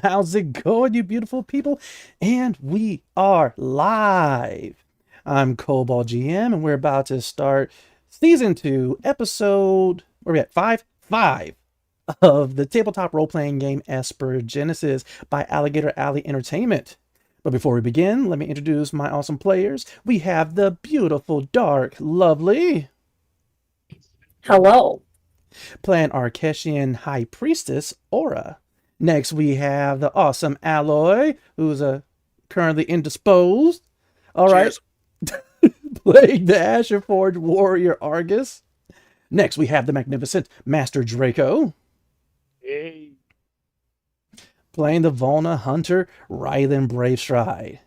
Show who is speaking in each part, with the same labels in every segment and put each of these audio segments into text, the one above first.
Speaker 1: How's it going, you beautiful people? And we are live. I'm Cobalt GM, and we're about to start season 2, episode, where we at? 5? 5 of the tabletop role-playing game Esper Genesis by Alligator Alley Entertainment. But before we begin, let me introduce my awesome players. We have the beautiful, dark, lovely,
Speaker 2: Hello.
Speaker 1: playing Arkeshian High Priestess Aura. Next, we have the awesome Alloy, who's currently indisposed. All right,
Speaker 3: Cheers.
Speaker 1: playing the Asher Forge Warrior Argus. Next, we have the magnificent Master Draco,
Speaker 3: Hey.
Speaker 1: playing the Volna Hunter Rylan Bravestride.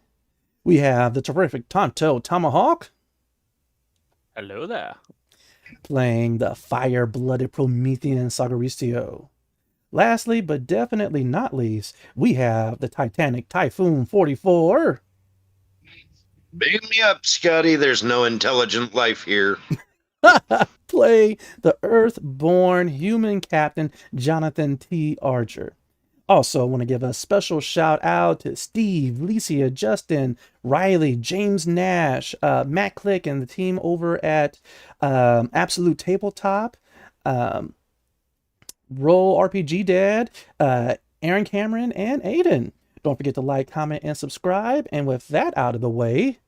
Speaker 1: We have the terrific Tonto Tomahawk,
Speaker 3: Hello there.
Speaker 1: playing the fire-blooded Promethean Sagaristio. Lastly, but definitely not least, we have the Titanic Typhoon 44,
Speaker 4: Beam me up, Scotty. There's no intelligent life here.
Speaker 1: playing the Earth-born human captain Jonathan T. Archer. Also, want to give a special shout out to Steve, Licia, Justin, Riley, James Nash, Matt Click, and the team over at Absolute Tabletop. Roll RPG Dad, Aaron Cameron, and Aiden. Don't forget to like, comment, and subscribe. And with that out of the way,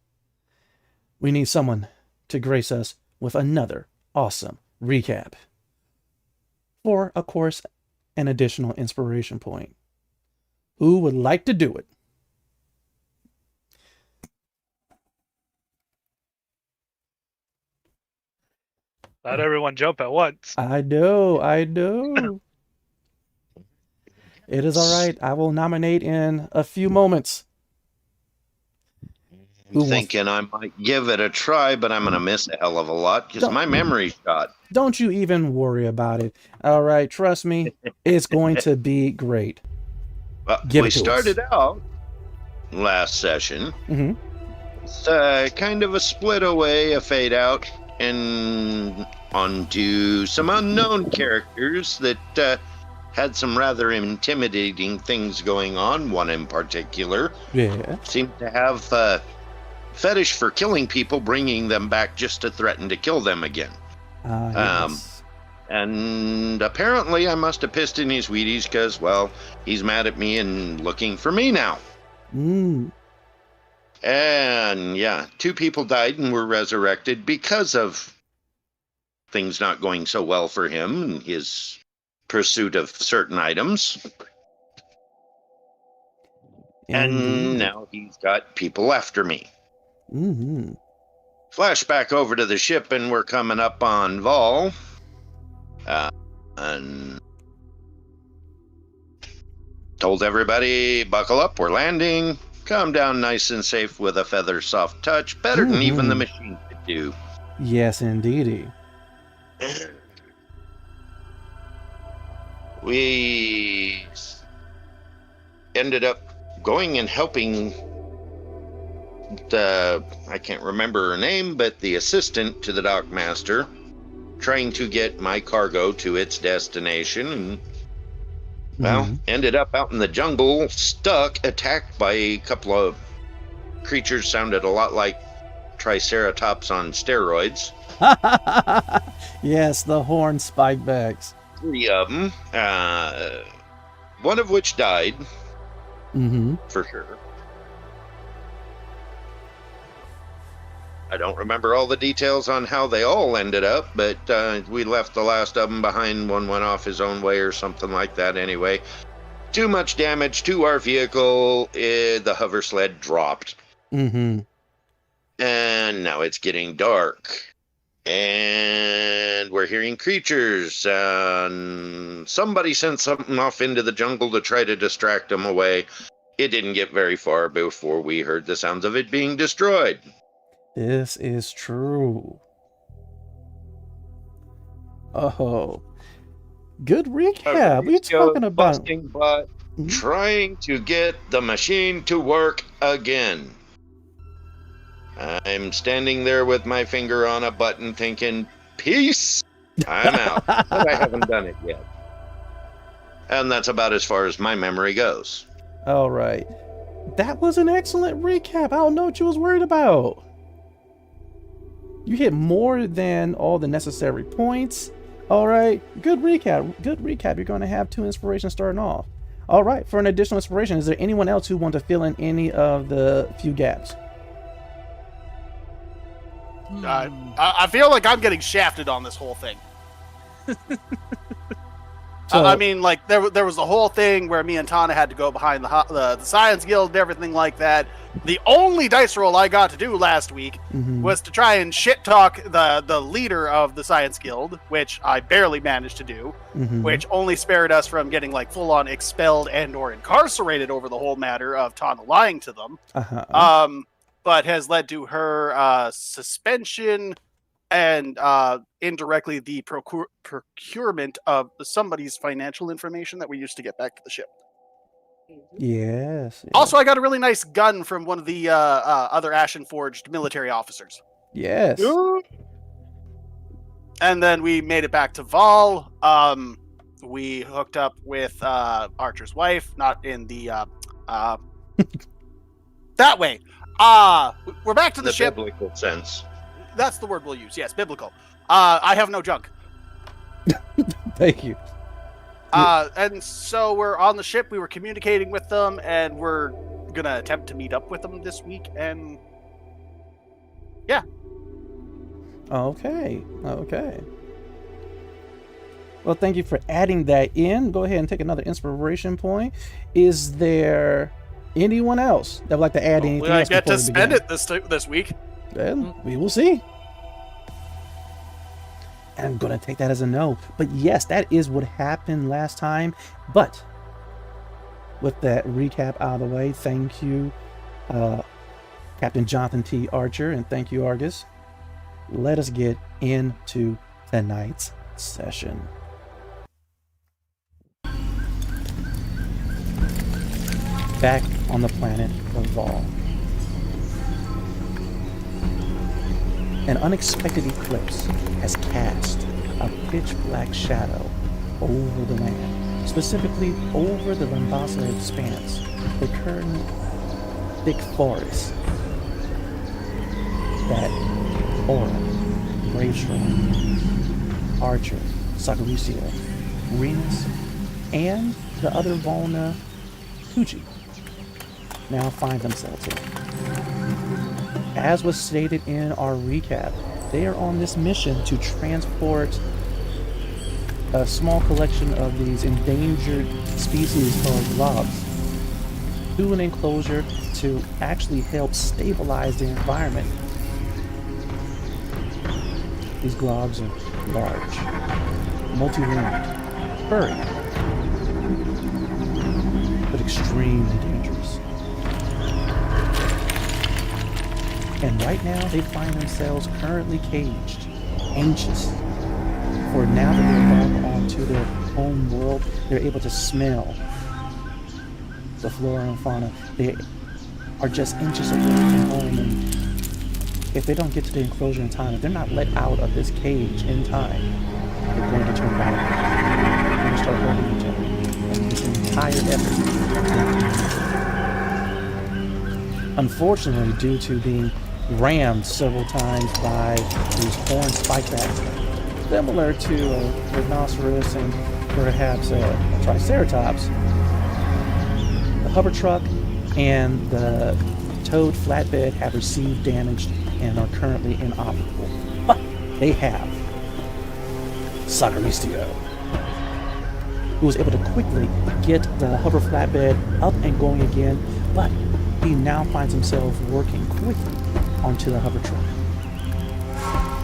Speaker 1: we need someone to grace us with another awesome recap. For, of course, an additional inspiration point. Who would like to do it?
Speaker 3: Not everyone jump at once.
Speaker 1: I know. It is all right. I will nominate in a few moments. Who
Speaker 4: I'm
Speaker 1: wants-
Speaker 4: thinking I might give it a try, but I'm going to miss a hell of a lot because my memory's shot.
Speaker 1: Don't you even worry about it. All right, trust me, it's going to be great. Give
Speaker 4: We
Speaker 1: it to
Speaker 4: started out last session.
Speaker 1: hmm
Speaker 4: It's kind of a split away, a fade out, and onto some unknown characters that had some rather intimidating things going on. One in particular
Speaker 1: Yeah.
Speaker 4: seemed to have a fetish for killing people, bringing them back just to threaten to kill them again.
Speaker 1: Yes.
Speaker 4: And apparently I must have pissed in his Wheaties because, well, he's mad at me and looking for me now.
Speaker 1: Mm.
Speaker 4: And yeah, 2 people died and were resurrected because of things not going so well for him and his pursuit of certain items. And now he's got people after me.
Speaker 1: Mm-hmm.
Speaker 4: Flashback over to the ship, and we're coming up on Vol. And told everybody, buckle up, we're landing. Come down nice and safe with a feather soft touch, better than even the machine could do.
Speaker 1: Yes, indeedy.
Speaker 4: We ended up going and helping I can't remember her name, but the assistant to the dockmaster, trying to get my cargo to its destination, and well, ended up out in the jungle, stuck, attacked by a couple of creatures sounded a lot like triceratops on steroids.
Speaker 1: Yes, the horn spikebacks.
Speaker 4: 3 of them, one of which died,
Speaker 1: Mm-hmm.
Speaker 4: for sure. I don't remember all the details on how they all ended up, but we left the last of them behind. One went off his own way or something like that anyway. Too much damage to our vehicle. The hover sled dropped.
Speaker 1: Mm-hmm.
Speaker 4: And now it's getting dark. And we're hearing creatures. Somebody sent something off into the jungle to try to distract them away. It didn't get very far before we heard the sounds of it being destroyed.
Speaker 1: This is true. Oh, good recap. We're talking about
Speaker 4: busting butt, trying to get the machine to work again. I'm standing there with my finger on a button thinking, peace, I'm out. But I haven't done it yet. And that's about as far as my memory goes.
Speaker 1: All right. That was an excellent recap. I don't know what you was worried about. You hit more than all the necessary points. All right. Good recap. Good recap. You're going to have 2 inspirations starting off. All right. For an additional inspiration, is there anyone else who wants to fill in any of the few gaps?
Speaker 2: I feel like I'm getting shafted on this whole thing.
Speaker 1: So,
Speaker 2: I mean, like, there was the whole thing where me and Tana had to go behind the Science Guild and everything like that. The only dice roll I got to do last week was to try and shit-talk the leader of the Science Guild, which I barely managed to do, which only spared us from getting, like, full-on expelled and or incarcerated over the whole matter of Tana lying to them. But has led to her suspension and indirectly the procurement of somebody's financial information that we used to get back to the ship.
Speaker 1: Yes.
Speaker 2: Also, I got a really nice gun from one of the other Ashen Forged military officers.
Speaker 1: Yes.
Speaker 2: And then we made it back to Vol. We hooked up with Archer's wife, not in the that way. We're back to the ship.
Speaker 4: Biblical sense.
Speaker 2: That's the word we'll use. Yes, biblical. I have no junk.
Speaker 1: Thank you.
Speaker 2: And so we're on the ship. We were communicating with them, and we're gonna attempt to meet up with them this week. And yeah.
Speaker 1: Okay. Well, thank you for adding that in. Go ahead and take another inspiration point. Is there anyone else that would like to add anything else?
Speaker 2: I get to spend it this week.
Speaker 1: Then we will see. And I'm going to take that as a no. But yes, that is what happened last time. But with that recap out of the way, thank you, Captain Jonathan T. Archer, and thank you, Argus. Let us get into tonight's session. Back on the planet of Vol. An unexpected eclipse has cast a pitch-black shadow over the land, specifically over the Lambasa expanse, the current thick forest that Aura, Gravestrong, Archer, Sacaricio, Renus, and the other Volna Fuji now find themselves in. As was stated in our recap, they are on this mission to transport a small collection of these endangered species called globs to an enclosure to actually help stabilize the environment. These globs are large, multi-limbed, furry, but extremely dangerous. And right now, they find themselves currently caged, anxious. For now that they're back onto their home world, they're able to smell the flora and fauna. They are just anxious of going home, and if they don't get to the enclosure in time, if they're not let out of this cage in time, they're going to turn back. They're going to start hurting each other. And this entire effort, unfortunately, due to being rammed several times by these horned spikebacks, similar to a rhinoceros and perhaps a triceratops, the hover truck and the towed flatbed have received damage and are currently inoperable. But they have Sacaricio, who was able to quickly get the hover flatbed up and going again, but he now finds himself working quickly onto the hover truck.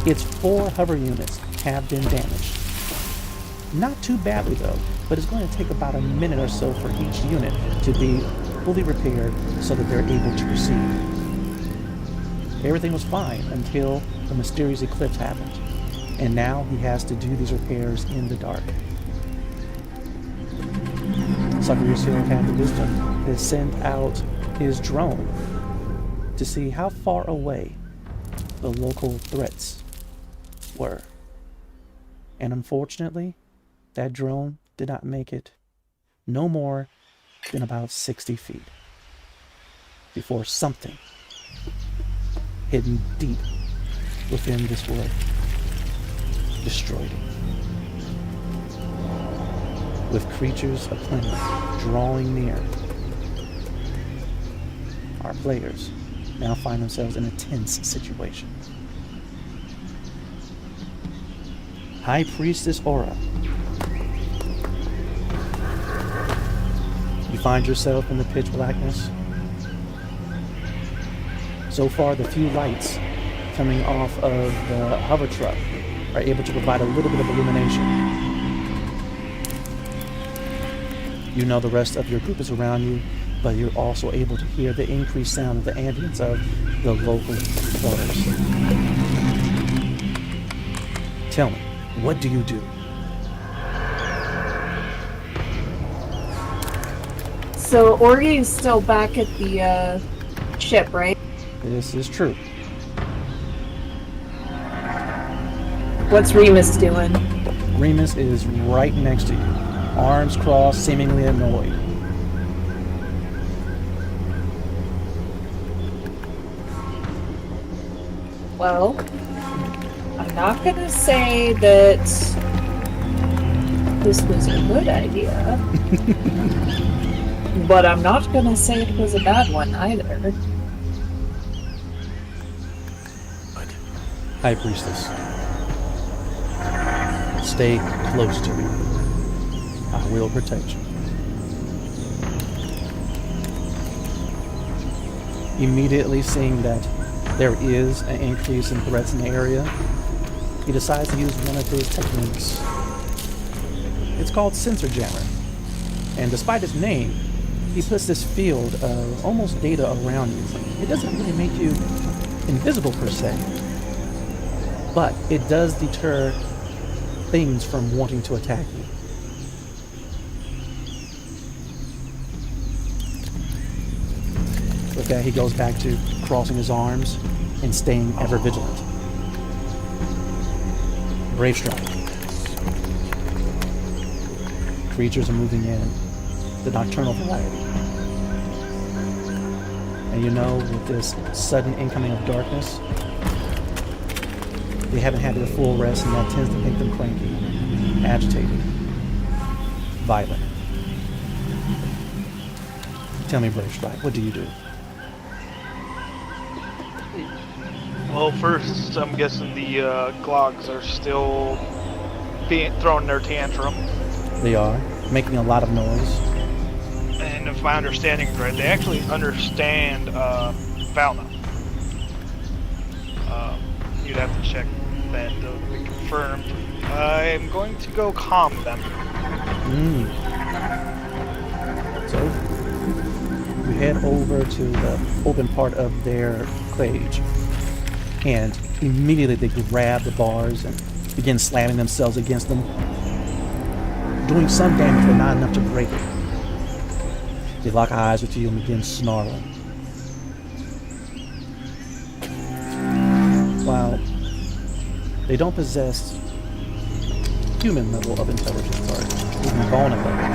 Speaker 1: Its 4 hover units have been damaged. Not too badly though, but it's going to take about a minute or so for each unit to be fully repaired so that they're able to proceed. Everything was fine until the mysterious eclipse happened, and now he has to do these repairs in the dark. Sacaricio had the wisdom to send out his drone to see how far away the local threats were. And unfortunately, that drone did not make it no more than about 60 feet before something hidden deep within this wood destroyed it. With creatures aplenty drawing near, our players now find themselves in a tense situation. High Priestess Aura, you find yourself in the pitch blackness. So far, the few lights coming off of the hover truck are able to provide a little bit of illumination. You know the rest of your group is around you, but you're also able to hear the increased sound of the ambience of the local waters. Tell me, what do you do?
Speaker 5: So Orgy's still back at the ship, right?
Speaker 1: This is true.
Speaker 5: What's Remus doing?
Speaker 1: Remus is right next to you, arms crossed, seemingly annoyed.
Speaker 5: Well, I'm not gonna say that this was a good idea, but I'm not gonna say it was a bad one either.
Speaker 1: High Priestess, stay close to me. I will protect you. Immediately seeing that there is an increase in threats in the area, he decides to use one of his techniques. It's called Sensor Jammer, and despite its name, he puts this field of almost data around you. It doesn't really make you invisible per se, but it does deter things from wanting to attack you. With that, he goes back to crossing his arms and staying ever vigilant. Brave Strike. Creatures are moving in, the nocturnal variety. And you know, with this sudden incoming of darkness, they haven't had their full rest, and that tends to make them cranky, agitated, violent. Tell me, Brave Strike, what do you do?
Speaker 3: Well, first, I'm guessing the Glogs are still throwing their tantrum.
Speaker 1: They are making a lot of noise.
Speaker 3: And if my understanding is right, they actually understand Valna. You'd have to check that to be confirmed. I'm going to go calm them.
Speaker 1: So, you head over to the open part of their cage, and immediately they grab the bars and begin slamming themselves against them, doing some damage but not enough to break it. They lock eyes with you and begin snarling. While they don't possess human level of intelligence or even Vona level,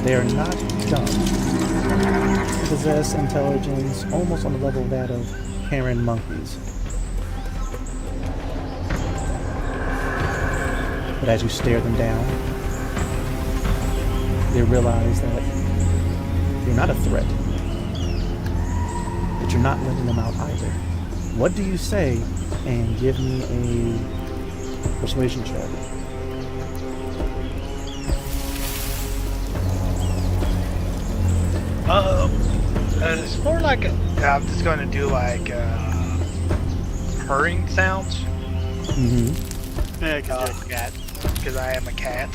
Speaker 1: they are not dumb. They possess intelligence almost on the level of that of Heron monkeys. But as you stare them down, they realize that you're not a threat, but you're not letting them out either. What do you say? And give me a persuasion check.
Speaker 3: It's more like I'm just going to do like purring sounds.
Speaker 2: Yeah,
Speaker 3: Because I am a cat.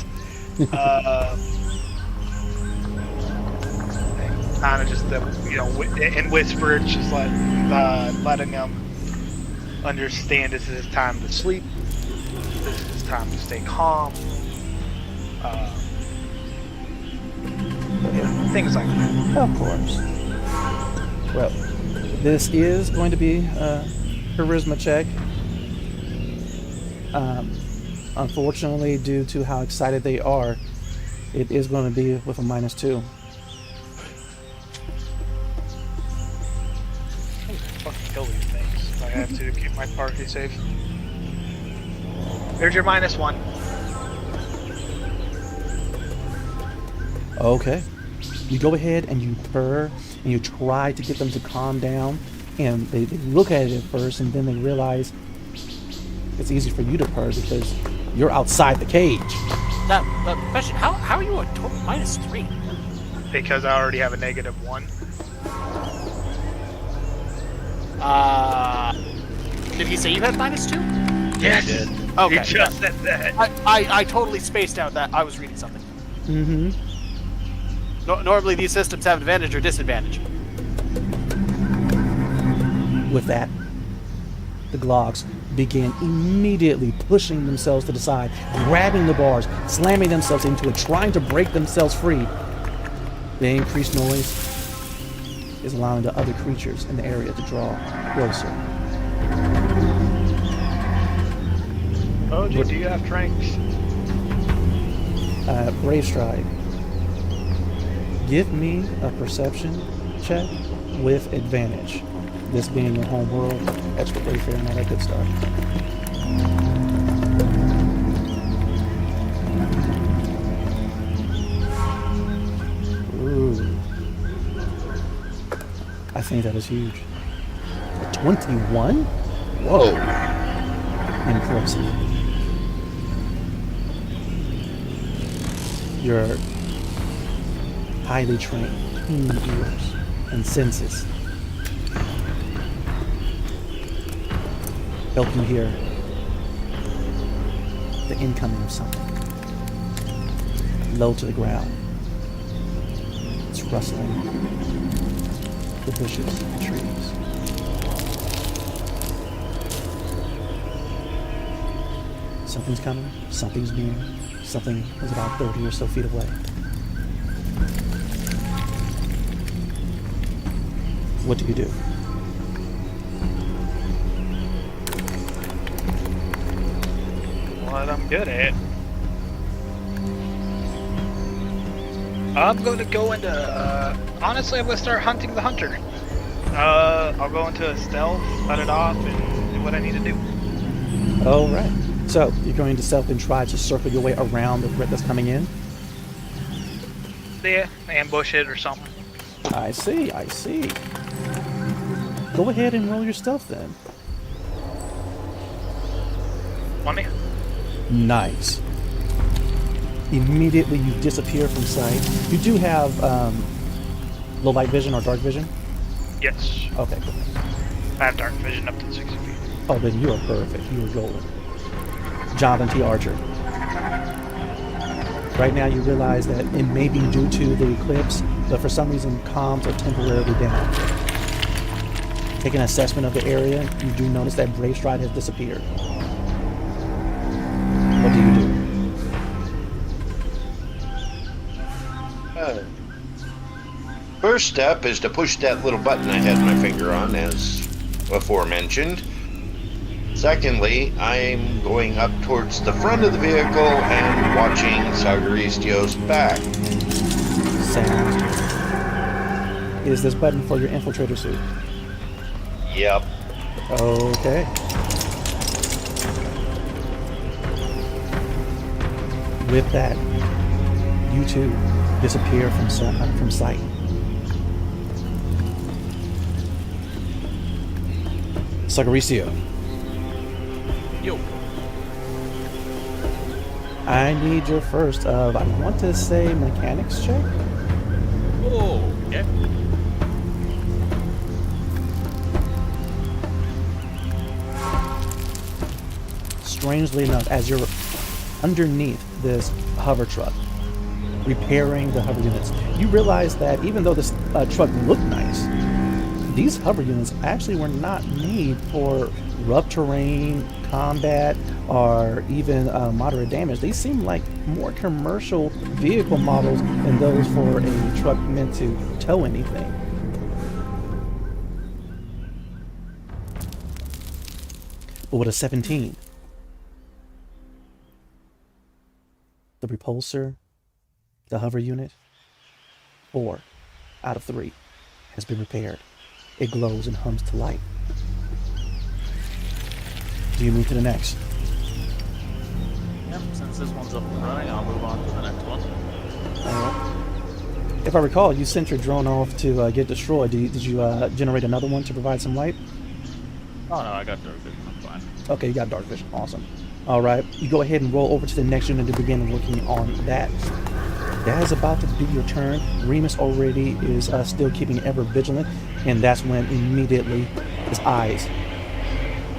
Speaker 3: Kind of just in whisper, it's just like letting them understand this is his time to sleep. This is his time to stay calm. Things like that.
Speaker 1: Of course. Well, this is going to be a charisma check. Unfortunately, due to how excited they are, It is going to be with a -2.
Speaker 3: Fucking kill these things. I have to keep my party safe. Here's your -1.
Speaker 1: Okay. You go ahead and you purr and you try to get them to calm down, and they look at it at first and then they realize it's easy for you to purr because you're outside the cage.
Speaker 2: That question, how are you a total -3?
Speaker 3: Because I already have a -1.
Speaker 2: Did he say you had -2?
Speaker 3: Yes.
Speaker 2: Okay.
Speaker 3: He just said that.
Speaker 2: I totally spaced out that I was reading something.
Speaker 1: Mm-hmm.
Speaker 2: Normally these systems have advantage or disadvantage.
Speaker 1: With that, the Glogs begin immediately pushing themselves to the side, grabbing the bars, slamming themselves into it, trying to break themselves free. The increased noise is allowing the other creatures in the area to draw closer.
Speaker 3: Oh, do you have tranks?
Speaker 1: Brave Stride. Give me a perception check with advantage. This being your home world, extra warfare and all that good stuff. Ooh. I think that is huge. A 21? Whoa. Impressive. You're highly trained in ears and senses. Help you hear the incoming of something. Low to the ground. It's rustling the bushes and trees. Something's coming, something's near, something is about 30 or so feet away. What do you do?
Speaker 3: What I'm good at. I'm gonna go into. Honestly, I'm gonna start hunting the hunter. I'll go into a stealth, cut it off, and do what I need to do.
Speaker 1: All right. So you're going to stealth and try to circle your way around the threat that's coming in.
Speaker 3: Yeah, ambush it or something.
Speaker 1: I see. I see. Go ahead and roll your stealth then.
Speaker 3: 20.
Speaker 1: Nice. Immediately you disappear from sight. You do have low light vision or dark vision?
Speaker 3: Yes.
Speaker 1: Okay, cool.
Speaker 3: I have dark vision up to 60 feet.
Speaker 1: Oh, then you are perfect. You are golden. Jonathan T. Archer. Right now you realize that it may be due to the eclipse, but for some reason comms are temporarily down. Take an assessment of the area. You do notice that Brave Stride has disappeared. What do you do?
Speaker 4: First step is to push that little button I had my finger on, as aforementioned. Secondly, I'm going up towards the front of the vehicle and watching Sagaristio's back.
Speaker 1: Sound. Is this button for your infiltrator suit?
Speaker 4: Yep.
Speaker 1: Okay. With that, you two disappear from sight. Sagaristio.
Speaker 2: Yo.
Speaker 1: I need your first of, I want to say, mechanics check?
Speaker 2: Oh, yeah.
Speaker 1: Strangely enough, as you're underneath this hover truck, repairing the hover units, you realize that even though this truck looked nice, these hover units actually were not made for rough terrain, combat, or even moderate damage. They seem like more commercial vehicle models than those for a truck meant to tow anything. But with a 17, the repulsor The hover unit, 4 out of 3, has been repaired. It glows and hums to life. Do you move to the next?
Speaker 6: Yep, since this one's up and running, I'll move on to the next one.
Speaker 1: Alright. If I recall, you sent your drone off to get destroyed. Did you generate another one to provide some light?
Speaker 6: Oh no, I got dark vision, I'm fine.
Speaker 1: Okay, you got dark vision. Awesome. Alright, you go ahead and roll over to the next unit to begin working on that. That is about to be your turn. Remus already is still keeping ever vigilant, and that's when immediately his eyes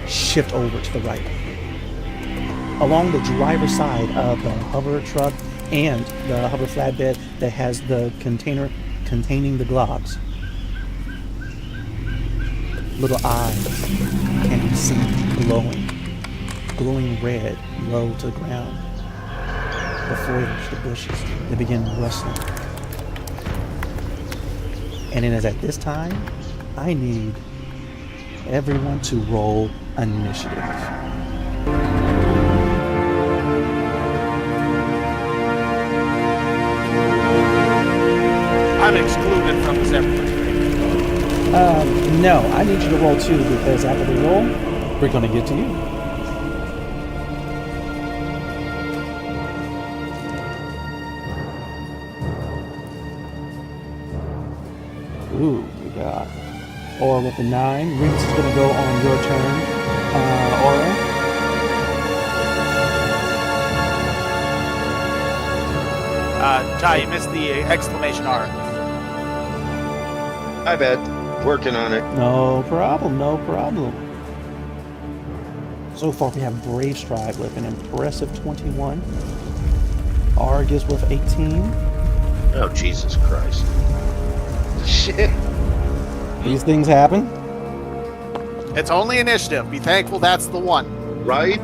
Speaker 1: shift over to the right. Along the driver's side of the hover truck and the hover flatbed that has the container containing the globs, little eyes can be seen glowing red low to the ground. The foliage, the bushes, they begin rustling. And it is at this time, I need everyone to roll initiative.
Speaker 2: I'm excluded from this effort.
Speaker 1: No, I need you to roll 2 because after the roll, we're going to get to you. Ooh, we got Aura with the 9. Remus is going to go on your turn. Aura.
Speaker 2: Ty, you missed the exclamation R.
Speaker 4: I bet. Working on it.
Speaker 1: No problem, no problem. So far we have Brave Stride with an impressive 21. Argus with 18.
Speaker 4: Oh, Jesus Christ. Shit.
Speaker 1: These things happen.
Speaker 2: It's only initiative. Be thankful that's the one.
Speaker 4: Right?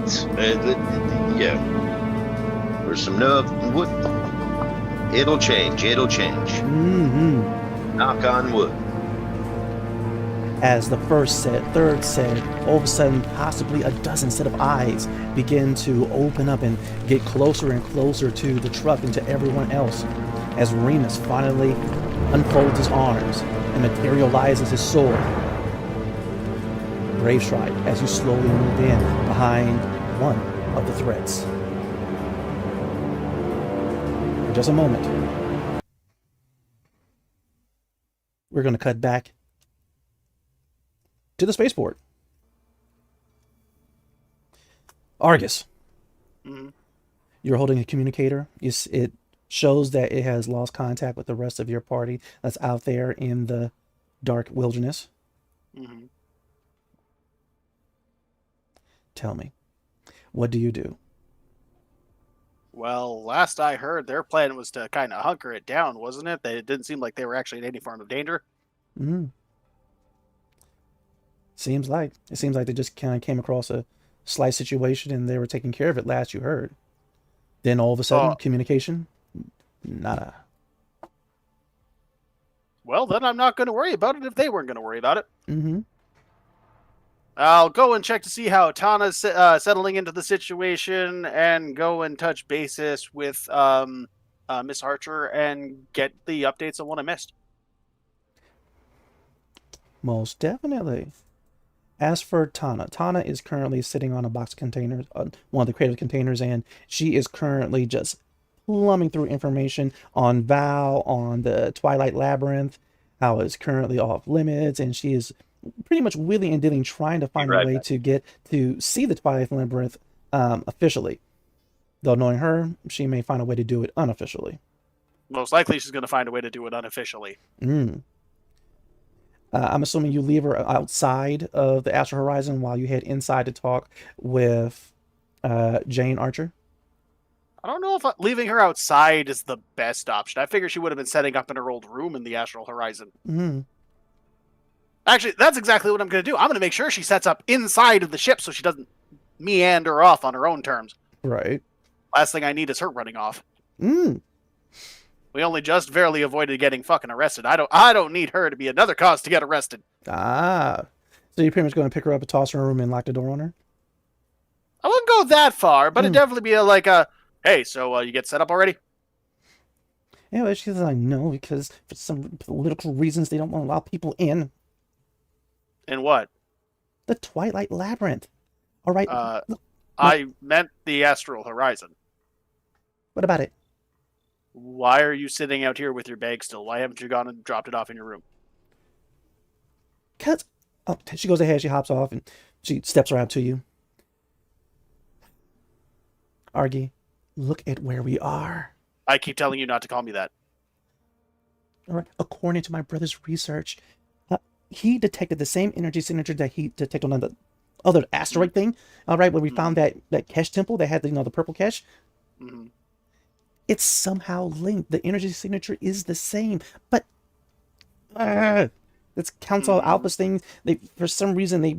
Speaker 4: Yeah. There's some wood. It'll change. It'll change.
Speaker 1: Mm-hmm.
Speaker 4: Knock on wood.
Speaker 1: As the first set, third set, all of a sudden, possibly a dozen set of eyes begin to open up and get closer and closer to the truck and to everyone else. As Remus finally unfolds his arms and materializes his sword. Brave Stride, as you slowly move in behind one of the threats. For just a moment, we're going to cut back to the spaceport. Argus, you're holding a communicator. It shows that it has lost contact with the rest of your party that's out there in the dark wilderness.
Speaker 2: Mm-hmm.
Speaker 1: Tell me, what do you do?
Speaker 2: Well, last I heard, their plan was to kind of hunker it down, wasn't it? It didn't seem like they were actually in any form of danger.
Speaker 1: Mm-hmm. It seems like they just kind of came across a slight situation and they were taking care of it last you heard. Then all of a sudden, communication, nada.
Speaker 2: Well, then I'm not going to worry about it if they weren't going to worry about it.
Speaker 1: Mm-hmm.
Speaker 2: I'll go and check to see how Tana's settling into the situation and go and touch basis with Miss Archer and get the updates on what I missed.
Speaker 1: Most definitely. As for Tana is currently sitting on a box of containers, one of the creative containers, and she is currently just plumbing through information on Val, on the Twilight Labyrinth, how it's currently off limits, and she is pretty much wheeling and dealing, trying to find a way to get to see the Twilight Labyrinth officially. Though knowing her, she may find a way to do it unofficially.
Speaker 2: Most likely she's going to find a way to do it unofficially.
Speaker 1: I'm assuming you leave her outside of the Astral Horizon while you head inside to talk with Jane Archer.
Speaker 2: I don't know if leaving her outside is the best option. I figure she would have been setting up in her old room in the Astral Horizon.
Speaker 1: Mm-hmm.
Speaker 2: Actually, that's exactly what I'm going to do. I'm going to make sure she sets up inside of the ship so she doesn't meander off on her own terms.
Speaker 1: Right.
Speaker 2: Last thing I need is her running off.
Speaker 1: Mm.
Speaker 2: We only just barely avoided getting fucking arrested. I don't need her to be another cause to get arrested.
Speaker 1: Ah. So you're pretty much going to pick her up and toss her in her room and lock the door on her?
Speaker 2: I wouldn't go that far, but it'd definitely be like a, hey, so you get set up already?
Speaker 1: Anyway, she's like, no, because for some political reasons they don't want to allow people in
Speaker 2: And what?
Speaker 1: the Twilight Labyrinth. All right, look,
Speaker 2: I meant the Astral Horizon.
Speaker 1: what about it?
Speaker 2: Why are you sitting out here with your bag still? Why haven't you gone and dropped it off in your room?
Speaker 1: Cause she goes ahead, she hops off, and she steps around to you. Argy, look at where we are.
Speaker 2: I keep telling you not to call me that.
Speaker 1: All right, according to my brother's research, he detected the same energy signature that he detected on the other asteroid thing. All right, where we found that cache temple that had the purple cache.
Speaker 2: Mm-hmm.
Speaker 1: It's somehow linked. The energy signature is the same, but it's Council Alpha's thing. For some reason they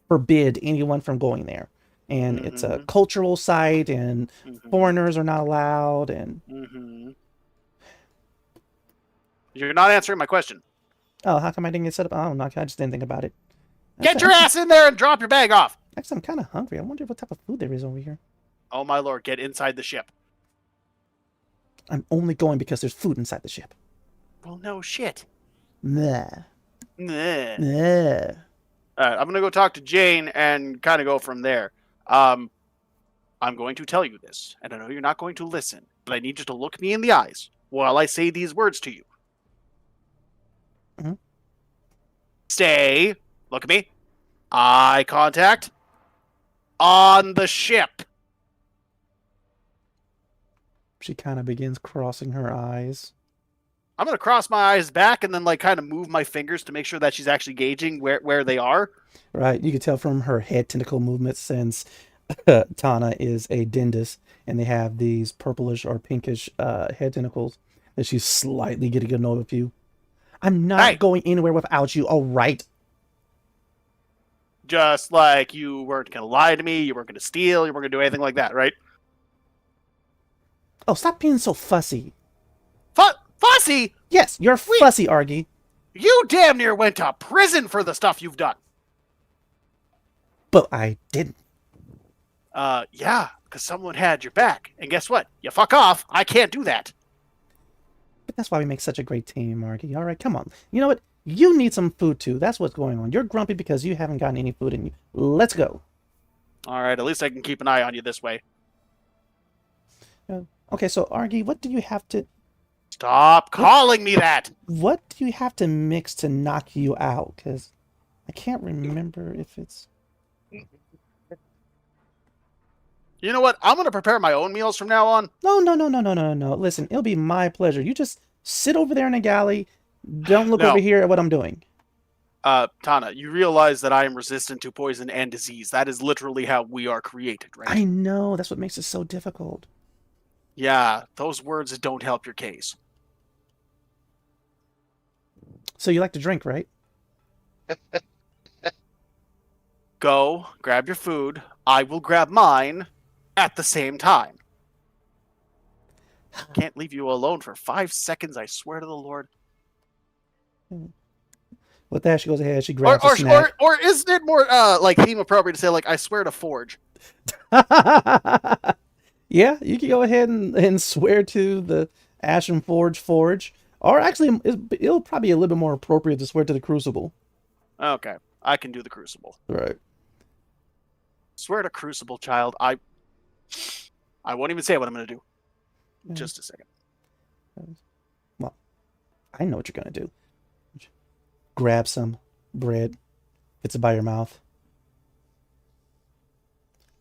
Speaker 1: forbid anyone from going there, and it's a cultural site, and foreigners are not allowed. And
Speaker 2: you're not answering my question.
Speaker 1: oh, how come I didn't get set up? I don't know. I just didn't think about it.
Speaker 2: Get your ass in there and drop your bag off.
Speaker 1: Actually, I'm kind of hungry. I wonder what type of food there is over here.
Speaker 2: Oh my lord, get inside the ship.
Speaker 1: I'm only going because there's food inside the ship.
Speaker 2: Well, no shit.
Speaker 1: Nah.
Speaker 2: Nah.
Speaker 1: Nah.
Speaker 2: Alright, I'm gonna go talk to Jane and kind of go from there. I'm going to tell you this, and I know you're not going to listen, but I need you to look me in the eyes while I say these words to you. Stay. Look at me. Eye contact. On the ship.
Speaker 1: She kind of begins crossing her eyes.
Speaker 2: I'm going to cross my eyes back and then kind of move my fingers to make sure that she's actually gauging where they are.
Speaker 1: Right. You can tell from her head tentacle movements since Tana is a dentist and they have these purplish or pinkish head tentacles that she's slightly getting to know of you. I'm not going anywhere without you, all right?
Speaker 2: Just like you weren't going to lie to me, you weren't going to steal, you weren't going to do anything like that, right?
Speaker 1: Oh, stop being so fussy.
Speaker 2: Fussy?
Speaker 1: Yes, you're fussy, Argy.
Speaker 2: You damn near went to prison for the stuff you've done.
Speaker 1: But I didn't.
Speaker 2: Yeah, because someone had your back. And guess what? You fuck off. I can't do that.
Speaker 1: But that's why we make such a great team, Argy. All right, come on. You know what? You need some food, too. That's what's going on. You're grumpy because you haven't gotten any food in you. Let's go.
Speaker 2: All right, at least I can keep an eye on you this way.
Speaker 1: Okay, so Argy, what do you have to...
Speaker 2: Stop calling me that!
Speaker 1: What do you have to mix to knock you out? Because I can't remember if it's...
Speaker 2: You know what? I'm going to prepare my own meals from now on.
Speaker 1: No. Listen, it'll be my pleasure. You just sit over there in the galley. Don't look over here at what I'm doing.
Speaker 2: Tana, you realize that I am resistant to poison and disease. That is literally how we are created, right?
Speaker 1: I know. That's what makes it so difficult.
Speaker 2: Yeah, those words don't help your case.
Speaker 1: So you like to drink, right?
Speaker 2: Go, grab your food. I will grab mine at the same time. Can't leave you alone for 5 seconds, I swear to the Lord.
Speaker 1: With that, she goes ahead, she grabs a snack.
Speaker 2: Or isn't it more theme appropriate to say I swear to Forge?
Speaker 1: Yeah, you can go ahead and swear to the Ashen Forge. Or actually, it'll probably be a little bit more appropriate to swear to the Crucible.
Speaker 2: Okay, I can do the Crucible.
Speaker 1: Right.
Speaker 2: Swear to Crucible, child. I won't even say what I'm going to do. Just a second.
Speaker 1: Well, I know what you're going to do. Grab some bread. It's by your mouth.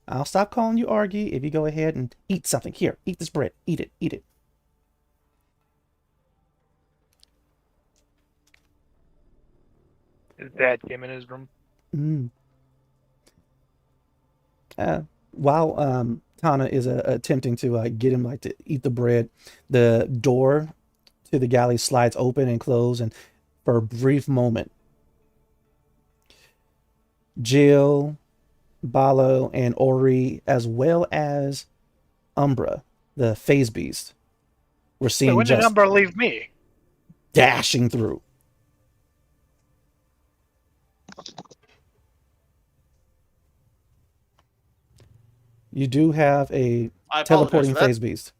Speaker 1: I'll stop calling you Argy if you go ahead and eat something. Here, eat this bread. Eat it. Eat it.
Speaker 3: His dad came in his room.
Speaker 1: While Tana is attempting to get him to eat the bread, the door to the galley slides open and close, and for a brief moment, Jill, Balo, and Ori, as well as Umbra, the phase beast, were seen
Speaker 3: When did
Speaker 1: just
Speaker 3: Umbra leave me?
Speaker 1: dashing through. You do have a teleporting phase beast.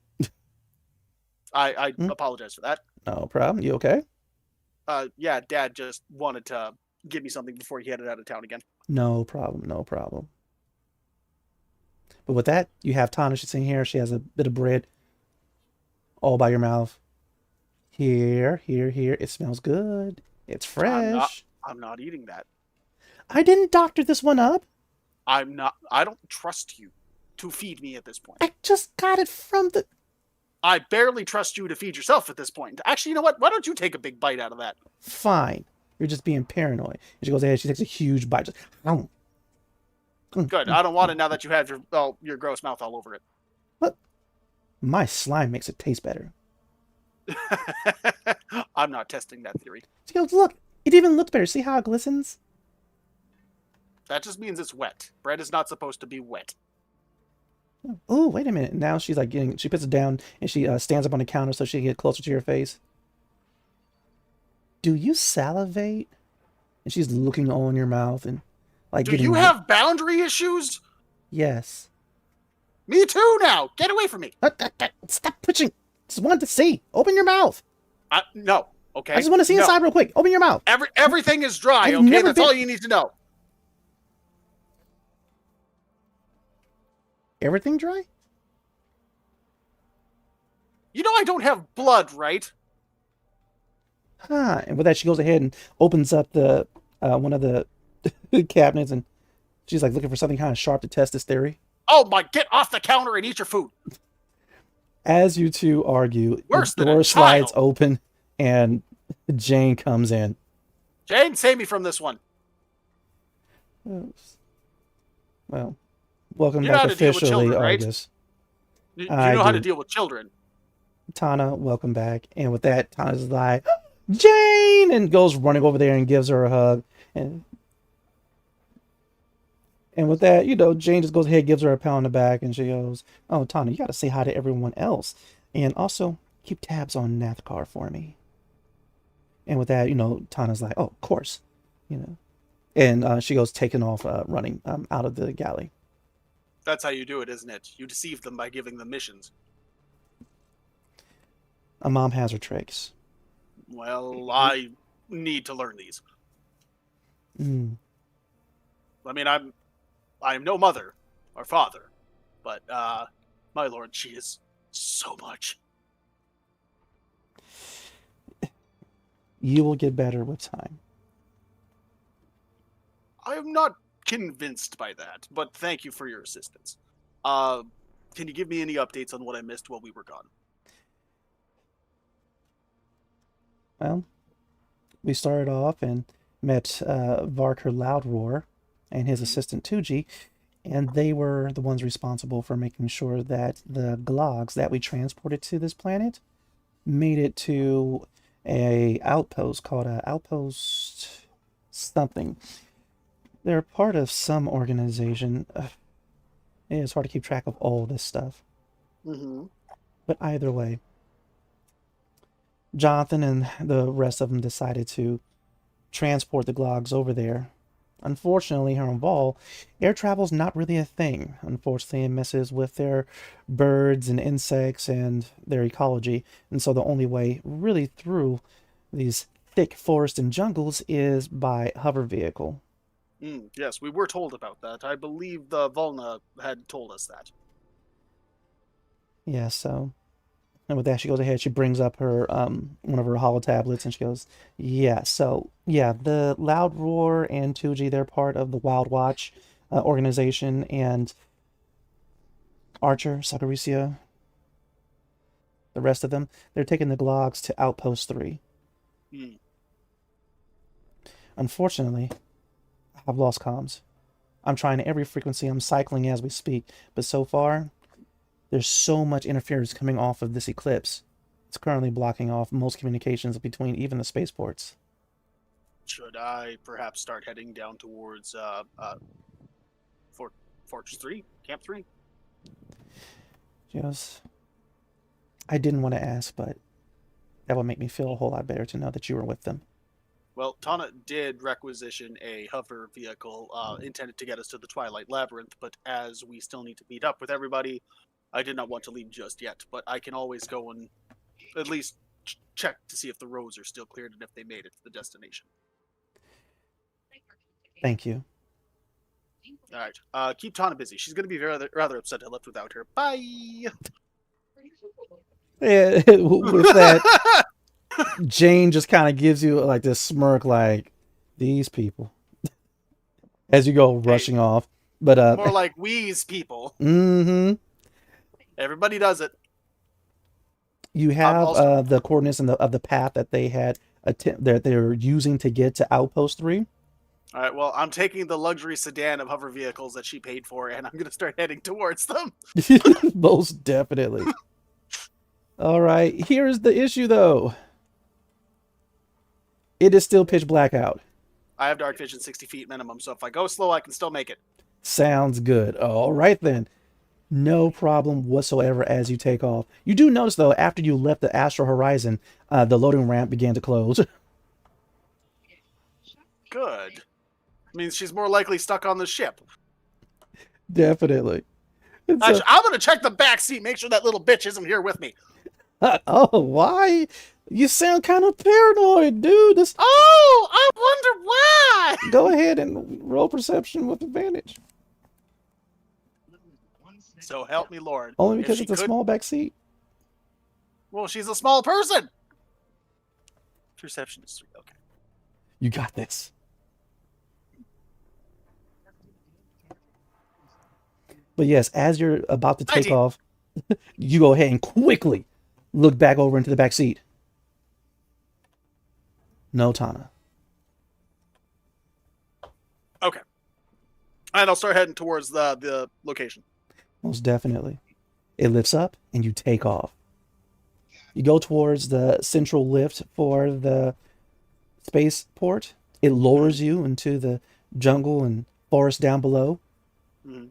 Speaker 2: I
Speaker 1: Hmm?
Speaker 2: apologize for that.
Speaker 1: No problem. You okay?
Speaker 2: Yeah, Dad just wanted to give me something before he headed out of town again.
Speaker 1: No problem. No problem. But with that, you have Tana. She's in here. She has a bit of bread all by your mouth. Here, here, here. It smells good. It's fresh.
Speaker 2: I'm not eating that.
Speaker 1: I didn't doctor this one up.
Speaker 2: I don't trust you to feed me at this point.
Speaker 1: I just got it from the...
Speaker 2: I barely trust you to feed yourself at this point. Actually, you know what? Why don't you take a big bite out of that?
Speaker 1: Fine. You're just being paranoid. And she goes ahead. She takes a huge bite. Just...
Speaker 2: Good. I don't want it now that you have your gross mouth all over it.
Speaker 1: What? My slime makes it taste better.
Speaker 2: I'm not testing that theory.
Speaker 1: She goes, look. It even looks better. See how it glistens?
Speaker 2: That just means it's wet. Bread is not supposed to be wet.
Speaker 1: Oh, wait a minute. Now she's like getting... She puts it down and she stands up on the counter so she can get closer to your face. Do you salivate? And she's looking all in your mouth and like
Speaker 2: Do you have boundary issues?
Speaker 1: Yes.
Speaker 2: Me too now. Get away from me.
Speaker 1: Stop pushing. Just wanted to see. Open your mouth.
Speaker 2: No. Okay.
Speaker 1: I just want to see inside real quick. Open your mouth.
Speaker 2: Everything is dry.
Speaker 1: I've
Speaker 2: Okay,
Speaker 1: never
Speaker 2: that's
Speaker 1: been-
Speaker 2: all you need to know.
Speaker 1: Everything dry?
Speaker 2: You know I don't have blood, right?
Speaker 1: Huh. And with that, she goes ahead and opens up the one of the cabinets, and she's like looking for something kind of sharp to test this theory.
Speaker 2: Oh my! Get off the counter and eat your food.
Speaker 1: As you two argue,
Speaker 2: Worse
Speaker 1: the
Speaker 2: than a
Speaker 1: door slides
Speaker 2: child.
Speaker 1: open, and Jane comes in.
Speaker 2: Jane, save me from this one.
Speaker 1: Well, welcome
Speaker 2: You know
Speaker 1: back
Speaker 2: how to deal with
Speaker 1: officially,
Speaker 2: children, right?
Speaker 1: Argus.
Speaker 2: You
Speaker 1: I
Speaker 2: know how to
Speaker 1: do.
Speaker 2: deal with children.
Speaker 1: Tana, welcome back. And with that, Tana's like, Jane! And goes running over there and gives her a hug. And with that, Jane just goes ahead, gives her a pat on the back, and she goes, oh, Tana, you got to say hi to everyone else. And also, keep tabs on Nathkar for me. And with that, Tana's like, oh, of course. And she goes taking off, running out of the galley.
Speaker 2: That's how you do it, isn't it? You deceive them by giving them missions.
Speaker 1: A mom has her tricks.
Speaker 2: Well, I need to learn these.
Speaker 1: Mm.
Speaker 2: I mean, I'm no mother or father, but my lord, she is so much.
Speaker 1: You will get better with time.
Speaker 2: I am not convinced by that, but thank you for your assistance. Can you give me any updates on what I missed while we were gone?
Speaker 1: Well, we started off and met Varker Loudroar and his assistant 2G, and they were the ones responsible for making sure that the Glogs that we transported to this planet made it to a outpost called Outpost something. They're part of some organization. It's hard to keep track of all this stuff.
Speaker 2: Mm-hmm.
Speaker 1: But either way, Jonathan and the rest of them decided to transport the Glogs over there. Unfortunately, here on Vol, air travel's not really a thing. Unfortunately, it messes with their birds and insects and their ecology. And so the only way really through these thick forests and jungles is by hover vehicle.
Speaker 2: Yes, we were told about that. I believe the Volna had told us that.
Speaker 1: Yeah, so... And with that, she goes ahead, she brings up her one of her holo tablets, and she goes, yeah, so, yeah, the Loud Roar and 2G, they're part of the Wild Watch organization, and Archer, Sakaricia, the rest of them, they're taking the Glogs to Outpost 3. Unfortunately, I've lost comms. I'm trying every frequency, I'm cycling as we speak, but so far... There's so much interference coming off of this eclipse. It's currently blocking off most communications between even the spaceports.
Speaker 2: Should I perhaps start heading down towards Fortress 3? Camp 3?
Speaker 1: She goes, I didn't want to ask, but that would make me feel a whole lot better to know that you were with them.
Speaker 2: Well, Tana did requisition a hover vehicle intended to get us to the Twilight Labyrinth, but as we still need to meet up with everybody, I did not want to leave just yet, but I can always go and at least check to see if the roads are still cleared and if they made it to the destination.
Speaker 1: Thank you.
Speaker 2: All right. Keep Tana busy. She's going to be rather upset I left without her. Bye.
Speaker 1: Yeah, with that, Jane just kind of gives you like this smirk, like these people, as you go rushing off. But
Speaker 2: more like we's people.
Speaker 1: Mm-hmm.
Speaker 2: Everybody does it.
Speaker 1: You have the coordinates of the path that they had that they're using to get to Outpost 3.
Speaker 2: All right, well, I'm taking the luxury sedan of hover vehicles that she paid for, and I'm going to start heading towards them.
Speaker 1: Most definitely. All right, here's the issue, though. It is still pitch black out.
Speaker 2: I have dark vision 60 feet minimum, so if I go slow, I can still make it.
Speaker 1: Sounds good. All right, then. No problem whatsoever as you take off. You do notice, though, after you left the astral horizon, the loading ramp began to close.
Speaker 2: Good. Means she's more likely stuck on the ship.
Speaker 1: Definitely.
Speaker 2: Actually, I'm going to check the back seat, make sure that little bitch isn't here with me.
Speaker 1: Oh, why? You sound kind of paranoid, dude.
Speaker 2: Oh, I wonder why.
Speaker 1: Go ahead and roll perception with advantage.
Speaker 2: So help me, Lord.
Speaker 1: Only because it's a small back seat.
Speaker 2: Well, she's a small person. Perception is 3. Okay.
Speaker 1: You got this. But yes, as you're about to take off, you go ahead and quickly look back over into the back seat. No Tana.
Speaker 2: Okay. And I'll start heading towards the location.
Speaker 1: Most definitely. It lifts up and you take off. You go towards the central lift for the spaceport. It lowers you into the jungle and forest down below.
Speaker 2: Mm-hmm.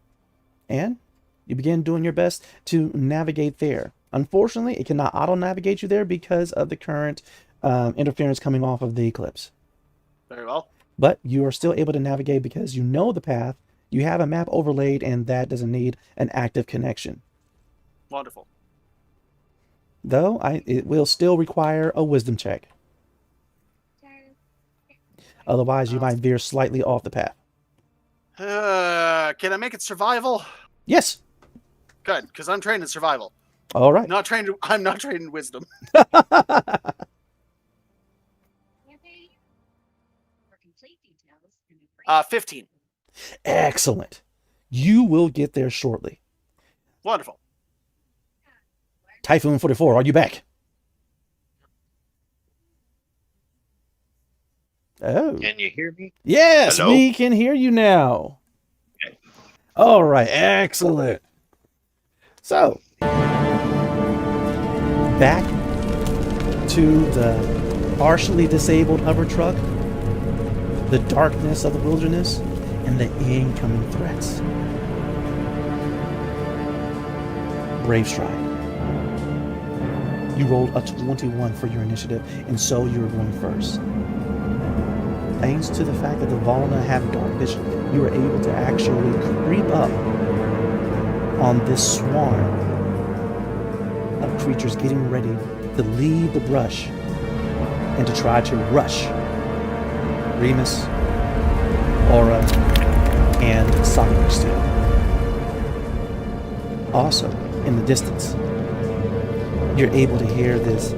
Speaker 1: And you begin doing your best to navigate there. Unfortunately, it cannot auto-navigate you there because of the current interference coming off of the eclipse.
Speaker 2: Very well.
Speaker 1: But you are still able to navigate because you know the path. You have a map overlaid, and that doesn't need an active connection.
Speaker 2: Wonderful.
Speaker 1: Though, it will still require a wisdom check. Otherwise, you might veer slightly off the path.
Speaker 2: Can I make it survival?
Speaker 1: Yes.
Speaker 2: Good, because I'm trained in survival.
Speaker 1: All right.
Speaker 2: I'm not trained in wisdom. 15.
Speaker 1: Excellent. You will get there shortly.
Speaker 2: Wonderful.
Speaker 1: Typhoon 44, are you back? Oh.
Speaker 4: Can you hear me?
Speaker 1: Yes,
Speaker 4: Hello?
Speaker 1: we can hear you now.
Speaker 4: Okay.
Speaker 1: All right, excellent. So, back to the partially disabled hover truck, the darkness of the wilderness, and the incoming threats. Brave Stride. You rolled a 21 for your initiative, and so you're going first. Thanks to the fact that the Volna have dark vision, you are able to actually creep up on this swarm of creatures getting ready to leave the brush and to try to rush Remus, Aura, and Sakura. Also, in the distance, you're able to hear this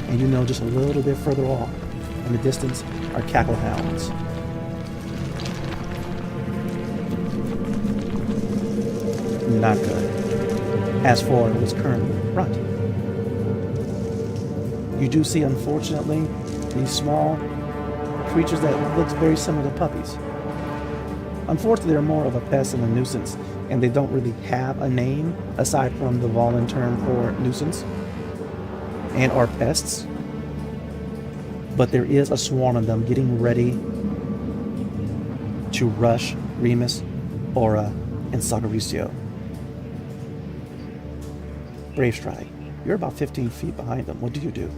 Speaker 1: and you know just a little bit further off in the distance are cackle hounds. Not good. As for what's currently in front, you do see, unfortunately, these small creatures that look very similar to puppies. Unfortunately, they're more of a pest and a nuisance, and they don't really have a name aside from the Volan term for nuisance and are pests. But there is a swarm of them getting ready to rush Remus, Aura, and Sagaricio. Brave Stride, you're about 15 feet behind them. What do you do?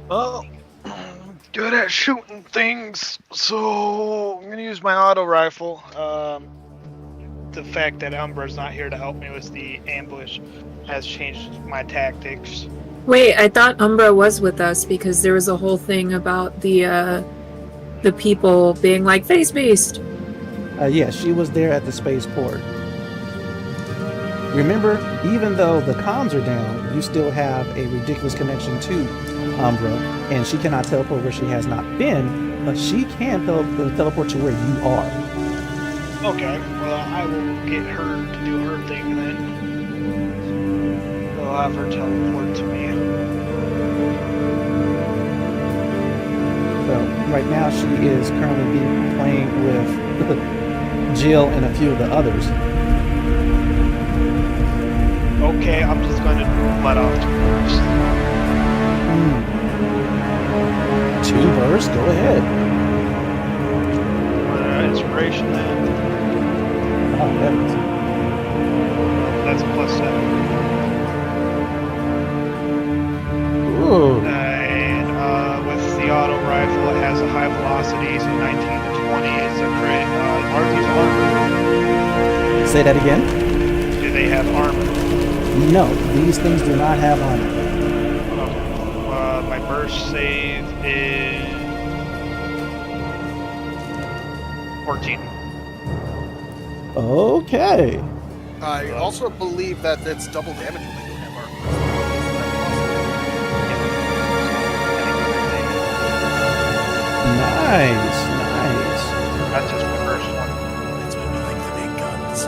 Speaker 3: Well, good at shooting things, so I'm gonna use my auto rifle. The fact that Umbra's not here to help me with the ambush has changed my tactics.
Speaker 5: Wait, I thought Umbra was with us because there was a whole thing about the people being like face beast.
Speaker 1: Yeah, she was there at the spaceport. Remember, even though the comms are down, you still have a ridiculous connection to Umbra, and she cannot teleport where she has not been, but she can teleport to where you are.
Speaker 3: Okay, well, I will get her to do her thing then. I'll have her teleport to me.
Speaker 1: So right now she is currently playing with Jill and a few of the others.
Speaker 3: Okay, I'm just going to let off 2 bursts.
Speaker 1: 2 bursts? Go ahead.
Speaker 3: Inspiration then.
Speaker 1: Oh, heavens.
Speaker 3: That's a +7.
Speaker 1: Ooh.
Speaker 3: And with the auto rifle, it has a high velocity, so 19 to 20 is a crit. Are these armor?
Speaker 1: Say that again?
Speaker 3: Do they have armor?
Speaker 1: No, these things do not have armor.
Speaker 3: My burst save is 14.
Speaker 1: Okay.
Speaker 2: I also believe that it's double damage when they don't have
Speaker 1: Nice.
Speaker 3: That's just my first one.
Speaker 2: That's why we like the big guns.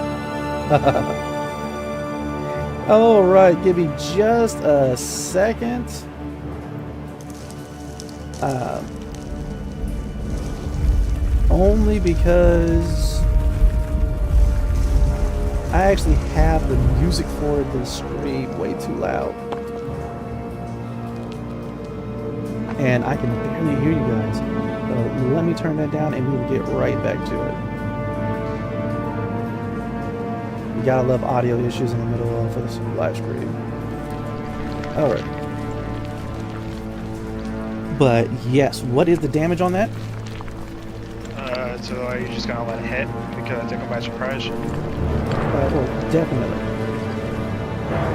Speaker 1: All right, give me just a second. Only because I actually have the music for the stream way too loud. And I can barely hear you guys. So let me turn that down and we will get right back to it. You gotta love audio issues in the middle of this live stream. Alright. But yes, what is the damage on that?
Speaker 3: So are you just gonna let it hit because I took him by surprise?
Speaker 1: Well, definitely.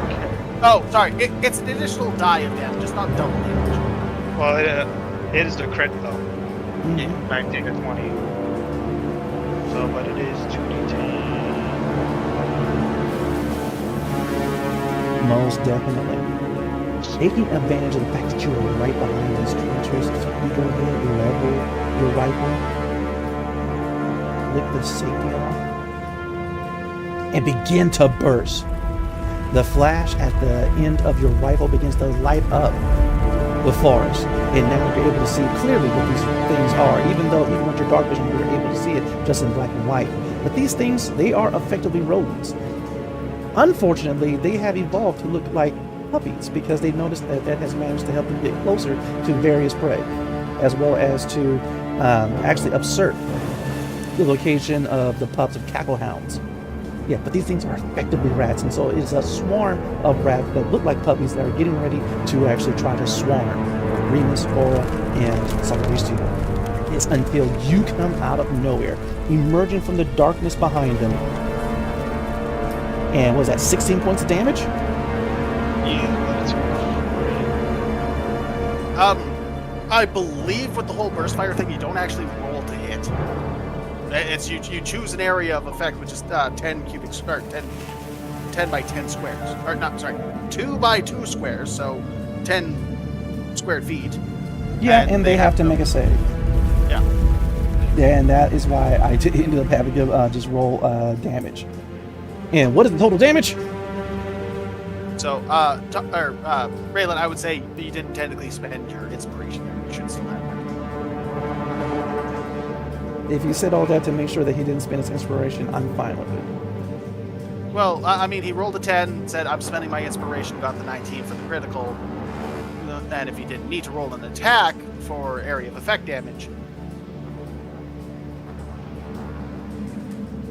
Speaker 3: Okay.
Speaker 2: Oh, sorry. It's an additional die of damage, just not double damage.
Speaker 3: Well, it is the crit though.
Speaker 1: Mhm.
Speaker 3: 19 to 20. So, but it is 2d10.
Speaker 1: Most definitely. Taking advantage of the fact that you are right behind these creatures, you go ahead and level your rifle, lick the safety off, and begin to burst. The flash at the end of your rifle begins to light up the forest, and now you're able to see clearly what these things are, even with your dark vision, you're able to see it just in black and white. But these things, they are effectively rodents. Unfortunately, they have evolved to look like puppies because they noticed that has managed to help them get closer to various prey, as well as to actually usurp the location of the pups of cackle hounds. Yeah, but these things are effectively rats, and so it's a swarm of rats that look like puppies that are getting ready to actually try to swarm Remus, Aura, and some of these two. It's until you come out of nowhere, emerging from the darkness behind them. And was that 16 points of damage?
Speaker 3: Yeah, that's
Speaker 2: I believe with the whole burst fire thing, you don't actually roll to hit. It's you choose an area of effect, which is 10 cubic square, 10 by 10 squares. Or not, sorry, 2 by 2 squares, so 10 squared feet.
Speaker 1: Yeah, and they have to make a save.
Speaker 2: Yeah.
Speaker 1: And that is why I ended up having to just roll damage. And what is the total damage?
Speaker 2: So, Raylan, I would say you didn't technically spend your inspiration there. You should still have it.
Speaker 1: If you said all that to make sure that he didn't spend his inspiration, I'm fine with it.
Speaker 2: Well, I mean, he rolled a 10, said, I'm spending my inspiration, got the 19 for the critical. And if he didn't need to roll an attack for area of effect damage,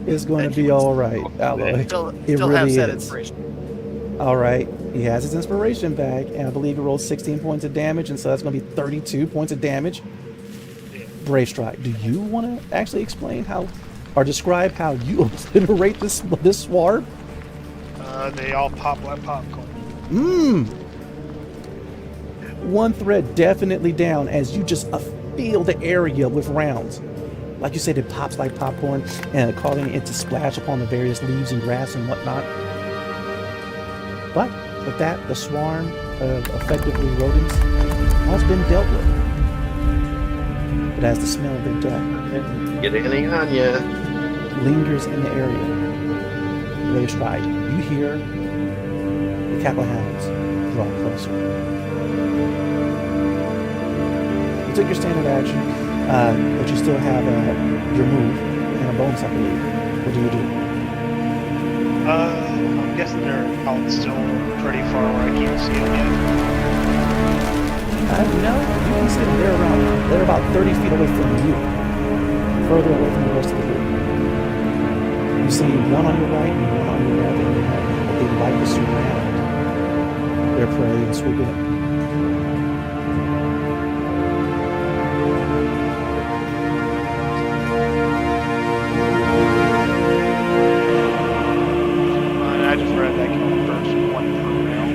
Speaker 1: It's going to be all right, Alloy.
Speaker 2: still
Speaker 1: It
Speaker 2: have
Speaker 1: really
Speaker 2: said
Speaker 1: is.
Speaker 2: inspiration.
Speaker 1: All right, he has his inspiration back, and I believe he rolled 16 points of damage, and so that's going to be 32 points of damage. Brave Strike, do you want to actually explain how, or describe how you obliterate this swarm?
Speaker 3: They all pop like popcorn.
Speaker 1: One thread definitely down as you just fill the area with rounds. Like you said, it pops like popcorn and causing it to splash upon the various leaves and grass and whatnot. But with that, the swarm of effectively rodents has been dealt with. But as the smell of their death
Speaker 4: Get any on ya?
Speaker 1: lingers in the area, Brave Strike, you hear the Kappa hounds draw closer. You took your standard action, but you still have your move and a bonus, I believe. What do you do?
Speaker 3: I'm guessing they're out still pretty far where I can't see them yet.
Speaker 1: No, you can see them. They're about 30 feet away from you, further away from the rest of the group. You see one on your right and one on your left, but they like to surround their prey and swoop in.
Speaker 3: I just read that can burst one per round.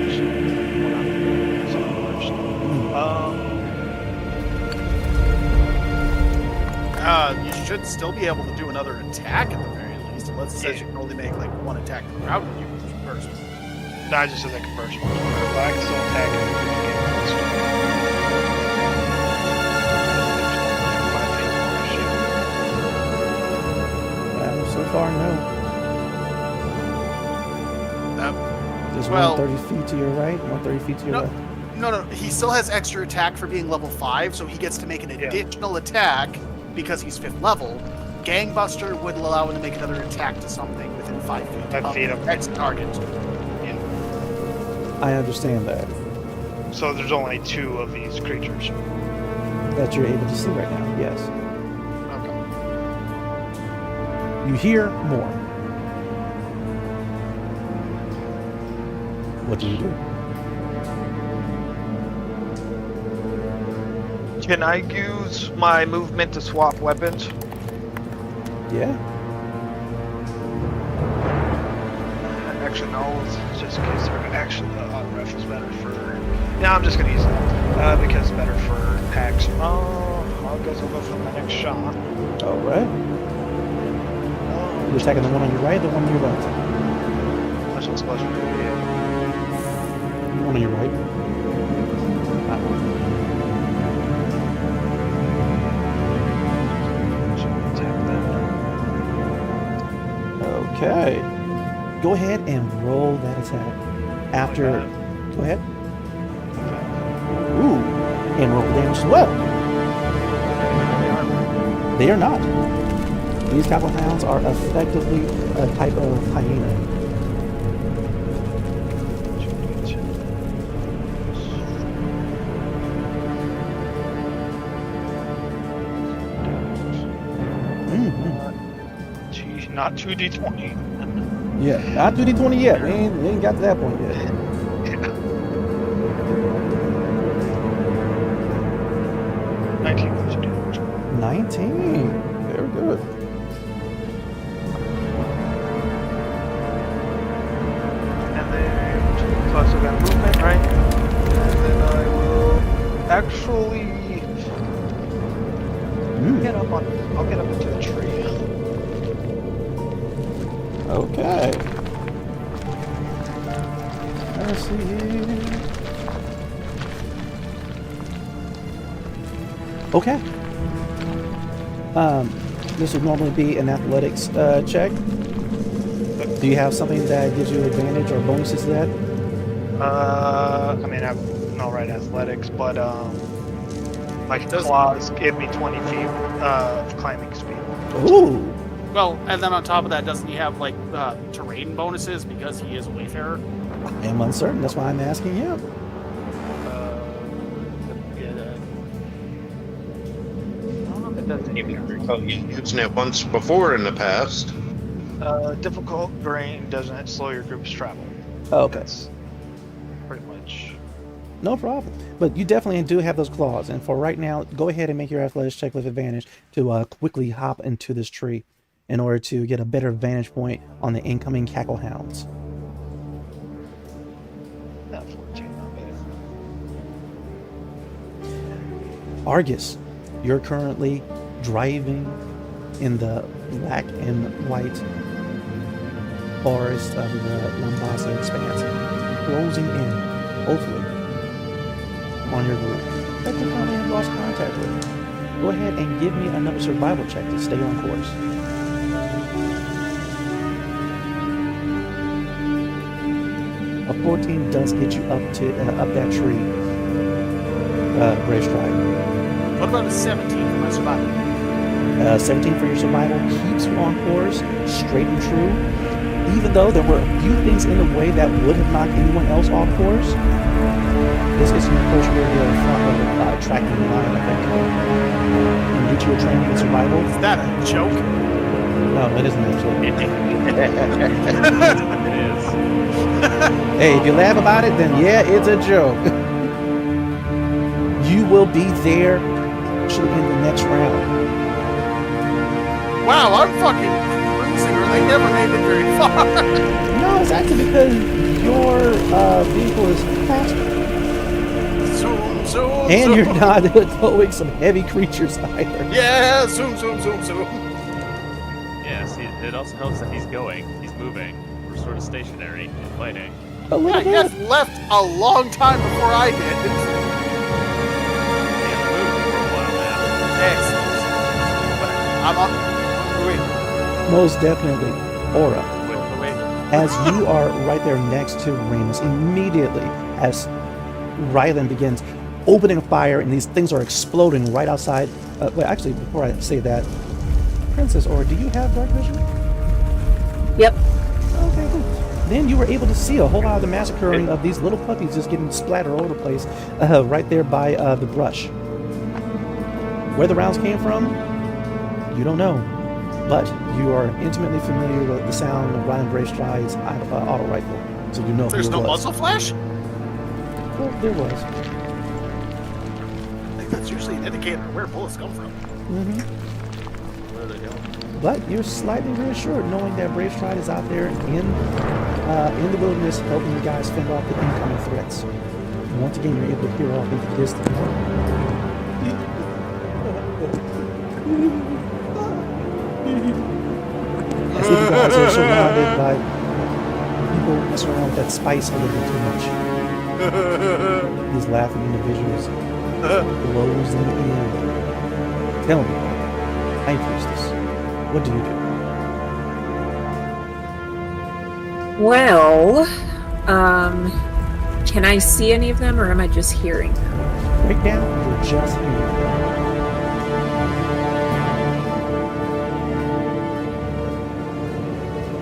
Speaker 2: You should still be able to do another attack at the very least, unless it says you can only make like one attack per round when you burst.
Speaker 3: No, I just said I can burst one per round, but I can still attack
Speaker 1: So far, no. There's
Speaker 2: well,
Speaker 1: 130 feet to your right, 130 feet to your
Speaker 2: no,
Speaker 1: left.
Speaker 2: no, he still has extra attack for being level 5, so he gets to make an additional attack because he's 5th level. Gangbuster would allow him to make another attack to something within 5 feet of the next target.
Speaker 3: Yeah.
Speaker 1: I understand that.
Speaker 3: So there's only 2 of these creatures.
Speaker 1: That you're able to see right now, yes.
Speaker 3: Okay.
Speaker 1: You hear more. What do you do?
Speaker 3: Can I use my movement to swap weapons?
Speaker 1: Yeah.
Speaker 3: Actually, no. Just in case they're actually the rifle's better for. No, I'm just gonna use that because it's better for packs. I guess I'll go for my next shot.
Speaker 1: All right. You're attacking the one on your right, the one on your left.
Speaker 3: This one's closer to me.
Speaker 1: The one on your right. That one. Okay. Go ahead and roll that attack. After. Go ahead. Ooh. And roll damage as well. They are not. These Kappa hounds are effectively a type of hyena.
Speaker 3: Not 2d20.
Speaker 1: Yeah, not 2d20 yet. We ain't got to that point yet.
Speaker 3: Yeah. 19 points of damage.
Speaker 1: 19. Very good.
Speaker 3: And then, so I still got movement, right? And then I will actually get up on. I'll get up into the tree.
Speaker 1: Okay. Let's see here. Okay. This would normally be an athletics check. Do you have something that gives you advantage or bonuses to that?
Speaker 3: I mean, I'm all right athletics, but my claws give me 20 feet of climbing speed.
Speaker 1: Ooh.
Speaker 2: Well, and then on top of that, doesn't he have like terrain bonuses because he is a wayfarer?
Speaker 1: I am uncertain. That's why I'm asking you.
Speaker 3: I don't know if it does
Speaker 4: You
Speaker 3: anything.
Speaker 4: can recall using it once before in the past.
Speaker 3: Difficult terrain doesn't slow your group's travel.
Speaker 1: Okay.
Speaker 3: That's pretty much.
Speaker 1: No problem. But you definitely do have those claws. And for right now, go ahead and make your athletics check with advantage to quickly hop into this tree in order to get a better vantage point on the incoming cackle hounds.
Speaker 3: Not 14, not bad.
Speaker 1: Argus, you're currently driving in the black and white forest of the Lambasa Expanse, closing in, hopefully, on your group that you probably have lost contact with. Go ahead and give me another survival check to stay on course. A 14 does get you up to up that tree, Brave Stride.
Speaker 2: What about a 17 for my survival?
Speaker 1: 17 for your survival keeps you on course, straight and true. Even though there were a few things in the way that would have knocked anyone else off course, this isn't your first rodeo in front of a tracking line effectively. And due to your training in survival,
Speaker 2: Is that a joke?
Speaker 1: no, it isn't actually.
Speaker 6: It is.
Speaker 1: Hey, if you laugh about it, then yeah, it's a joke. You will be there actually in the next round.
Speaker 2: Wow, I'm fucking cruising, or they never made it very far.
Speaker 1: No, it's actually because your vehicle is faster.
Speaker 2: Zoom, zoom,
Speaker 1: And
Speaker 2: zoom.
Speaker 1: you're not towing some heavy creatures either.
Speaker 2: Yeah, zoom, zoom, zoom, zoom.
Speaker 6: Yeah, see, it also helps that he's going. He's moving. We're sort of stationary and fighting.
Speaker 1: A
Speaker 2: Yeah,
Speaker 1: little
Speaker 2: he has
Speaker 1: bit.
Speaker 2: left a long time before I did.
Speaker 6: We haven't moved for a while now.
Speaker 2: Thanks. I'm up. Wait,
Speaker 1: Most definitely. Aura,
Speaker 2: wait.
Speaker 1: as you are right there next to Remus, immediately as Rylan begins opening fire and these things are exploding right outside. Wait, actually, before I say that, Princess Aura, do you have dark vision?
Speaker 5: Yep.
Speaker 1: Okay, cool. Then you were able to see a whole lot of the massacring of these little puppies just getting splattered all over the place right there by the brush. Where the rounds came from, you don't know. But you are intimately familiar with the sound of Ryan Braystride's auto rifle. So you know
Speaker 2: There's
Speaker 1: who it
Speaker 2: no
Speaker 1: was.
Speaker 2: muzzle flash?
Speaker 1: Well, there was.
Speaker 2: I think that's usually an indicator of where bullets come from.
Speaker 6: Where are they going?
Speaker 1: But you're slightly reassured knowing that Braystride is out there in the wilderness helping you guys fend off the incoming threats. And once again, you're able to hear off into the distance. As if you guys are surrounded by people messing around with that spice a little bit too much. These laughing individuals closing in. Tell me, High Priestess, what do you do?
Speaker 5: Well, can I see any of them, or am I just hearing them?
Speaker 1: Right now, you're just here.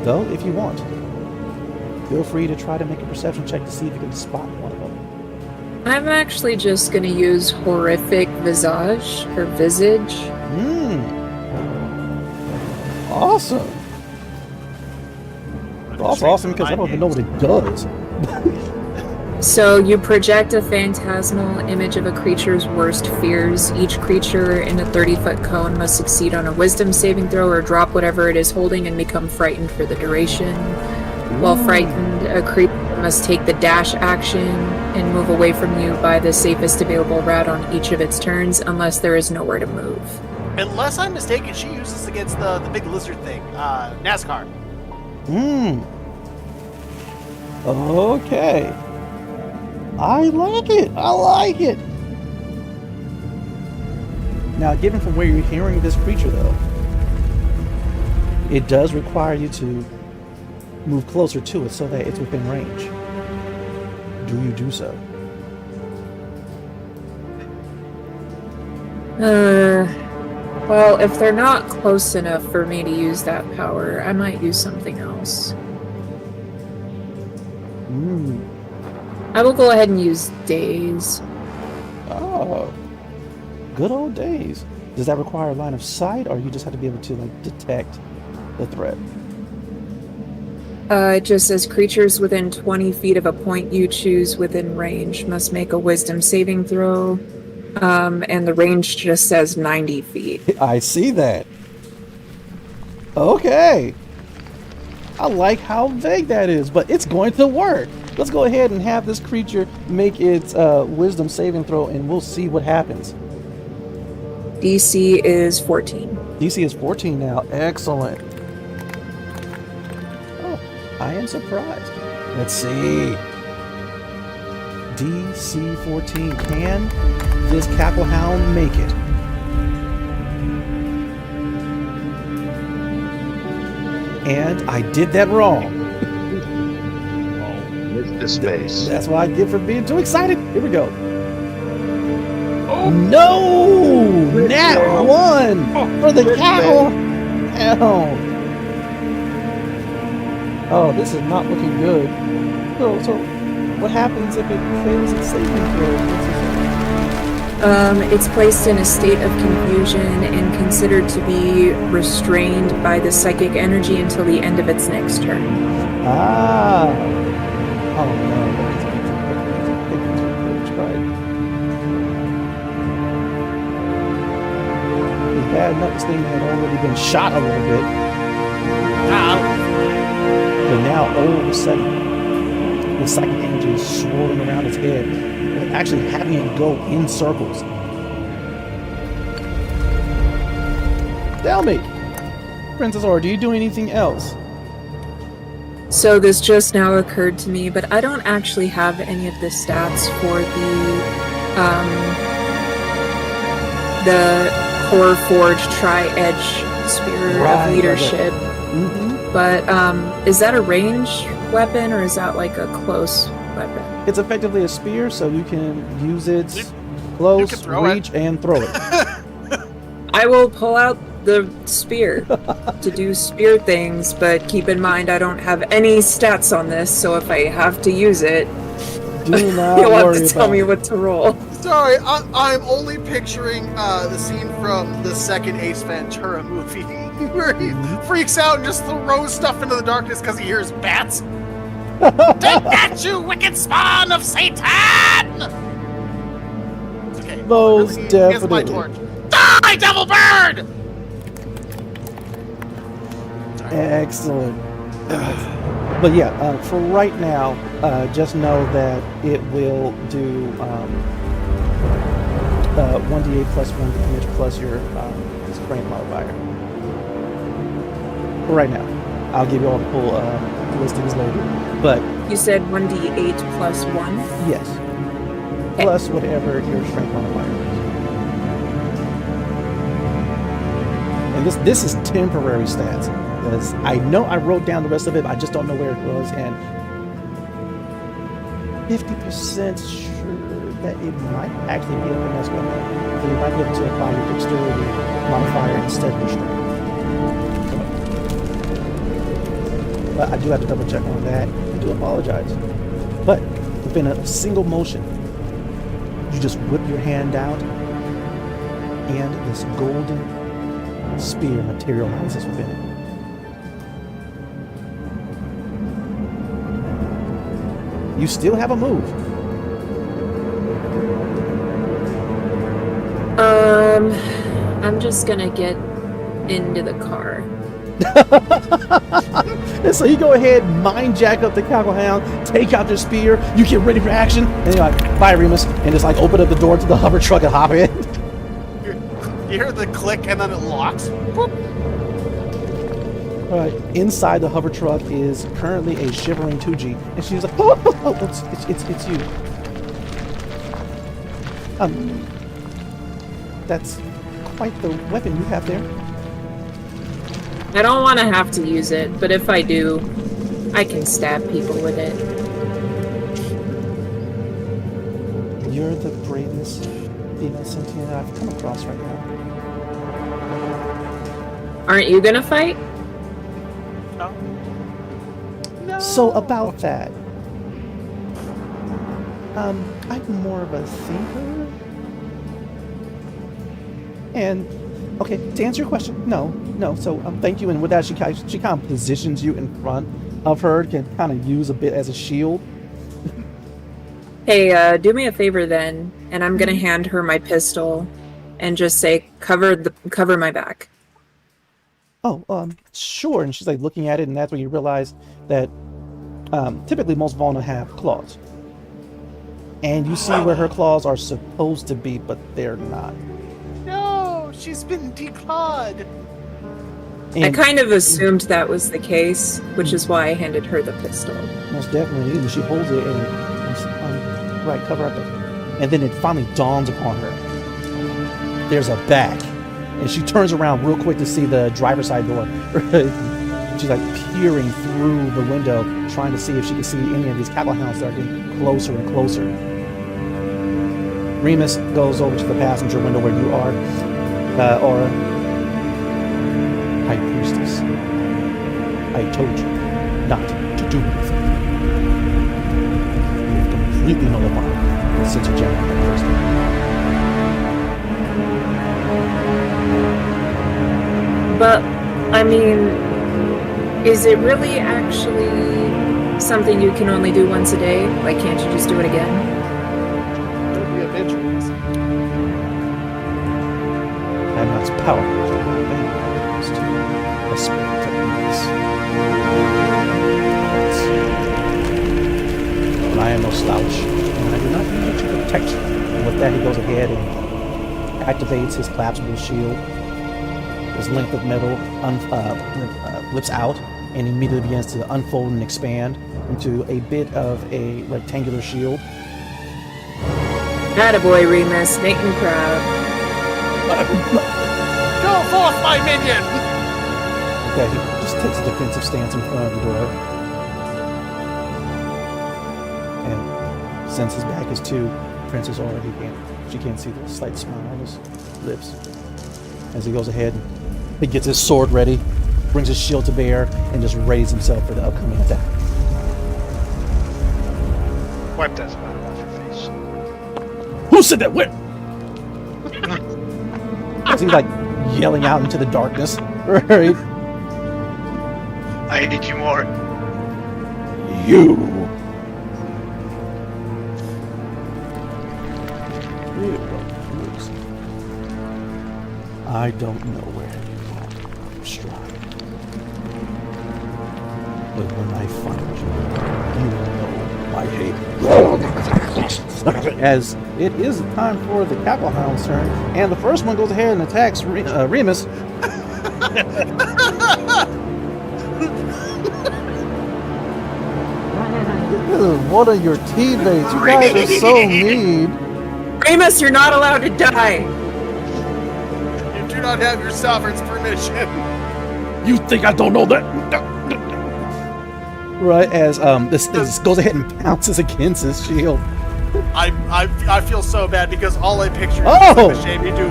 Speaker 1: Though, if you want, feel free to try to make a perception check to see if you can spot one of them.
Speaker 5: I'm actually just gonna use horrific visage or visage.
Speaker 1: Awesome. That's awesome because I don't even know what it does.
Speaker 5: So you project a phantasmal image of a creature's worst fears. Each creature in a 30-foot cone must succeed on a wisdom saving throw or drop whatever it is holding and become frightened for the duration. While frightened, a creature must take the dash action and move away from you by the safest available route on each of its turns, unless there is nowhere to move.
Speaker 2: Unless I'm mistaken, she uses this against the big lizard thing, NASCAR.
Speaker 1: Okay. I like it. I like it. Now, given from where you're hearing this creature, though, it does require you to move closer to it so that it's within range. Do you do so?
Speaker 5: Well, if they're not close enough for me to use that power, I might use something else. I will go ahead and use Daze.
Speaker 1: Oh. Good old days. Does that require a line of sight, or you just have to be able to, like, detect the threat?
Speaker 5: It just says creatures within 20 feet of a point you choose within range must make a wisdom saving throw. And the range just says 90 feet.
Speaker 1: I see that. Okay. I like how vague that is, but it's going to work. Let's go ahead and have this creature make its wisdom saving throw, and we'll see what happens.
Speaker 5: DC is 14.
Speaker 1: DC is 14 now. Excellent. Oh, I am surprised. Let's see. DC 14. Can this cackle hound make it? And I did that wrong.
Speaker 4: With the space.
Speaker 1: That's what I get for being too excited. Here we go. Oh. No! Nat 1 for the cackle hound. Oh, this is not looking good. So what happens if it fails its saving throw?
Speaker 5: It's placed in a state of confusion and considered to be restrained by the psychic energy until the end of its next turn.
Speaker 1: Ah. Oh no. It's bad enough this thing had already been shot a little bit. But now all of a sudden, the psychic energy is swirling around its head, and actually having it go in circles. Tell me, Princess Aura, do you do anything else?
Speaker 5: So this just now occurred to me, but I don't actually have any of the stats for the Core Forge Tri-Edge Spear of Leadership.
Speaker 1: Mm-hmm.
Speaker 5: But is that a range weapon or is that like a close weapon?
Speaker 1: It's effectively a spear, so you can use it close, reach, and throw it.
Speaker 5: I will pull out the spear to do spear things, but keep in mind I don't have any stats on this, so if I have to use it,
Speaker 1: Do not
Speaker 5: you'll have
Speaker 1: worry
Speaker 5: to tell
Speaker 1: about
Speaker 5: me
Speaker 1: it.
Speaker 5: what to roll.
Speaker 2: Sorry, I'm only picturing the scene from the second Ace Ventura movie where he freaks out and just throws stuff into the darkness because he hears bats. Take that, you wicked spawn of Satan! It's okay.
Speaker 1: Most
Speaker 2: Here's my
Speaker 1: definitely.
Speaker 2: torch. Die, devil bird!
Speaker 1: Excellent. But yeah, for right now, just know that it will do 1d8 plus 1 damage plus your strength modifier. For right now. I'll give you all the full listings later. But
Speaker 5: You said 1d8 plus 1?
Speaker 1: yes, plus whatever your strength modifier is. And this is temporary stats. Because I know I wrote down the rest of it, but I just don't know where it was, and 50% sure that it might actually be a finesse weapon. So you might be able to apply your dexterity modifier instead of your strength. But I do have to double check on that. I do apologize. But within a single motion, you just whip your hand out, and this golden spear materializes within it. You still have a move.
Speaker 5: I'm just gonna get into the car.
Speaker 1: And so you go ahead, mind jack up the cackle hound, take out your spear, you get ready for action, and you're like, bye Remus, and just like open up the door to the hover truck and hop in.
Speaker 2: You hear the click and then it locks. Boop.
Speaker 1: Right. Inside the hover truck is currently a shivering 2G, and she's like, oh, it's you. That's quite the weapon you have there.
Speaker 5: I don't want to have to use it, but if I do, I can stab people with it.
Speaker 1: You're the bravest female sentient I've come across right now.
Speaker 5: Aren't you gonna fight?
Speaker 2: No.
Speaker 1: So about that, I'm more of a thinker. And okay, to answer your question, no. So thank you. And with that, she kind of positions you in front of her can kind of use a bit as a shield.
Speaker 5: Hey, do me a favor then, and I'm gonna hand her my pistol and just say, cover my back.
Speaker 1: Oh, sure. And she's like looking at it, and that's when you realize that typically most Volna have claws. And you see where her claws are supposed to be, but they're not.
Speaker 2: No, she's been declawed.
Speaker 1: And
Speaker 5: I kind of assumed that was the case, which is why I handed her the pistol.
Speaker 1: most definitely, and she holds it and right, cover up it. And then it finally dawns upon her. There's a back. And she turns around real quick to see the driver's side door. She's like peering through the window, trying to see if she can see any of these cattle hounds that are getting closer and closer. Remus goes over to the passenger window where you are, Aura. High Priestess. I told you not to do anything. You've completely nullified the sense of general interest.
Speaker 5: But, I mean, is it really actually something you can only do once a day? Like, can't you just do it again?
Speaker 2: There'll be eventually.
Speaker 1: I'm not as powerful as my used to. Esper techniques. But I am no slouch, and I do not need it to protect you. And with that, he goes ahead and activates his collapsible shield. His length of metal flips out and immediately begins to unfold and expand into a bit of a rectangular shield.
Speaker 5: Attaboy, Remus, make me proud.
Speaker 2: Go forth, my minion!
Speaker 1: Okay, he just takes a defensive stance in front of the door. And since his back is to Princess Aura, she can't see the slight smile on his lips. As he goes ahead and he gets his sword ready, brings his shield to bear, and just raises himself for the upcoming attack.
Speaker 3: Wipe that smile off your face.
Speaker 1: Who said that? Where? He's like yelling out into the darkness. Right?
Speaker 3: I need you more.
Speaker 1: You. I don't know where you stride, but when I find you, you will know my hate. As it is time for the Cackle Hound's turn, and the first one goes ahead and attacks Remus. This is one of your teammates. You guys are so mean.
Speaker 5: Remus, you're not allowed to die!
Speaker 2: You do not have your sovereign's permission.
Speaker 1: You think I don't know that? Right, as this goes ahead and pounces against his shield.
Speaker 2: I feel so bad because all I picture is
Speaker 1: Oh!
Speaker 2: the shame you do.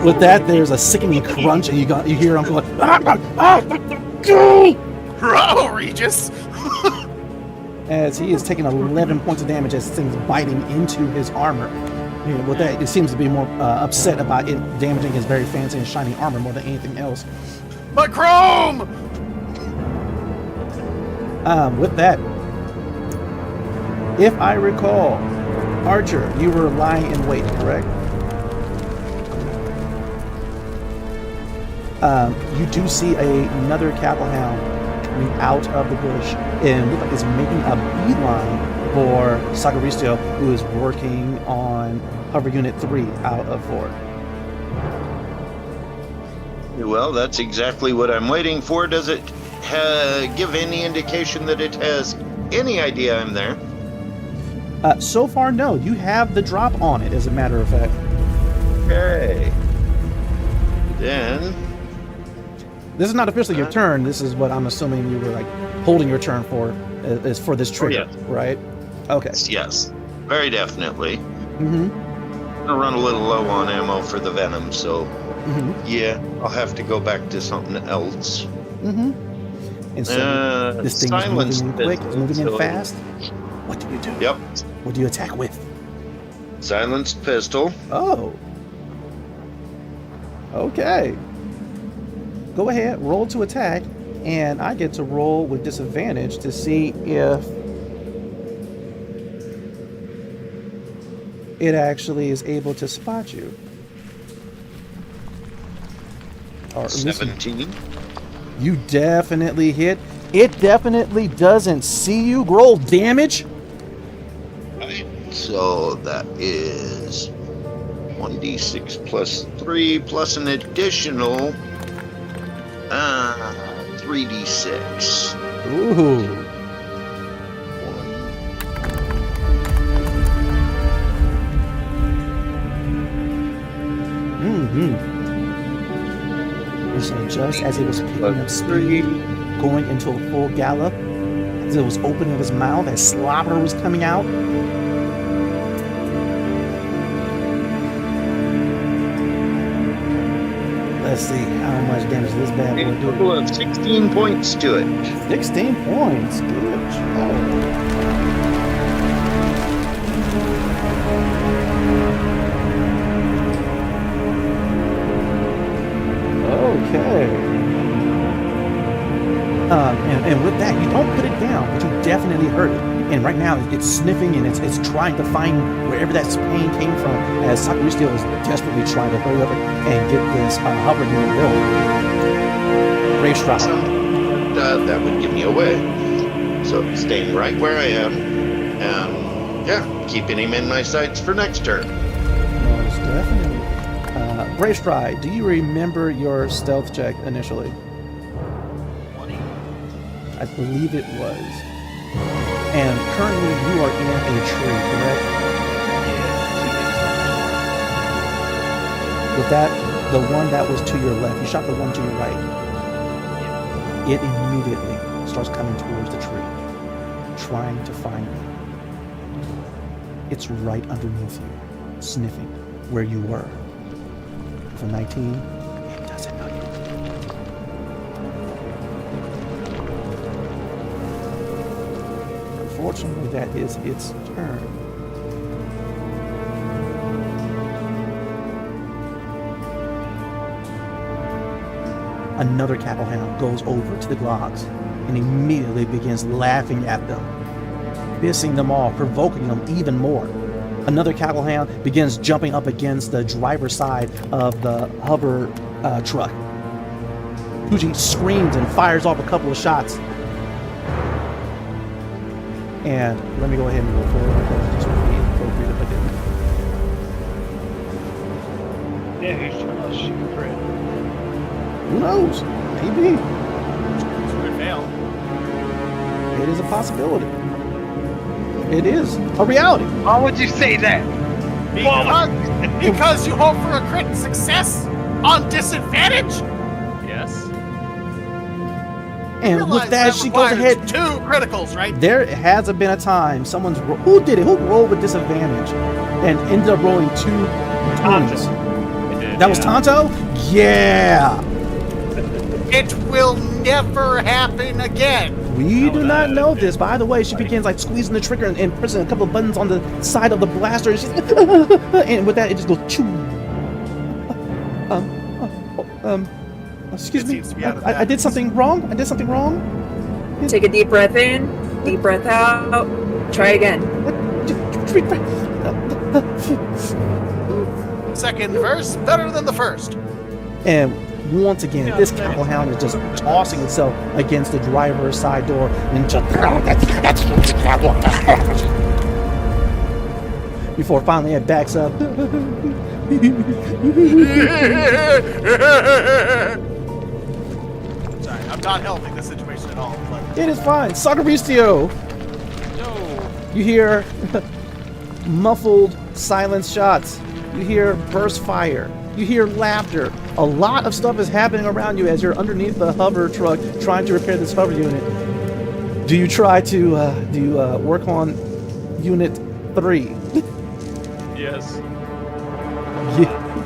Speaker 1: With that, there's a sickening crunch, and you hear him going,
Speaker 2: Bravo, Regis!
Speaker 1: as he is taking 11 points of damage as things biting into his armor. And with that, it seems to be more upset about it damaging his very fancy and shiny armor more than anything else.
Speaker 2: But Chrome!
Speaker 1: With that, if I recall, Archer, you were lying in wait, correct? You do see another Cackle Hound coming out of the bush and look like it's making a beeline for Sagaristo, who is working on Hover Unit 3 out of 4.
Speaker 4: Well, that's exactly what I'm waiting for. Does it give any indication that it has any idea I'm there?
Speaker 1: So far, no. You have the drop on it, as a matter of fact.
Speaker 4: Okay. Then...
Speaker 1: This is not officially your turn. This is what I'm assuming you were like holding your turn for, is for this trigger,
Speaker 4: yes.
Speaker 1: right? Okay.
Speaker 4: Yes, very definitely.
Speaker 1: Mm-hmm.
Speaker 4: I'm gonna run a little low on ammo for the venom, so yeah, I'll have to go back to something else.
Speaker 1: Mm-hmm. And so this thing is moving in quick, it's moving in fast. What do you do?
Speaker 4: Yep.
Speaker 1: What do you attack with?
Speaker 4: Silenced pistol.
Speaker 1: Oh. Okay. go ahead, roll to attack, and I get to roll with disadvantage to see if it actually is able to spot you. Or at least
Speaker 4: 17.
Speaker 1: you definitely hit. It definitely doesn't see you. Roll damage.
Speaker 4: Right. So that is 1d6 plus 3 plus an additional 3d6.
Speaker 1: Ooh.
Speaker 4: 1.
Speaker 1: So just as it was picking up speed, going into a full gallop, as it was opening his mouth, as slobber was coming out, let's see how much damage this bad boy
Speaker 4: A total of 16 points to it.
Speaker 1: 16 points. Good job. Okay. And with that, you don't put it down, but you definitely hurt it. And right now, it's sniffing and it's trying to find wherever that pain came from, as Sakuristio is desperately trying to hurry up and get this hover unit built. Ray Strop.
Speaker 4: That would give me away. So staying right where I am. Yeah, keeping him in my sights for next turn.
Speaker 1: Most definitely. Brave Stride, do you remember your stealth check initially?
Speaker 2: 20.
Speaker 1: I believe it was. And currently you are in a tree, correct? With that, the one that was to your left, you shot the one to your right. It immediately starts coming towards the tree, trying to find you. It's right underneath you, sniffing where you were. For 19, it doesn't know you. Unfortunately, that is its turn. Another cattle hound goes over to the Glogs and immediately begins laughing at them, pissing them off, provoking them even more. Another cattle hound begins jumping up against the driver's side of the hover truck. Fuji screams and fires off a couple of shots. And let me go ahead and roll forward. Just would be appropriate if I didn't.
Speaker 3: Yeah, who's trying to shoot Fred?
Speaker 1: Who knows? Maybe.
Speaker 6: It's a good fail.
Speaker 1: It is a possibility. It is a reality.
Speaker 3: Why would you say that?
Speaker 2: Because you hope for a crit success on disadvantage?
Speaker 6: Yes.
Speaker 1: And with that, she goes ahead.
Speaker 2: 2 criticals, right?
Speaker 1: There hasn't been a time someone's who did it? Who rolled with disadvantage and ended up rolling 2 20s? That was Tonto? Yeah.
Speaker 2: It will never happen again.
Speaker 1: We do not know this. By the way, she begins like squeezing the trigger and pressing a couple of buttons on the side of the blaster. And, she's, and with that, it just goes choo. Excuse me. I did something wrong. I did something wrong.
Speaker 5: Take a deep breath in, deep breath out. Try again.
Speaker 2: Second verse, better than the first.
Speaker 1: And once again, this cattle hound is just tossing itself against the driver's side door and just before finally it backs up.
Speaker 2: Sorry, I'm not helping the situation at all. But
Speaker 1: It is fine. Sagaristio!
Speaker 6: No.
Speaker 1: You hear muffled silence shots. You hear burst fire. You hear laughter. A lot of stuff is happening around you as you're underneath the hover truck trying to repair this hover unit. Do you try to work on unit 3?
Speaker 6: Yes.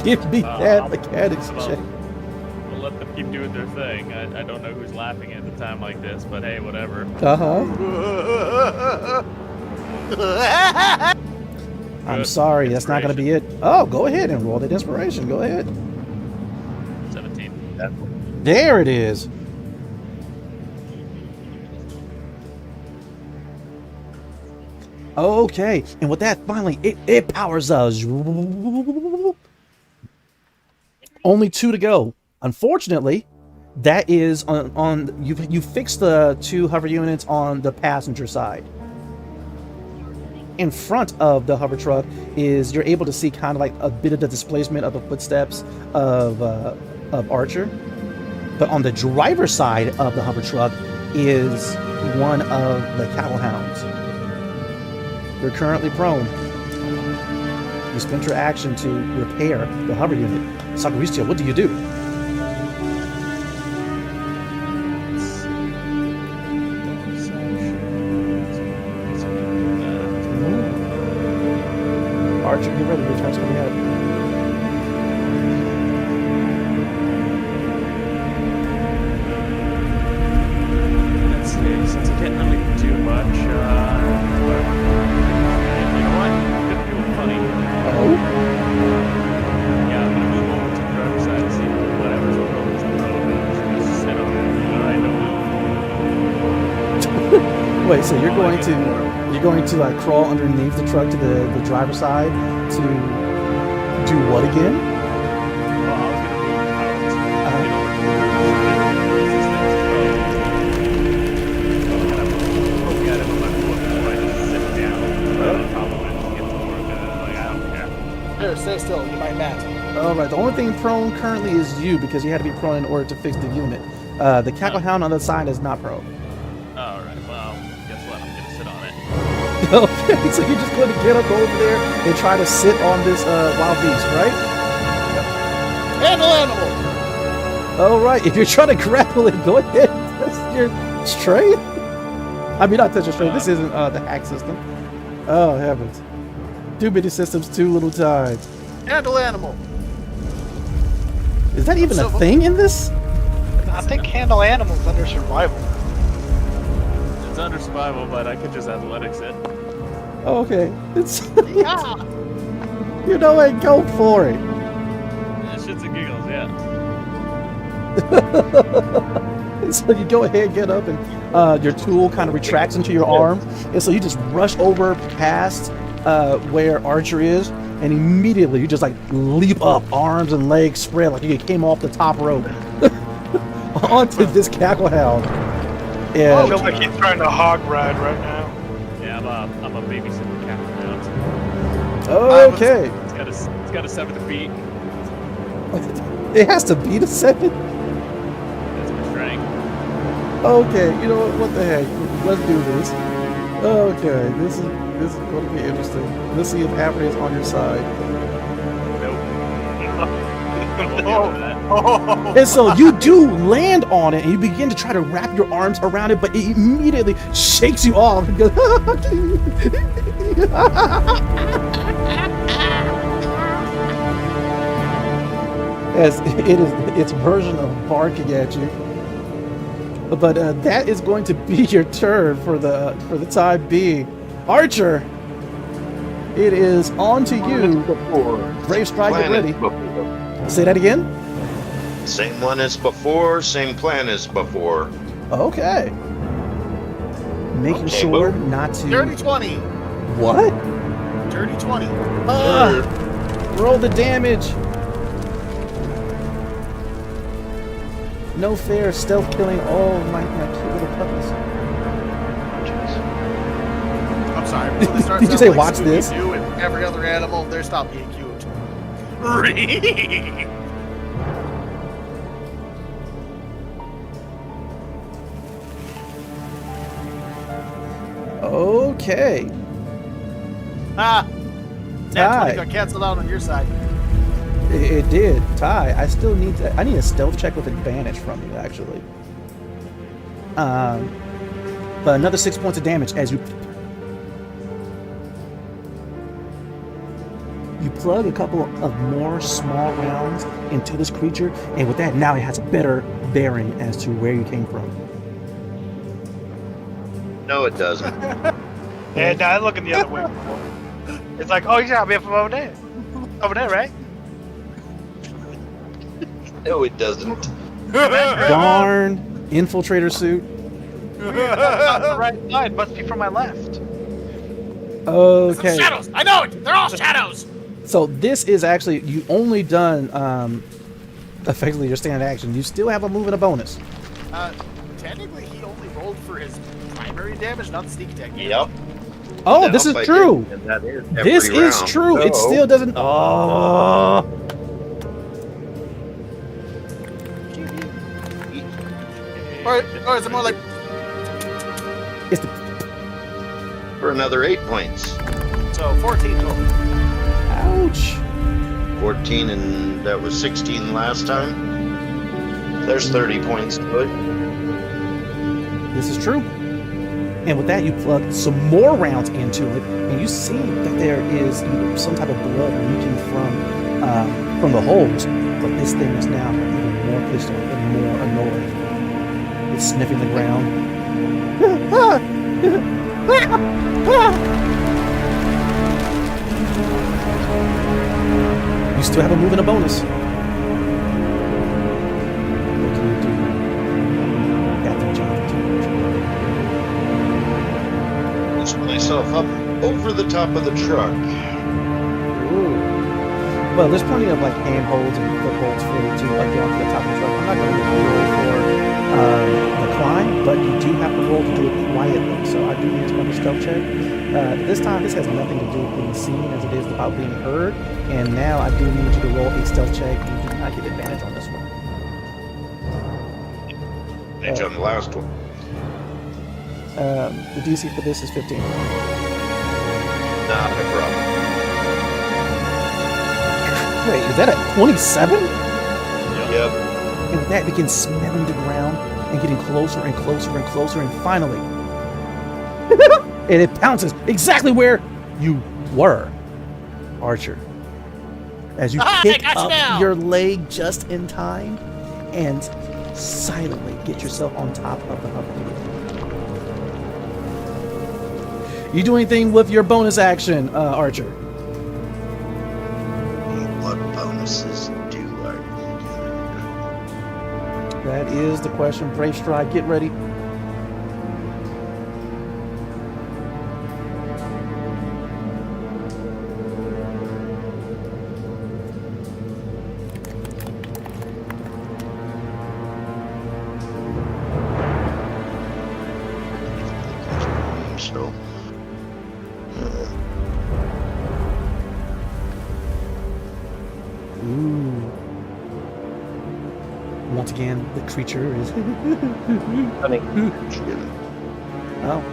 Speaker 1: Give me that mechanics check.
Speaker 6: We'll let them keep doing their thing. I don't know who's laughing at a time like this, but hey, whatever.
Speaker 1: I'm sorry, that's not going to be it. Oh, go ahead and roll that inspiration. Go ahead.
Speaker 6: 17.
Speaker 1: There it is. Okay, and with that, finally, it powers us. Only 2 to go. Unfortunately, that is on you fixed the 2 hover units on the passenger side. In front of the hover truck is you're able to see kind of like a bit of the displacement of the footsteps of Archer, but on the driver's side of the hover truck is one of the cattle hounds. You're currently prone. You spent your action to repair the hover unit. Sakuristio, what do you do? Archer, get ready. Your turn's coming up.
Speaker 6: Let's see. Since I can't really do much, you know what? I'm gonna do it funny.
Speaker 1: Oh?
Speaker 6: Yeah, I'm gonna move over to the driver's side and see whatever's wrong with the road. Just sit on it. I know.
Speaker 1: Wait, so you're going to like crawl underneath the truck to the driver's side to do what again?
Speaker 6: Well, I was gonna move out. Poke at it with my foot before I just sit down. Right on top of it and get to work. Like, I don't care.
Speaker 2: Here, stay still. You might not.
Speaker 1: All right, the only thing prone currently is you because you had to be prone in order to fix the unit. The cackle hound on the other side is not prone.
Speaker 6: Alright, well, guess what? I'm gonna sit on it.
Speaker 1: Okay, so you're just going to get up over there and try to sit on this wild beast, right?
Speaker 2: Handle animal.
Speaker 1: All right, if you're trying to grapple it, go ahead and test your strength. I mean, not test your strength. This isn't the hack system. Oh, heavens. Too many systems, too little time.
Speaker 2: Handle animal.
Speaker 1: Is that even a thing in this?
Speaker 3: I think handle animals under survival.
Speaker 6: It's under survival, but I could just athletics it.
Speaker 1: Oh, okay. It's
Speaker 2: Yeah.
Speaker 1: you know what? Go for it.
Speaker 6: Shits and giggles, yeah.
Speaker 1: So you go ahead, get up, and your tool kind of retracts into your arm, and so you just rush over past where Archer is, and immediately you just like leap up, arms and legs spread like you came off the top rope onto this cackle hound.
Speaker 3: I
Speaker 1: And
Speaker 3: feel like he's trying to hog ride right now.
Speaker 6: Yeah, I'm a babysitting cat now.
Speaker 1: okay,
Speaker 6: It's got a 7 feet.
Speaker 1: it has to be the 7.
Speaker 6: That's my strength.
Speaker 1: Okay, you know what the heck? Let's do this. Okay, this is going to be interesting. Let's see if Avery is on your side. And so you do land on it, and you begin to try to wrap your arms around it, but it immediately shakes you off and goes. As it is its version of barking at you. But that is going to be your turn for the time being. Archer, it is on to you. Brave Strike, get ready. Say that again.
Speaker 4: Same one as before, same plan as before.
Speaker 1: Okay. Making
Speaker 4: Okay,
Speaker 1: sure
Speaker 4: boom.
Speaker 1: not to.
Speaker 2: Dirty 20.
Speaker 1: What?
Speaker 2: Dirty 20.
Speaker 1: Roll the damage. No fair, stealth killing all my cute little puppies.
Speaker 2: I'm sorry. Before this starts
Speaker 1: Did you
Speaker 2: out
Speaker 1: say
Speaker 2: like
Speaker 1: watch this?
Speaker 2: Scooby-Doo and every other animal, they're stop being cute.
Speaker 1: Okay.
Speaker 2: Ah. That 20
Speaker 1: Ty.
Speaker 2: got canceled out on your side.
Speaker 1: It did. Ty, I need a stealth check with advantage from you, actually. But another 6 points of damage as you plug a couple of more small rounds into this creature, and with that, now it has a better bearing as to where you came from.
Speaker 4: No, it doesn't.
Speaker 3: Yeah, no, I'm looking the other way. It's like, oh, you gotta be from over there. Over there, right?
Speaker 4: No, it doesn't.
Speaker 1: Darn infiltrator suit.
Speaker 3: On the right side must be from my left.
Speaker 1: Okay.
Speaker 2: Shadows! I know it! They're all shadows!
Speaker 1: So this is actually, you only done effectively your standard action. You still have a move and a bonus.
Speaker 2: Technically, he only rolled for his primary damage, not the sneak attack.
Speaker 4: Yep.
Speaker 1: Oh, this is
Speaker 4: Nope, I
Speaker 1: true.
Speaker 4: did, and that is
Speaker 1: This
Speaker 4: every
Speaker 1: is
Speaker 4: round.
Speaker 1: true. It
Speaker 4: So,
Speaker 1: still doesn't. Oh.
Speaker 2: Or is it more like
Speaker 1: It's the.
Speaker 4: for another 8 points.
Speaker 2: so 14 total?
Speaker 1: Ouch.
Speaker 4: 14, and that was 16 last time. There's 30 points to it.
Speaker 1: This is true. And with that, you plug some more rounds into it, and you see that there is some type of blood leaking from the holes. But this thing is now even more pissed off and more annoyed. It's sniffing the ground. You still have a move and a bonus. What can you do? Captain John.
Speaker 4: Push myself up over the top of the truck.
Speaker 1: Ooh. Well, there's plenty of like handholds and footholds for you to like get onto the top of the truck. I'm not going to roll for the climb, but you do have to roll to do it quietly. So I do need to run a stealth check. This time, this has nothing to do with being seen as it is about being heard. And now I do need you to roll a stealth check. You do not get advantage on this one.
Speaker 4: Edge on the last one.
Speaker 1: The DC for this is 15.
Speaker 4: Not a problem.
Speaker 1: Wait, is that a 27?
Speaker 4: Yep.
Speaker 1: And with that, it begins smelling the ground and getting closer and closer and closer, and finally, and it pounces exactly where you were, Archer. As you
Speaker 2: Ah, I
Speaker 1: pick
Speaker 2: got you
Speaker 1: up
Speaker 2: now.
Speaker 1: your leg just in time and silently get yourself on top of the hoverboard. You do anything with your bonus action, Archer?
Speaker 4: What bonuses do I
Speaker 1: That is the question. Brave Stride, get ready.
Speaker 4: get? So,
Speaker 1: Ooh. Once again, the creature is. Oh,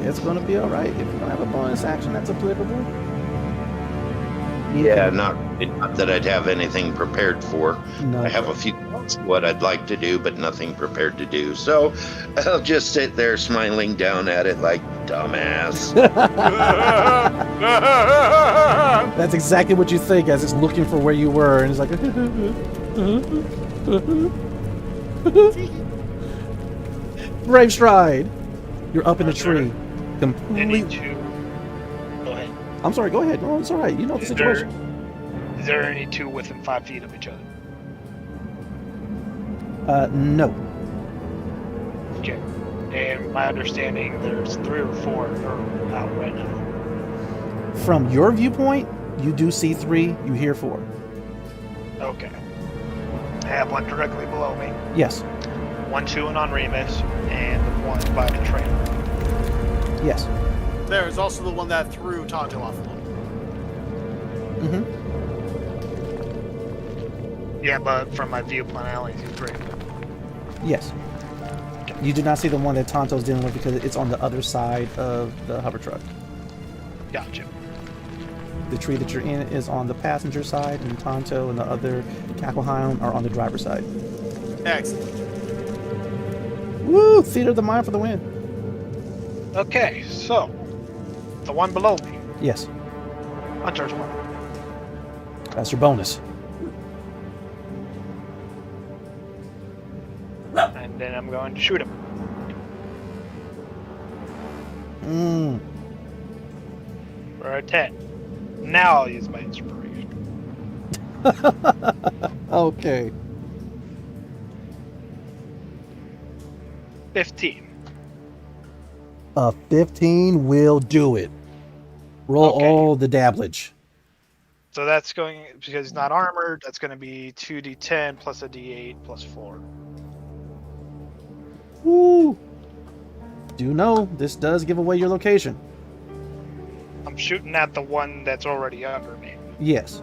Speaker 1: it's gonna be all right. If you don't have a bonus action, that's applicable.
Speaker 4: yeah, not that I'd have anything prepared for.
Speaker 1: No.
Speaker 4: I have a few thoughts of what I'd like to do, but nothing prepared to do. So I'll just sit there smiling down at it like dumbass.
Speaker 1: That's exactly what you think as it's looking for where you were, and it's like. Brave Stride, you're up in the tree,
Speaker 3: Any
Speaker 1: completely.
Speaker 3: two. Go ahead.
Speaker 1: I'm sorry. Go ahead. No, it's all right. You know the
Speaker 3: Is there,
Speaker 1: situation.
Speaker 3: is there any two within 5 feet of each other?
Speaker 1: No.
Speaker 3: Okay. And my understanding, there's 3 or 4 are out right now.
Speaker 1: From your viewpoint, you do see 3. You hear 4.
Speaker 3: Okay. I have one directly below me,
Speaker 1: Yes.
Speaker 3: one chewing on Remus, and one by the train.
Speaker 1: Yes.
Speaker 2: There is also the one that threw Tonto off the boat.
Speaker 1: Mm-hmm.
Speaker 3: Yeah, but from my viewpoint, I only see 3.
Speaker 1: Yes. You do not see the one that Tonto's dealing with because it's on the other side of the hover truck.
Speaker 3: Gotcha.
Speaker 1: The tree that you're in is on the passenger side, and Tonto and the other Cacklehound are on the driver's side.
Speaker 2: Excellent.
Speaker 1: Woo! Theater of the mind for the win.
Speaker 3: Okay, so the one below me,
Speaker 1: Yes.
Speaker 3: Hunter's one.
Speaker 1: That's your bonus.
Speaker 3: And then I'm going to shoot him.
Speaker 1: Mm.
Speaker 3: For a 10. Now I'll use my inspiration.
Speaker 1: Okay.
Speaker 3: 15.
Speaker 1: A 15 will do it. Roll
Speaker 3: Okay.
Speaker 1: all the dabblage.
Speaker 3: So that's going, because he's not armored, that's going to be 2d10 plus a d8 plus 4.
Speaker 1: Woo! Do know this does give away your location.
Speaker 3: I'm shooting at the one that's already under me.
Speaker 1: Yes.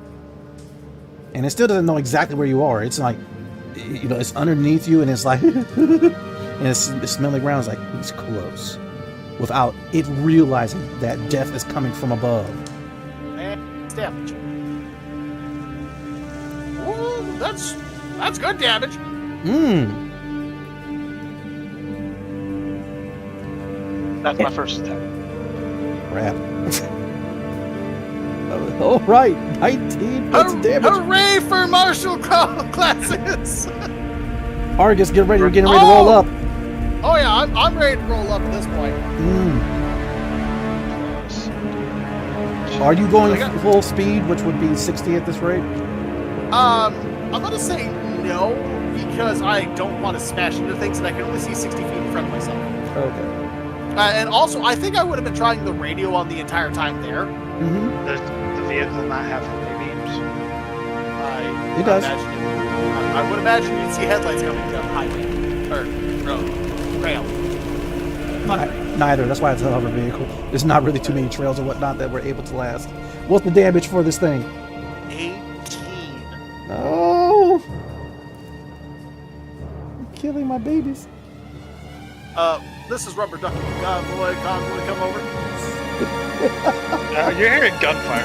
Speaker 1: And it still doesn't know exactly where you are. It's like, you know, it's underneath you and it's like, and it's smelling the ground. It's like, he's close. Without it realizing that death is coming from above.
Speaker 2: And it's damage. Ooh, that's good damage.
Speaker 3: That's my first attack.
Speaker 1: Crap. All right, 19 points of damage.
Speaker 2: Hooray for martial classes!
Speaker 1: Argus, get ready. We're getting ready to roll up.
Speaker 2: Oh yeah, I'm ready to roll up at this point.
Speaker 1: Are you going full speed, which would be 60 at this rate?
Speaker 2: I'm gonna say no, because I don't want to smash into things and I can only see 60 feet in front of myself.
Speaker 1: Okay.
Speaker 2: And also, I think I would have been trying the radio on the entire time there.
Speaker 3: Does the vehicle not have ray beams?
Speaker 1: It does.
Speaker 2: I would imagine you'd see headlights coming down the highway. Or road. Trail.
Speaker 1: Neither. That's why it's a hover vehicle. There's not really too many trails or whatnot that we're able to last. What's the damage for this thing?
Speaker 2: 18.
Speaker 1: Oh! I'm killing my babies.
Speaker 2: This is Rubber Ducky. Convoy, come over.
Speaker 3: You're hearing gunfire.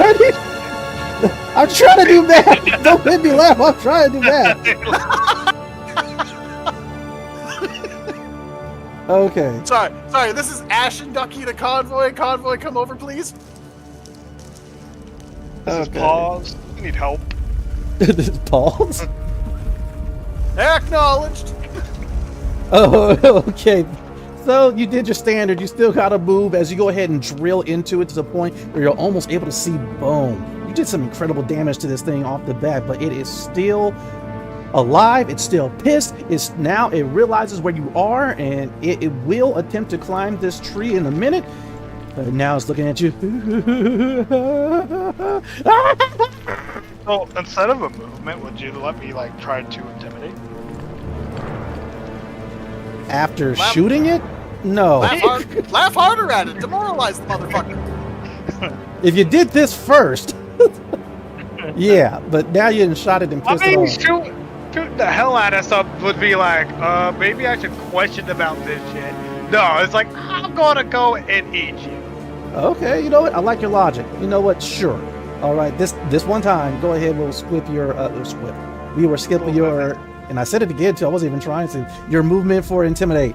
Speaker 1: I'm trying to do that! Don't make me laugh. I'm trying to do that. Okay.
Speaker 2: Sorry, this is Ash and Ducky to Convoy. Convoy, come over, please.
Speaker 3: This is pause. I need help.
Speaker 1: This is pause?
Speaker 2: Acknowledged.
Speaker 1: Oh, okay. So you did your standard. You still gotta move as you go ahead and drill into it to the point where you're almost able to see bone. You did some incredible damage to this thing off the bat, but it is still alive. It's still pissed. It realizes where you are, and it will attempt to climb this tree in a minute. But now it's looking at you.
Speaker 3: So instead of a movement, would you let me try to intimidate?
Speaker 1: After shooting it? No.
Speaker 2: Laugh harder at it. Demoralize the motherfucker.
Speaker 1: If you did this first, yeah. But now you done shot it and pissed it off.
Speaker 3: Shooting the hell out of something would be like, maybe I should question about this shit. No, it's like, I'm gonna go and eat you.
Speaker 1: Okay, you know what? I like your logic. You know what? Sure. All right, this one time, go ahead. We'll skip your We were skipping your, and I said it again too. I wasn't even trying to. Your movement for intimidate.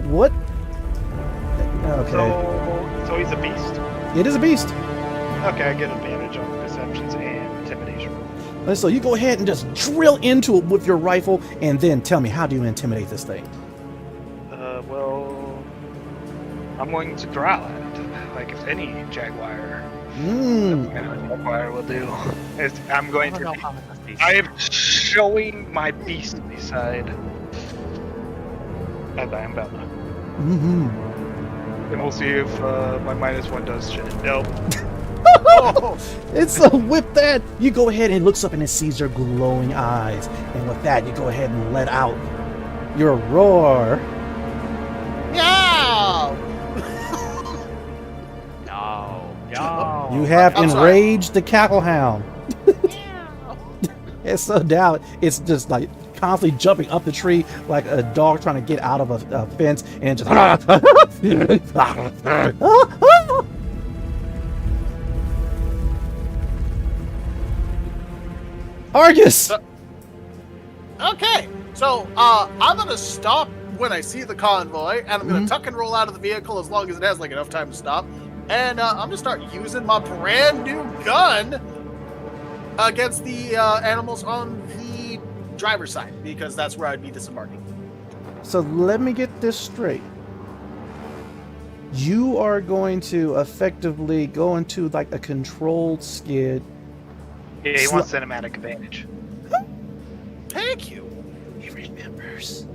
Speaker 1: What? Okay.
Speaker 3: So he's a beast.
Speaker 1: It is a beast.
Speaker 3: Okay, I get advantage on perceptions and intimidation.
Speaker 1: And so you go ahead and just drill into it with your rifle, and then tell me, how do you intimidate this thing?
Speaker 3: Well, I'm going to growl at it, like if any jaguar. Jaguar will do. I'm going to. I am showing my beastly side. And I am Bella. And we'll see if my -1 does shit. Nope.
Speaker 1: Oh, it's a whip that. You go ahead and looks up and it sees your glowing eyes. And with that, you go ahead and let out your roar.
Speaker 2: Yeah.
Speaker 6: No.
Speaker 1: You have
Speaker 2: I'm sorry.
Speaker 1: enraged the cackle hound. And so now it's just like constantly jumping up the tree like a dog trying to get out of a fence and just Argus!
Speaker 2: Okay, so I'm gonna stop when I see the convoy, and I'm gonna tuck and roll out of the vehicle as long as it has enough time to stop. And I'm gonna start using my brand new gun against the animals on the driver's side, because that's where I'd be disembarking.
Speaker 1: So let me get this straight. You are going to effectively go into like a controlled skid
Speaker 3: Yeah, he wants cinematic advantage.
Speaker 2: Thank you.
Speaker 1: He remembers.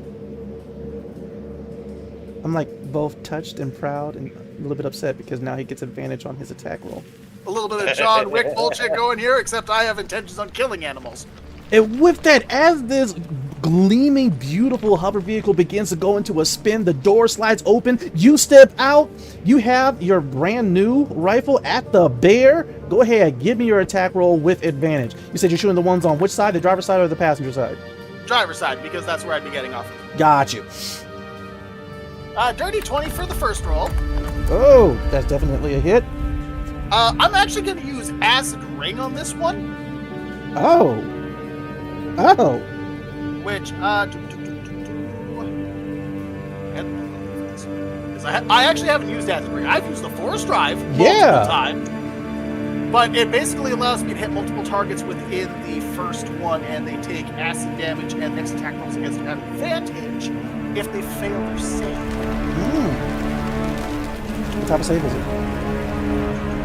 Speaker 1: I'm like both touched and proud and a little bit upset because now he gets advantage on his attack roll.
Speaker 2: A little bit of John Wick bullshit going here, except I have intentions on killing animals.
Speaker 1: And with that, as this gleaming, beautiful hover vehicle begins to go into a spin, the door slides open, you step out, you have your brand new rifle at the bear. Go ahead, give me your attack roll with advantage. You said you're shooting the ones on which side, the driver's side or the passenger side?
Speaker 2: Driver's side, because that's where I'd be getting off.
Speaker 1: Got you.
Speaker 2: Dirty 20 for the first roll.
Speaker 1: Oh, that's definitely a hit.
Speaker 2: I'm actually going to use Acid Ring on this one.
Speaker 1: Oh. Oh.
Speaker 2: Which, I actually haven't used Acid Ring. I've used the Force Drive multiple times. But it basically allows me to hit multiple targets within the first one, and they take acid damage, and next attack rolls against them have advantage if they fail their save.
Speaker 1: What type of save is it?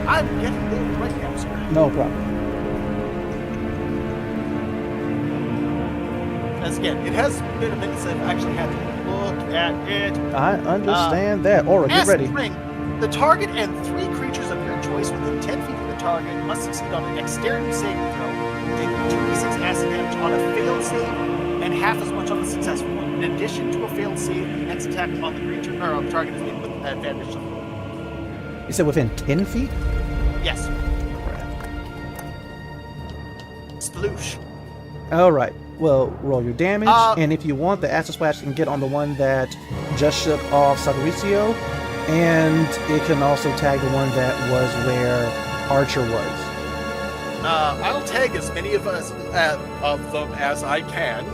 Speaker 2: I'm getting there right now, sir.
Speaker 1: No problem.
Speaker 2: As again, it has been a minute since I've actually had to look at it.
Speaker 1: I understand that. Aura, get ready.
Speaker 2: Ring. The target and 3 creatures of your choice within 10 feet of the target must succeed on a dexterity saving throw, take 2d6 acid damage on a failed save, and half as much on the successful one. In addition to a failed save, the next attack on the creature or on the target is made with advantage.
Speaker 1: You said within 10 feet?
Speaker 2: Yes. Sploosh.
Speaker 1: All right. Well, roll your damage, and if you want, the acid splash can get on the one that just shook off Sagaricio, and it can also tag the one that was where Archer was.
Speaker 2: I'll tag as many of them as I can.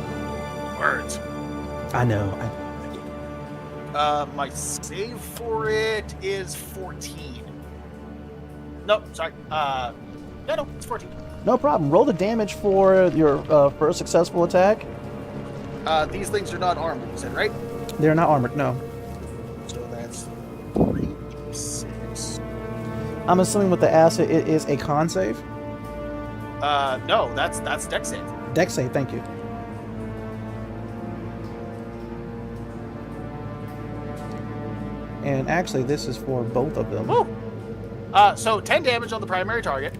Speaker 2: Words.
Speaker 1: I know.
Speaker 2: My save for it is 14. No, sorry. No, it's 14.
Speaker 1: No problem. Roll the damage for your first successful attack.
Speaker 2: These things are not armored, you said, right?
Speaker 1: They're not armored, no.
Speaker 2: So that's 3d6.
Speaker 1: I'm assuming with the acid, it is a con save?
Speaker 2: No, that's dex save.
Speaker 1: Dex save, thank you. And actually, this is for both of them.
Speaker 2: Woo! So 10 damage on the primary target.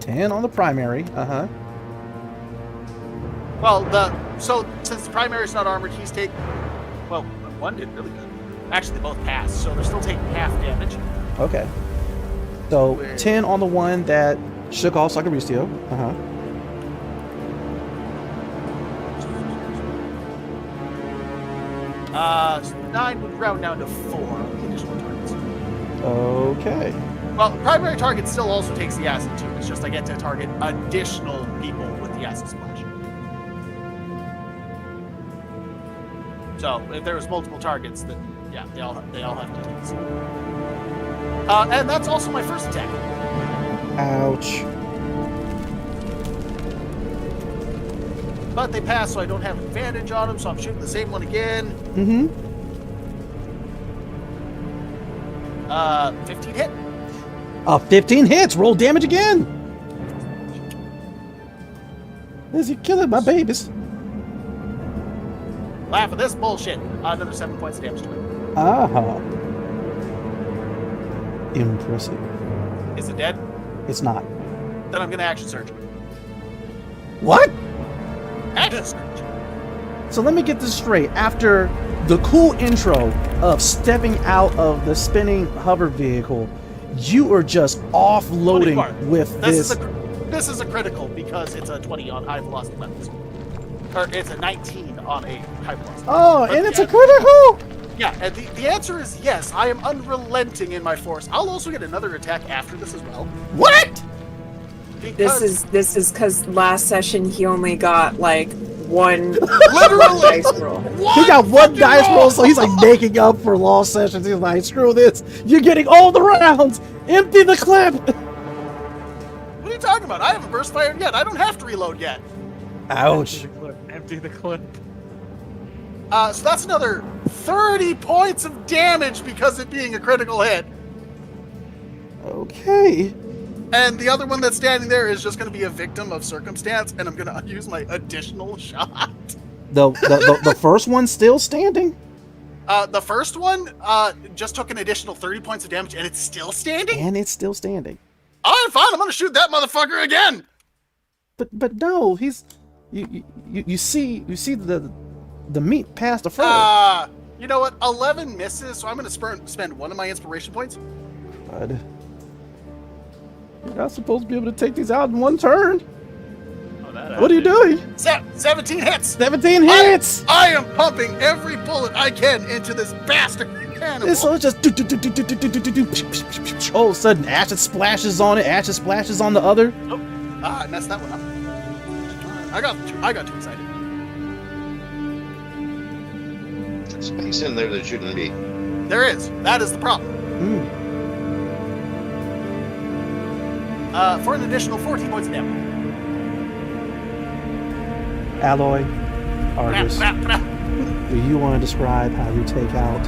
Speaker 1: 10 on the primary, uh-huh.
Speaker 2: Well, since the primary is not armored, he's taking... Well, one did really good. Actually, they both passed, so they're still taking half damage.
Speaker 1: Okay. So, 10 on the one that shook off Sagaricio. Uh-huh.
Speaker 2: So 9 would round down to 4 on the additional targets.
Speaker 1: Okay.
Speaker 2: Well, the primary target still also takes the acid too. It's just I get to target additional people with the acid splash. So if there was multiple targets, then yeah, they all have to take this. And that's also my first attack.
Speaker 1: Ouch.
Speaker 2: But they pass, so I don't have advantage on them. So I'm shooting the same one again.
Speaker 1: Mm-hmm.
Speaker 2: 15 hit.
Speaker 1: 15 hits. Roll damage again. Is he killing my babies?
Speaker 2: Laugh at this bullshit. Another 7 points of damage to it.
Speaker 1: Ah. Impressive.
Speaker 2: Is it dead?
Speaker 1: It's not.
Speaker 2: Then I'm gonna action surge.
Speaker 1: What?
Speaker 2: Action surge.
Speaker 1: So let me get this straight. After the cool intro of stepping out of the spinning hover vehicle, you are just offloading with this.
Speaker 2: This is a critical because it's a 20 on high velocity weapons. Or it's a 19 on a high velocity.
Speaker 1: Oh, and it's a critical?
Speaker 2: Yeah, and the answer is yes. I am unrelenting in my force. I'll also get another attack after this as well.
Speaker 1: What?
Speaker 2: Because
Speaker 5: This is because last session he only got like one
Speaker 2: literally
Speaker 5: dice roll.
Speaker 1: He got one dice roll, so he's like making up for lost sessions. He's like, screw this. You're getting all the rounds. Empty the clip.
Speaker 2: What are you talking about? I haven't burst fired yet. I don't have to reload yet.
Speaker 1: Ouch.
Speaker 6: Empty the clip.
Speaker 2: So that's another 30 points of damage because it being a critical hit.
Speaker 1: Okay.
Speaker 2: And the other one that's standing there is just going to be a victim of circumstance, and I'm going to use my additional shot.
Speaker 1: The first one's still standing?
Speaker 2: The first one just took an additional 30 points of damage, and it's still standing?
Speaker 1: And it's still standing.
Speaker 2: Oh, fine, I'm going to shoot that motherfucker again!
Speaker 1: But no, he's... You see the meat past the front.
Speaker 2: You know what? 11 misses, so I'm going to spend one of my inspiration points.
Speaker 1: God. You're not supposed to be able to take these out in one turn. What are you doing?
Speaker 2: 17 hits!
Speaker 1: 17 hits!
Speaker 2: I am pumping every bullet I can into this bastard animal.
Speaker 1: This one just all of a sudden acid splashes on it, acid splashes on the other.
Speaker 2: Oh, I messed that one up. I got too excited.
Speaker 4: There's space in there that shouldn't be.
Speaker 2: There is. That is the problem. For an additional 14 points of damage.
Speaker 1: Alloy, Argus, do you want to describe how you take out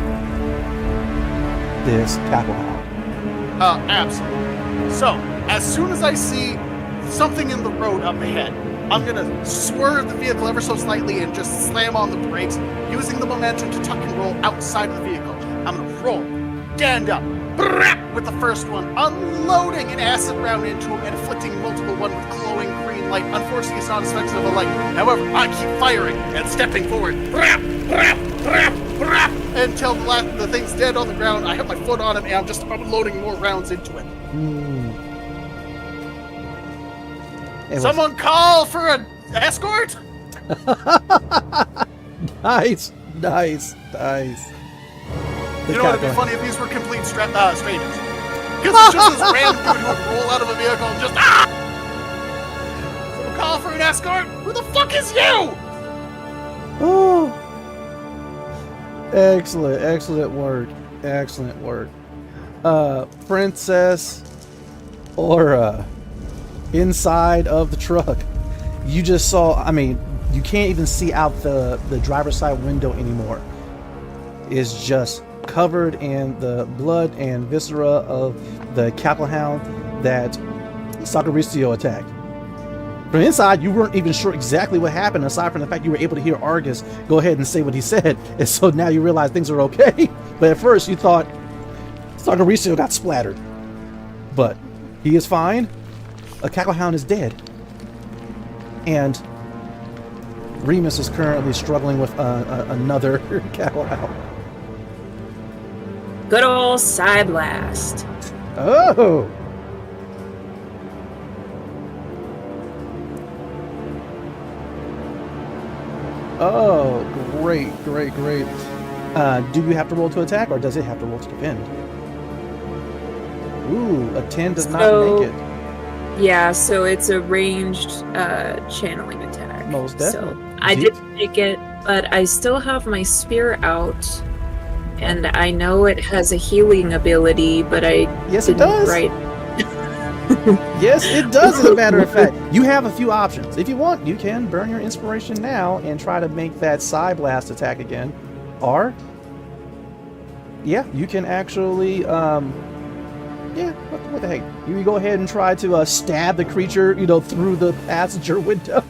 Speaker 1: this Cacklehound?
Speaker 2: Absolutely. So, as soon as I see something in the road up ahead, I'm going to swerve the vehicle ever so slightly and just slam on the brakes, using the momentum to tuck and roll outside of the vehicle. I'm going to roll, stand up, with the first one, unloading an acid round into him and inflicting multiple one with glowing green light. Unfortunately, it's not as effective of a light. However, I keep firing and stepping forward. Until the thing's dead on the ground. I have my foot on him and I'm just unloading more rounds into it. Someone call for an escort?
Speaker 1: Nice.
Speaker 2: You know what, it'd be funny if these were complete strangers. Because it's just this random dude who would roll out of a vehicle and just, So call for an escort? Who the fuck is you?
Speaker 1: Oh. Excellent work. Princess Aura, inside of the truck. You just saw, you can't even see out the driver's side window anymore. It's just covered in the blood and viscera of the Cacklehound that Sakaricio attacked. From inside, you weren't even sure exactly what happened, aside from the fact you were able to hear Argus go ahead and say what he said, and so now you realize things are okay. But at first, you thought Sakaricio got splattered. But he is fine. A Cacklehound is dead. And Remus is currently struggling with another Cacklehound.
Speaker 5: Good old Psy Blast.
Speaker 1: Oh! Oh, great. Do you have to roll to attack, or does it have to roll to defend? Ooh, a 10 does not make it.
Speaker 5: Yeah, so it's a ranged channeling attack.
Speaker 1: Most definitely.
Speaker 5: So I didn't make it, but I still have my spear out. And I know it has a healing ability, but
Speaker 1: Yes, it does.
Speaker 5: Right.
Speaker 1: Yes, it does, as a matter of fact. You have a few options. If you want, you can burn your inspiration now and try to make that Psy Blast attack again. Or, yeah, you can actually, what the heck? You can go ahead and try to stab the creature, through the passenger window.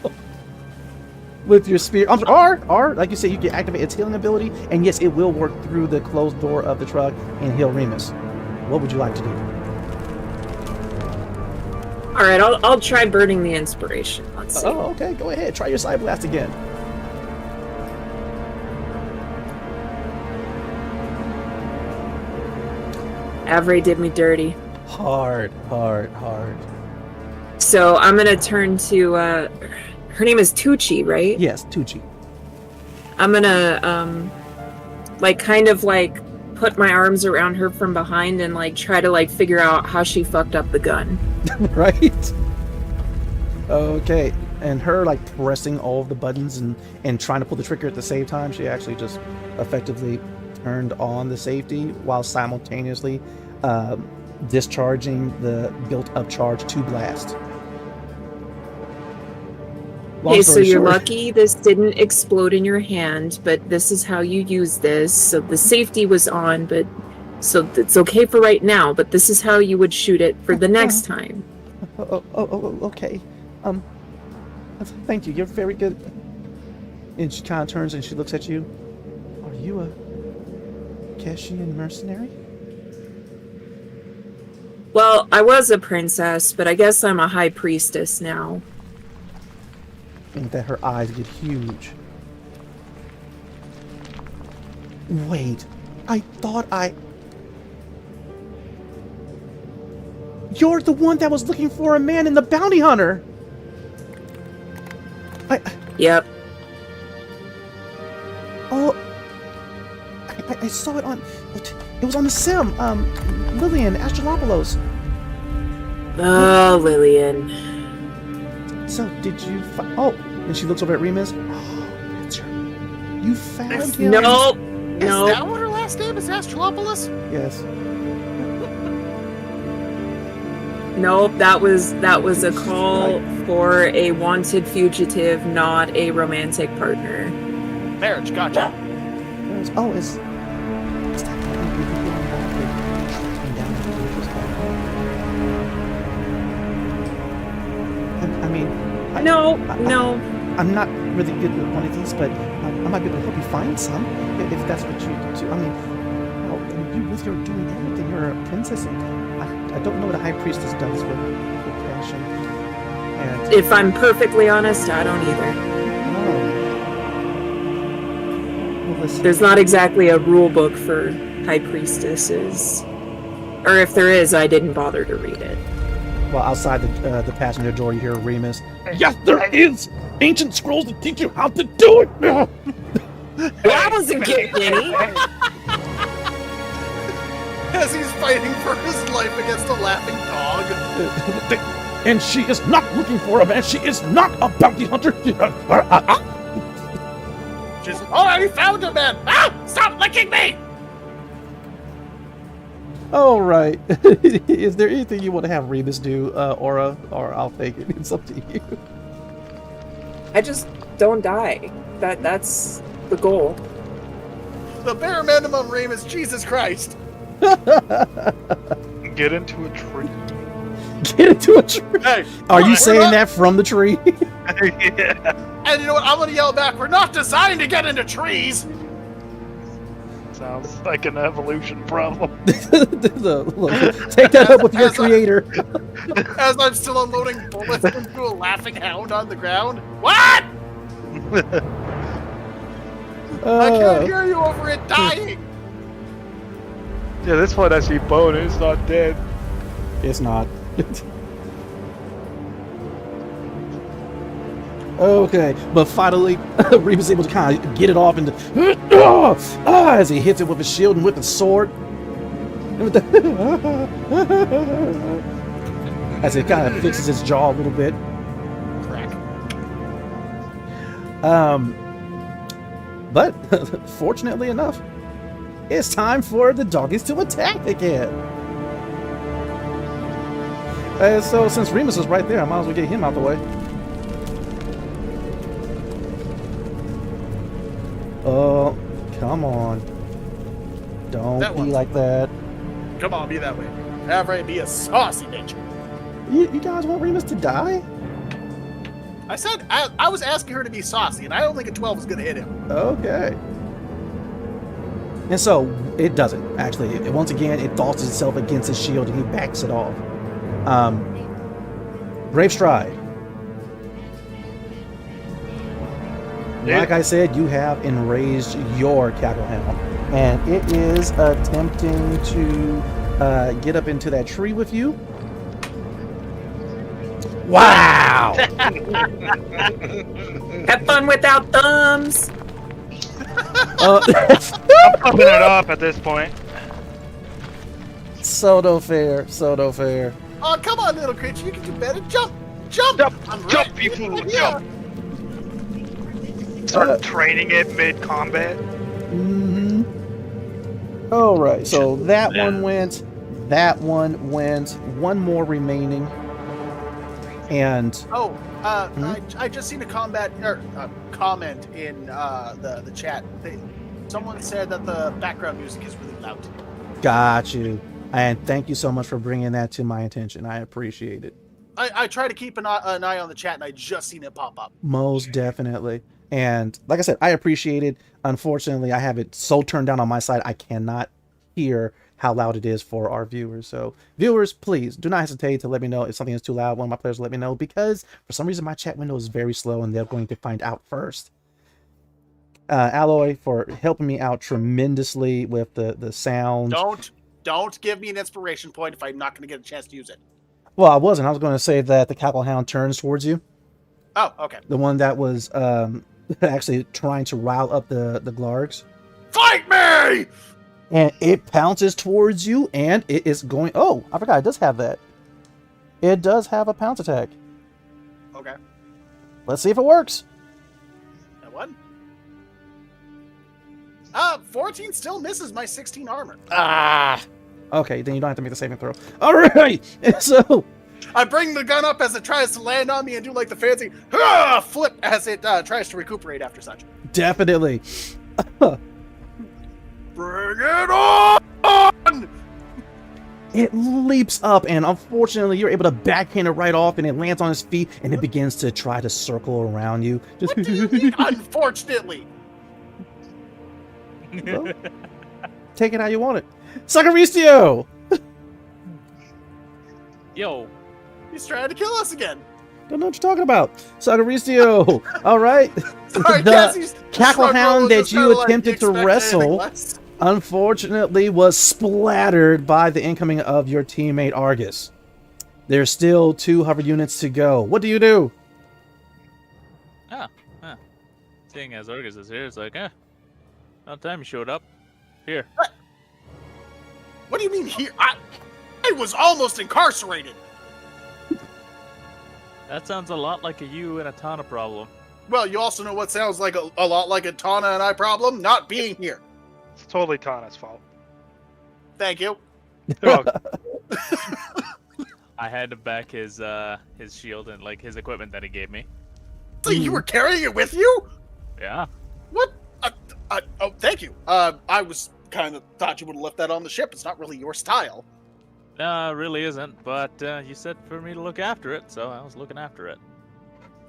Speaker 1: With your spear, or like you said, you can activate its healing ability, and yes, it will work through the closed door of the truck and heal Remus. What would you like to do?
Speaker 5: All right, I'll try burning the inspiration. Let's see.
Speaker 1: Oh, okay, go ahead. Try your Psy Blast again.
Speaker 5: Avery did me dirty.
Speaker 1: Hard.
Speaker 5: So I'm gonna turn to her name is Tucci, right?
Speaker 1: Yes, Tucci.
Speaker 5: I'm gonna kind of put my arms around her from behind and try to figure out how she fucked up the gun.
Speaker 1: Right. Okay. And her pressing all of the buttons and trying to pull the trigger at the same time, she actually just effectively turned on the safety while simultaneously discharging the built-up charge to blast.
Speaker 5: Okay, so you're lucky this didn't explode in your hand, but this is how you use this. So the safety was on, but so it's okay for right now, but this is how you would shoot it for the next time.
Speaker 1: Okay. Thank you. You're very good. And she kind of turns and she looks at you. Are you a Keshian mercenary?
Speaker 5: Well, I was a princess, but I guess I'm a high priestess now.
Speaker 1: And that her eyes get huge. Wait, I thought You're the one that was looking for a man in the bounty hunter!
Speaker 5: Yep.
Speaker 1: Oh, I saw it on... It was on the sim, Lillian Astrolopoulos.
Speaker 5: Oh, Lillian.
Speaker 1: So, did you oh, and she looks over at Remus. Oh, that's her. You found him?
Speaker 5: Nope.
Speaker 2: Is
Speaker 5: Nope.
Speaker 2: that what her last name is? Astrolopoulos?
Speaker 1: Yes.
Speaker 5: Nope, that was a call for a wanted fugitive, not a romantic partner.
Speaker 2: Marriage, gotcha.
Speaker 1: Oh, is that I mean,
Speaker 5: No.
Speaker 1: I'm not really good with one of these, but I might be able to help you find some if that's what you do. I mean, you with your doing everything, you're a princess, and I don't know what a high priestess does with passion. And
Speaker 5: If I'm perfectly honest, I don't either.
Speaker 1: well, listen,
Speaker 5: There's not exactly a rule book for high priestesses. Or if there is, I didn't bother to read it.
Speaker 1: well, outside the passenger door, you hear Remus. Yes, there is ancient scrolls that teach you how to do it.
Speaker 5: I wasn't getting any.
Speaker 2: As he's fighting for his life against a laughing dog.
Speaker 1: And she is not looking for a man. She is not a bounty hunter.
Speaker 2: She's already found a man. Ah! Stop licking me!
Speaker 1: All right. Is there anything you want to have Remus do, Aura, or I'll take it? It's up to you.
Speaker 5: I just don't die. That's the goal.
Speaker 2: The bare minimum, Remus. Jesus Christ.
Speaker 3: Get into a tree.
Speaker 1: Get into a tree.
Speaker 2: Hey,
Speaker 1: Are you
Speaker 2: we're
Speaker 1: saying
Speaker 2: not-
Speaker 1: that from the tree?
Speaker 3: Yeah.
Speaker 2: And you know what? I'm gonna yell back. We're not designed to get into trees.
Speaker 3: Sounds like an evolution problem.
Speaker 1: Look, take that up with your creator.
Speaker 2: As I'm still unloading bullets into a laughing hound on the ground. What? I can't hear you over it dying.
Speaker 3: Yeah, this one I see bone. It's not dead.
Speaker 1: It's not. Okay, but finally, Remus is able to kind of get it off and as he hits it with his shield and with his sword. And with as it kind of fixes his jaw a little bit.
Speaker 2: Crack.
Speaker 1: But fortunately enough, it's time for the doggies to attack again. So since Remus is right there, I might as well get him out the way. Oh, come on. Don't
Speaker 2: That
Speaker 1: be
Speaker 2: one's-
Speaker 1: like that.
Speaker 2: Come on, be that way. Have Ray be a saucy bitch.
Speaker 1: You guys want Remus to die?
Speaker 2: I said I was asking her to be saucy, and I don't think a 12 is gonna hit him.
Speaker 1: Okay. And so, it doesn't, actually. Once again, it tosses itself against his shield and he backs it off. Brave Stride. Like I said, you have enraged your Cacklehound, and it is attempting to get up into that tree with you. Wow!
Speaker 5: Have fun without thumbs.
Speaker 3: I'm fucking it up at this point.
Speaker 1: Pseudo fair, pseudo fair.
Speaker 2: Oh, come on, little creature. You can do better. Jump! Jump!
Speaker 3: Jump, jump, you fool, jump! Start training it mid-combat.
Speaker 1: Mm-hmm. All right, so that one went. That one went. One more remaining. And
Speaker 2: Oh, I just seen a comment in the chat. Someone said that the background music is really loud.
Speaker 1: got you. And thank you so much for bringing that to my attention. I appreciate it.
Speaker 2: I try to keep an eye on the chat, and I just seen it pop up.
Speaker 1: Most definitely. And like I said, I appreciate it. Unfortunately, I have it so turned down on my side, I cannot hear how loud it is for our viewers. So viewers, please do not hesitate to let me know if something is too loud. One of my players will let me know, because for some reason my chat window is very slow and they're going to find out first. Alloy, for helping me out tremendously with the sound.
Speaker 2: Don't give me an inspiration point if I'm not going to get a chance to use it.
Speaker 1: Well, I wasn't. I was going to say that the Cackle Hound turns towards you.
Speaker 2: Oh, okay.
Speaker 1: The one that was actually trying to rile up the Glargs.
Speaker 2: Fight me!
Speaker 1: And it pounces towards you, and it is going... Oh, I forgot. It does have that. It does have a pounce attack.
Speaker 2: Okay.
Speaker 1: Let's see if it works.
Speaker 2: That one? 14 still misses my 16 armor.
Speaker 1: Ah! Okay, then you don't have to make the saving throw. All right! So...
Speaker 2: I bring the gun up as it tries to land on me and do like the fancy flip as it tries to recuperate after such.
Speaker 1: Definitely.
Speaker 2: Bring it on!
Speaker 1: It leaps up, and unfortunately, you're able to backhand it right off, and it lands on its feet, and it begins to try to circle around you. Just
Speaker 2: What do you mean, unfortunately?
Speaker 1: Well, take it how you want it. Sacristio!
Speaker 6: Yo.
Speaker 2: He's trying to kill us again.
Speaker 1: Don't know what you're talking about. Sacristio! All right.
Speaker 2: Sorry,
Speaker 1: The
Speaker 2: Cassie's
Speaker 1: Cackle Hound that
Speaker 2: just
Speaker 1: you
Speaker 2: kinda like,
Speaker 1: attempted to
Speaker 2: expect
Speaker 1: wrestle,
Speaker 2: anything less.
Speaker 1: unfortunately, was splattered by the incoming of your teammate Argus. There's still 2 hover units to go. What do you do?
Speaker 6: Seeing as Argus is here, it's like, about time you showed up. Here.
Speaker 2: What do you mean here? I was almost incarcerated.
Speaker 6: That sounds a lot like a you and a Tana problem.
Speaker 2: Well, you also know what sounds like a lot like a Tana and I problem? Not being here.
Speaker 3: It's totally Tana's fault.
Speaker 2: Thank you.
Speaker 3: Oh,
Speaker 6: I had to back his shield and like his equipment that he gave me.
Speaker 2: So you were carrying it with you?
Speaker 6: Yeah.
Speaker 2: What? Oh, thank you. I was kind of thought you would have left that on the ship. It's not really your style.
Speaker 6: No, it really isn't. But you said for me to look after it, so I was looking after it.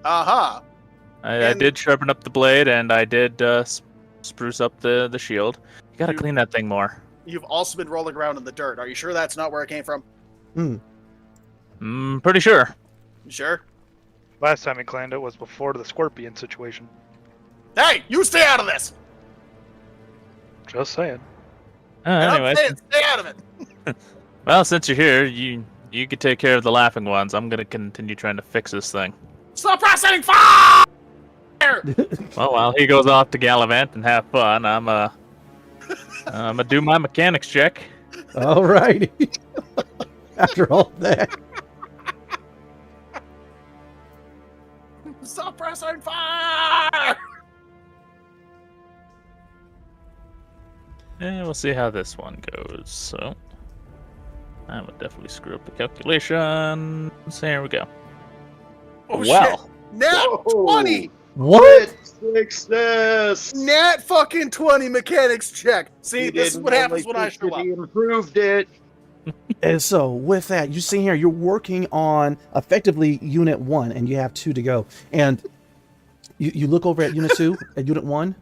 Speaker 2: Uh-huh.
Speaker 6: I did sharpen up the blade, and I did spruce up the shield. You gotta clean that thing more.
Speaker 2: You've also been rolling around in the dirt. Are you sure that's not where it came from?
Speaker 6: Pretty sure.
Speaker 2: You sure?
Speaker 3: last time he cleaned it was before the scorpion situation.
Speaker 2: Hey, you stay out of this!
Speaker 3: Just saying.
Speaker 6: Anyway,
Speaker 2: I'm saying stay out of it!
Speaker 6: well, since you're here, you could take care of the laughing ones. I'm gonna continue trying to fix this thing.
Speaker 2: Stop pressing fire!
Speaker 6: Well, while he goes off to gallivant and have fun, I'm gonna do my mechanics check.
Speaker 1: All righty. After all that.
Speaker 2: Stop pressing fire!
Speaker 6: And we'll see how this one goes. So, I would definitely screw up the calculations. Here we go.
Speaker 2: Oh,
Speaker 6: well,
Speaker 2: shit. Nat
Speaker 4: Whoa.
Speaker 2: 20!
Speaker 1: What?
Speaker 4: Success!
Speaker 2: Nat fucking 20 mechanics check. See,
Speaker 4: He
Speaker 2: this is
Speaker 4: didn't
Speaker 2: what happens
Speaker 4: only
Speaker 2: when I
Speaker 4: fix
Speaker 2: show
Speaker 4: it,
Speaker 2: up.
Speaker 4: He improved it.
Speaker 1: And so, with that, you see here, you're working on effectively Unit 1, and you have 2 to go. And you look over at Unit 2, at Unit 1,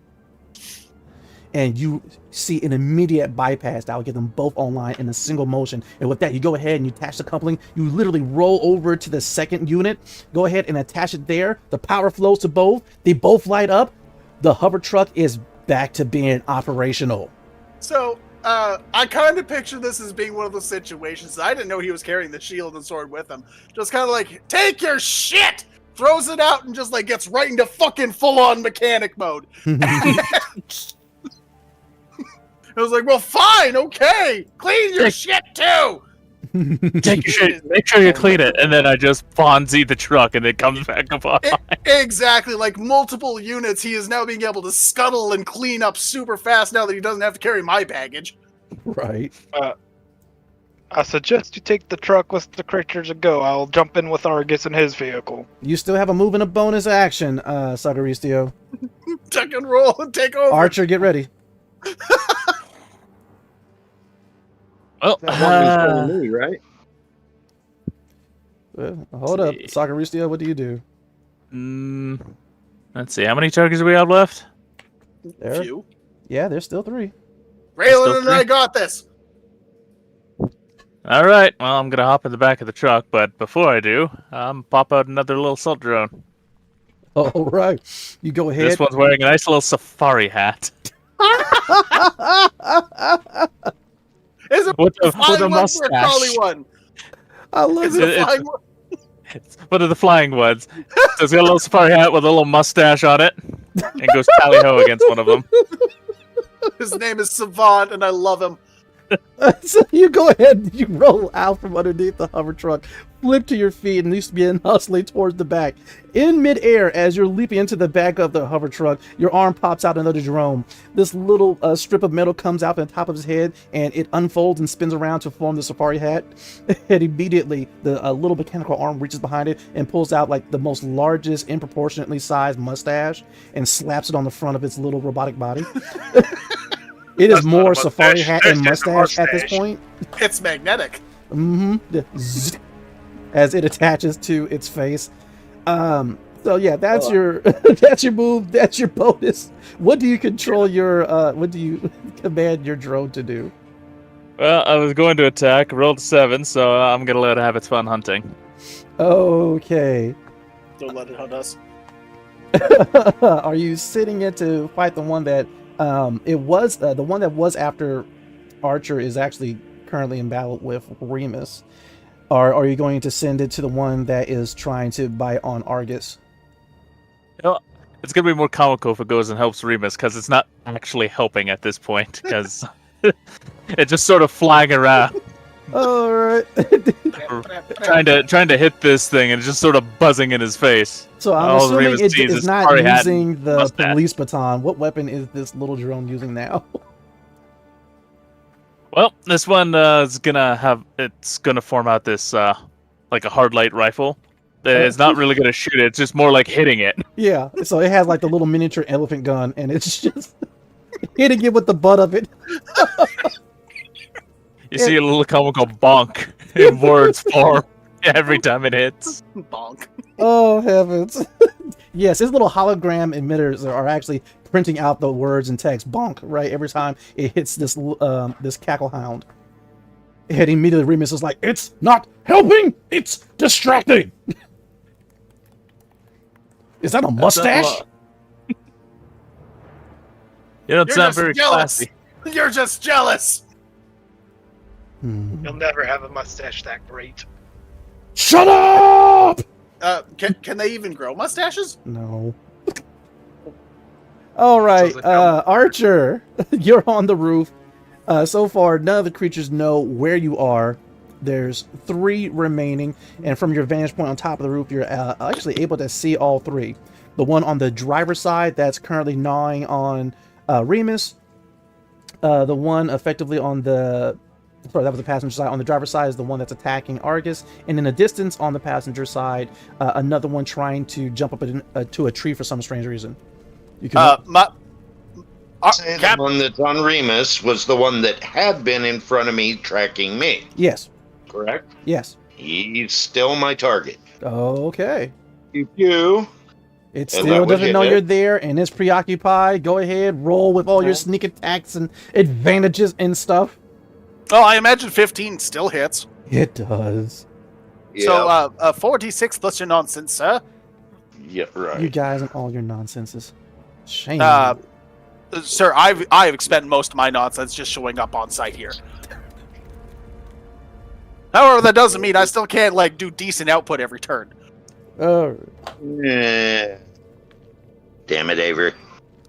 Speaker 1: and you see an immediate bypass that will get them both online in a single motion. And with that, you go ahead and you attach the coupling. You literally roll over to the second unit, go ahead and attach it there. The power flows to both. They both light up. The hover truck is back to being operational.
Speaker 2: So, I kind of picture this as being one of those situations. I didn't know he was carrying the shield and sword with him. Just kind of like, take your shit! Throws it out and just like gets right into fucking full-on mechanic mode. I was like, well, fine, okay. Clean your shit too.
Speaker 6: take your shit, make sure you clean it, and then I just Fonzie the truck, and it comes back up on.
Speaker 2: Exactly, like multiple units, he is now being able to scuttle and clean up super fast now that he doesn't have to carry my baggage.
Speaker 1: Right.
Speaker 3: I suggest you take the truck with the creatures and go. I'll jump in with Argus in his vehicle.
Speaker 1: You still have a move and a bonus action, Sagaristio.
Speaker 2: Tuck and roll and take over.
Speaker 1: Archer, get ready.
Speaker 6: Well,
Speaker 4: That one was for me, right?
Speaker 1: Hold up, Sakaristia, what do you do?
Speaker 6: Let's see. How many tokens do we have left?
Speaker 1: There.
Speaker 2: Few.
Speaker 1: Yeah, there's still 3.
Speaker 2: Raylan and I got this.
Speaker 6: All right. Well, I'm gonna hop in the back of the truck, but before I do, pop out another little assault drone.
Speaker 1: All right, you go ahead.
Speaker 6: This one's wearing a nice little safari hat.
Speaker 2: Is it
Speaker 6: With a
Speaker 2: flying one or a
Speaker 6: mustache.
Speaker 2: crawly one?
Speaker 1: I love
Speaker 2: Is
Speaker 1: it.
Speaker 2: it a flying one?
Speaker 6: It's one of the flying ones. So it's got a little safari hat with a little mustache on it, and goes tally ho against one of them.
Speaker 2: His name is Savant, and I love him.
Speaker 1: So you go ahead, you roll out from underneath the hover truck, flip to your feet, and you begin hustling towards the back. In midair, as you're leaping into the back of the hover truck, your arm pops out another drone. This little strip of metal comes out on the top of his head, and it unfolds and spins around to form the safari hat. And immediately, the little mechanical arm reaches behind it and pulls out like the most largest, improportionately sized mustache, and slaps it on the front of its little robotic body. It is
Speaker 3: That's not a
Speaker 1: more
Speaker 3: mustache.
Speaker 1: safari hat and
Speaker 3: That's just a
Speaker 1: mustache at this
Speaker 3: mustache.
Speaker 1: point.
Speaker 2: It's magnetic.
Speaker 1: As it attaches to its face. So yeah, that's your that's your move. That's your bonus. What do you control your? What do you command your drone to do?
Speaker 6: Well, I was going to attack, rolled 7, so I'm gonna let it have its fun hunting.
Speaker 1: Okay.
Speaker 2: Don't let it hunt us.
Speaker 1: Are you sitting in to fight the one that? It was the one that was after Archer is actually currently in battle with Remus. Or are you going to send it to the one that is trying to bite on Argus?
Speaker 6: You know, it's gonna be more comical if it goes and helps Remus, because it's not actually helping at this point, because it's just sort of flying around,
Speaker 1: All right.
Speaker 6: trying to hit this thing, and it's just sort of buzzing in his face.
Speaker 1: So I'm
Speaker 6: All
Speaker 1: assuming
Speaker 6: Remus
Speaker 1: it
Speaker 6: sees
Speaker 1: is
Speaker 6: is
Speaker 1: not
Speaker 6: safari hat
Speaker 1: using
Speaker 6: and
Speaker 1: the
Speaker 6: mustache.
Speaker 1: police baton. What weapon is this little drone using now?
Speaker 6: Well, this one is gonna form out this like a hard light rifle. It's not really gonna shoot it. It's just more like hitting it.
Speaker 1: Yeah. So it has like the little miniature elephant gun, and it's just hitting it with the butt of it.
Speaker 6: You see a little comical bonk in words form every time it hits.
Speaker 2: Bonk.
Speaker 1: Oh heavens! Yes, his little hologram emitters are actually printing out the words and text bonk right every time it hits this this cackle hound. And immediately Remus is like, "It's not helping. It's distracting." Is that a mustache?
Speaker 6: You don't
Speaker 2: You're
Speaker 6: sound
Speaker 2: just
Speaker 6: very
Speaker 2: jealous.
Speaker 6: classy.
Speaker 2: You're just jealous.
Speaker 3: You'll never have a mustache that great.
Speaker 1: Shut up!
Speaker 2: Can they even grow mustaches?
Speaker 1: No. All right,
Speaker 3: Sounds like no.
Speaker 1: Archer, you're on the roof. So far, none of the creatures know where you are. There's 3 remaining, and from your vantage point on top of the roof, you're actually able to see all 3. The one on the driver's side that's currently gnawing on Remus. The one effectively on the... Sorry, that was the passenger side. On the driver's side is the one that's attacking Argus. And in the distance on the passenger side, another one trying to jump up to a tree for some strange reason. You can...
Speaker 4: Say the one that's on Remus was the one that had been in front of me tracking me,
Speaker 1: Yes.
Speaker 4: correct?
Speaker 1: Yes.
Speaker 4: He's still my target.
Speaker 1: Okay.
Speaker 4: You.
Speaker 1: It
Speaker 4: And
Speaker 1: still
Speaker 4: that would
Speaker 1: doesn't
Speaker 4: hit
Speaker 1: know
Speaker 4: it.
Speaker 1: you're there and it's preoccupied. Go ahead, roll with all your sneak attacks and advantages and stuff.
Speaker 2: Oh, I imagine 15 still hits.
Speaker 1: It does.
Speaker 2: So, 46 plus your nonsense, sir.
Speaker 4: Yeah, right.
Speaker 1: You guys and all your nonsenses. Shame.
Speaker 2: Sir, I've expended most of my nonsense just showing up on site here. However, that doesn't mean I still can't like do decent output every turn.
Speaker 4: Eh. Damn it, Avery.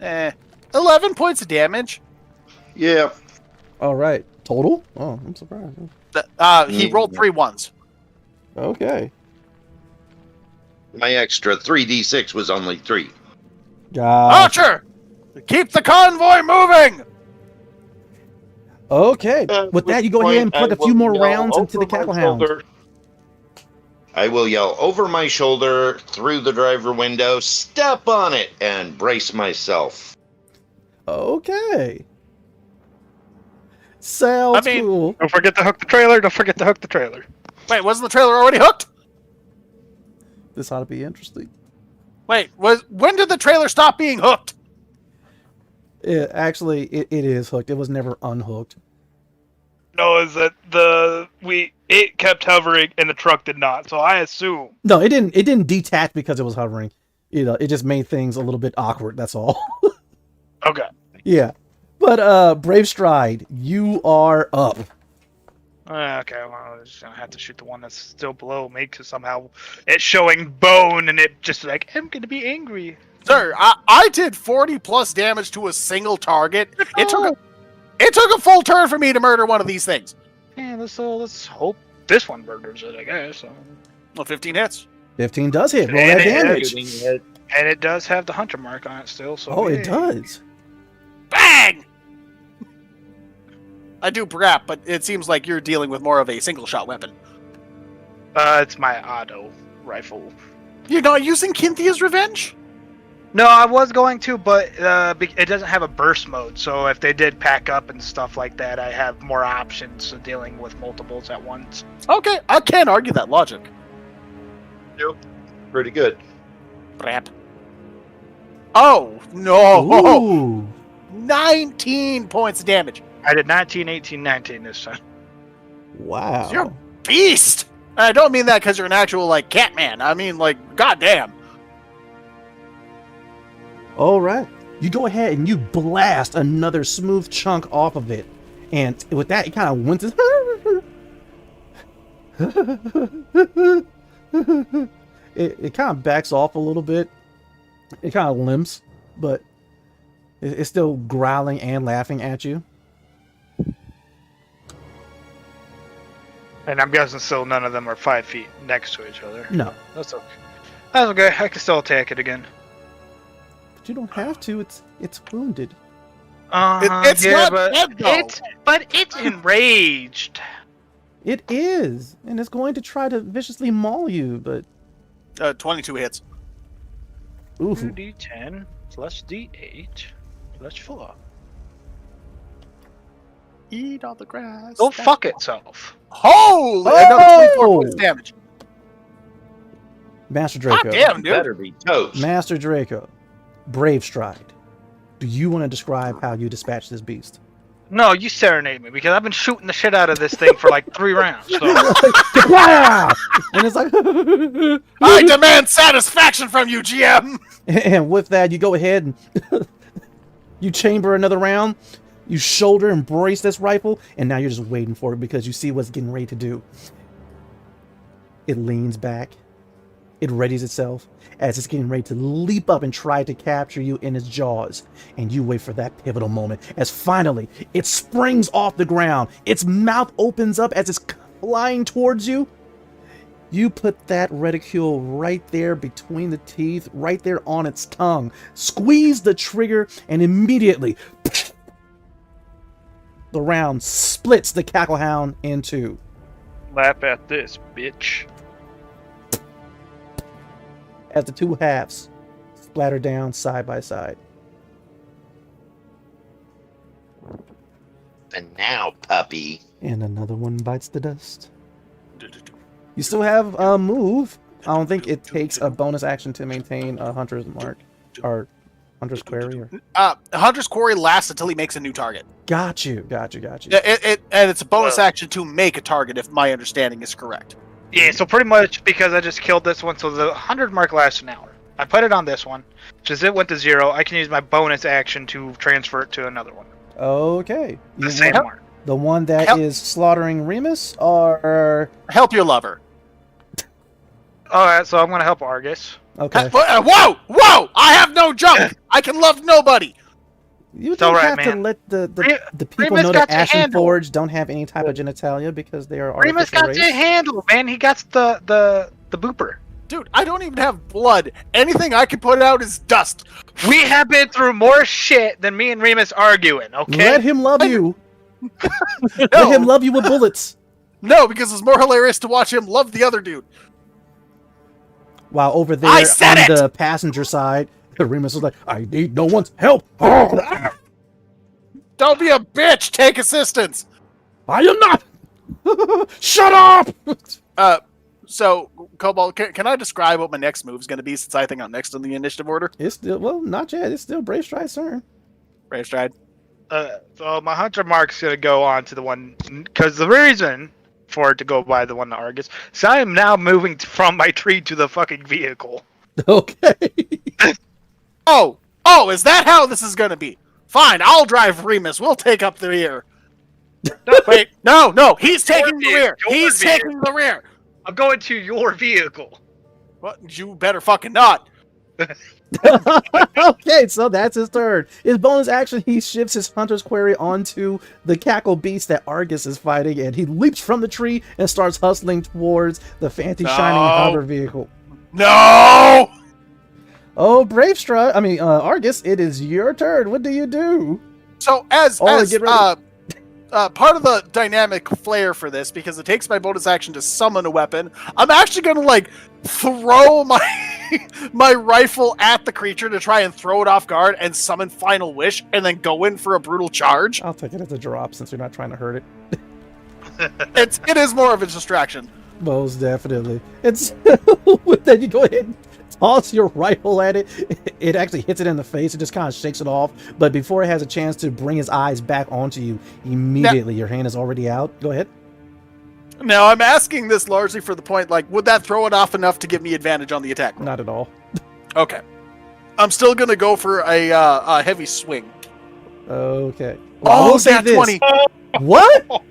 Speaker 2: 11 points of damage.
Speaker 4: Yeah.
Speaker 1: All right. Total? Oh, I'm surprised.
Speaker 2: He rolled 3 ones.
Speaker 1: Okay.
Speaker 4: My extra 3d6 was only 3.
Speaker 2: Archer, keep the convoy moving.
Speaker 1: Okay. With that, you go ahead and put a few more rounds into the cackle hound.
Speaker 4: I will yell over my shoulder through the driver window, step on it, and brace myself.
Speaker 1: Okay. Sounds cool.
Speaker 3: Don't forget to hook the trailer. Don't forget to hook the trailer.
Speaker 2: Wait, wasn't the trailer already hooked?
Speaker 1: This ought to be interesting.
Speaker 2: Wait, when did the trailer stop being hooked?
Speaker 1: It is hooked. It was never unhooked.
Speaker 3: No, is that it kept hovering and the truck did not. So I assume.
Speaker 1: No, it didn't. It didn't detach because it was hovering. It just made things a little bit awkward. That's all.
Speaker 3: Okay.
Speaker 1: Yeah, but Brave Stride, you are up.
Speaker 3: Okay, well, I'm just gonna have to shoot the one that's still below me because somehow it's showing bone and it just like, I'm gonna be angry.
Speaker 2: Sir, I did 40 plus damage to a single target. It took a full turn for me to murder one of these things.
Speaker 3: Yeah, let's hope this one murders it, I guess.
Speaker 2: Well, 15 hits.
Speaker 1: 15 does hit. Roll that damage.
Speaker 3: And it does have the hunter mark on it still, so.
Speaker 1: Oh, it does.
Speaker 2: Bang! I do brap, but it seems like you're dealing with more of a single shot weapon.
Speaker 3: It's my auto rifle.
Speaker 2: You're not using Cynthia's Revenge?
Speaker 3: No, I was going to, but it doesn't have a burst mode, so if they did pack up and stuff like that, I have more options of dealing with multiples at once.
Speaker 2: Okay, I can't argue that logic.
Speaker 4: Yep. Pretty good.
Speaker 2: Brap. Oh, no!
Speaker 1: Ooh.
Speaker 2: 19 points of damage.
Speaker 3: I did 19, 18, 19 this time.
Speaker 1: Wow.
Speaker 2: You're a beast! And I don't mean that because you're an actual, like, cat man. I mean, like, goddamn.
Speaker 1: All right. You go ahead and you blast another smooth chunk off of it. And with that, it kind of winces. It kind of backs off a little bit. It kind of limps, but it's still growling and laughing at you.
Speaker 3: And I'm guessing still none of them are 5 feet next to each other.
Speaker 1: No.
Speaker 3: That's okay. That's okay. I can still attack it again.
Speaker 1: But you don't have to. It's wounded.
Speaker 2: It's not dead, though.
Speaker 3: But it's enraged.
Speaker 1: It is, and it's going to try to viciously maul you, but
Speaker 2: 22 hits.
Speaker 1: ooh.
Speaker 3: 2d10 plus d8 plus 4.
Speaker 2: Eat all the grass.
Speaker 3: Go fuck itself.
Speaker 2: Holy!
Speaker 1: Oh!
Speaker 2: Another 24 points of damage.
Speaker 1: Master Draco.
Speaker 2: God damn, dude.
Speaker 4: Better be toast.
Speaker 1: Master Draco. Brave Stride. Do you want to describe how you dispatch this beast?
Speaker 3: No, you serenade me because I've been shooting the shit out of this thing for like 3 rounds. So.
Speaker 1: And it's like
Speaker 2: I demand satisfaction from you, GM!
Speaker 1: and with that, you go ahead and you chamber another round. You shoulder and brace this rifle, and now you're just waiting for it because you see what's getting ready to do. It leans back. It readies itself as it's getting ready to leap up and try to capture you in its jaws. And you wait for that pivotal moment as finally it springs off the ground. Its mouth opens up as it's flying towards you. You put that reticule right there between the teeth, right there on its tongue. Squeeze the trigger, and immediately the round splits the cacklehound in two.
Speaker 3: Laugh at this, bitch.
Speaker 1: As the two halves splatter down side by side.
Speaker 4: And now, puppy.
Speaker 1: And another one bites the dust. You still have a move. I don't think it takes a bonus action to maintain a hunter's mark or hunter's query. Or...
Speaker 2: Hunter's Quarry lasts until he makes a new target.
Speaker 1: Got you.
Speaker 2: Yeah, and it's a bonus action to make a target, if my understanding is correct.
Speaker 3: Yeah, so pretty much because I just killed this one, so the 100 mark lasts an hour. I put it on this one. Since it went to 0, I can use my bonus action to transfer it to another one.
Speaker 1: Okay.
Speaker 3: The same mark.
Speaker 1: The one that is slaughtering Remus, or...
Speaker 2: Help your lover.
Speaker 3: Alright, so I'm going to help Argus.
Speaker 1: Okay.
Speaker 2: Whoa! I have no junk! I can love nobody!
Speaker 1: You
Speaker 3: It's
Speaker 1: don't
Speaker 3: all right,
Speaker 1: have to
Speaker 3: man.
Speaker 1: let the people
Speaker 3: Remus
Speaker 1: know
Speaker 3: got
Speaker 1: that
Speaker 3: your
Speaker 1: Ashen
Speaker 3: handle.
Speaker 1: Forge don't have any type of genitalia because they are
Speaker 3: Remus
Speaker 1: artificial
Speaker 3: got
Speaker 1: race.
Speaker 3: the handle, man. He got the booper.
Speaker 2: Dude, I don't even have blood. Anything I can put out is dust.
Speaker 3: We have been through more shit than me and Remus arguing, okay?
Speaker 1: Let him love you. Let him love you with bullets.
Speaker 2: No, because it's more hilarious to watch him love the other dude.
Speaker 1: While over there
Speaker 2: I said
Speaker 1: on
Speaker 2: it!
Speaker 1: the passenger side, Remus was like, I need no one's help.
Speaker 2: Don't be a bitch. Take assistance.
Speaker 1: I am not. Shut up.
Speaker 2: So, Cobalt, can I describe what my next move is going to be since I think I'm next on the initiative order?
Speaker 1: It's still, well, not yet. It's still Brave Stride's turn.
Speaker 2: Brave Stride.
Speaker 3: So my hunter mark's gonna go on to the one because the reason for it to go by the one to Argus. So I am now moving from my tree to the fucking vehicle.
Speaker 1: Okay.
Speaker 2: Oh, is that how this is going to be? Fine, I'll drive Remus. We'll take up the rear. Wait, no, he's taking the rear. He's taking the rear.
Speaker 3: I'm going to your vehicle.
Speaker 2: What? You better fucking not.
Speaker 1: Okay, so that's his turn. His bonus action, he shifts his hunter's quarry onto the cackle beast that Argus is fighting, and he leaps from the tree and starts hustling towards the fancy shining hover vehicle.
Speaker 2: No!
Speaker 1: Oh, Argus, it is your turn. What do you do?
Speaker 2: So as
Speaker 1: get ready.
Speaker 2: part of the dynamic flair for this, because it takes my bonus action to summon a weapon, I'm actually going to like throw my rifle at the creature to try and throw it off guard and summon Final Wish, and then go in for a brutal charge.
Speaker 1: I'll take it as a drop since you're not trying to hurt it.
Speaker 2: It is more of a distraction.
Speaker 1: Most definitely. It's then you go ahead and toss your rifle at it. It actually hits it in the face. It just kind of shakes it off. But before it has a chance to bring his eyes back onto you, immediately your hand is already out. Go ahead.
Speaker 2: Now, I'm asking this largely for the point, like, would that throw it off enough to give me advantage on the attack roll?
Speaker 1: Not at all.
Speaker 2: Okay. I'm still going to go for a heavy swing.
Speaker 1: Okay. Well, I will say
Speaker 2: that
Speaker 1: this.
Speaker 2: 20.
Speaker 1: What?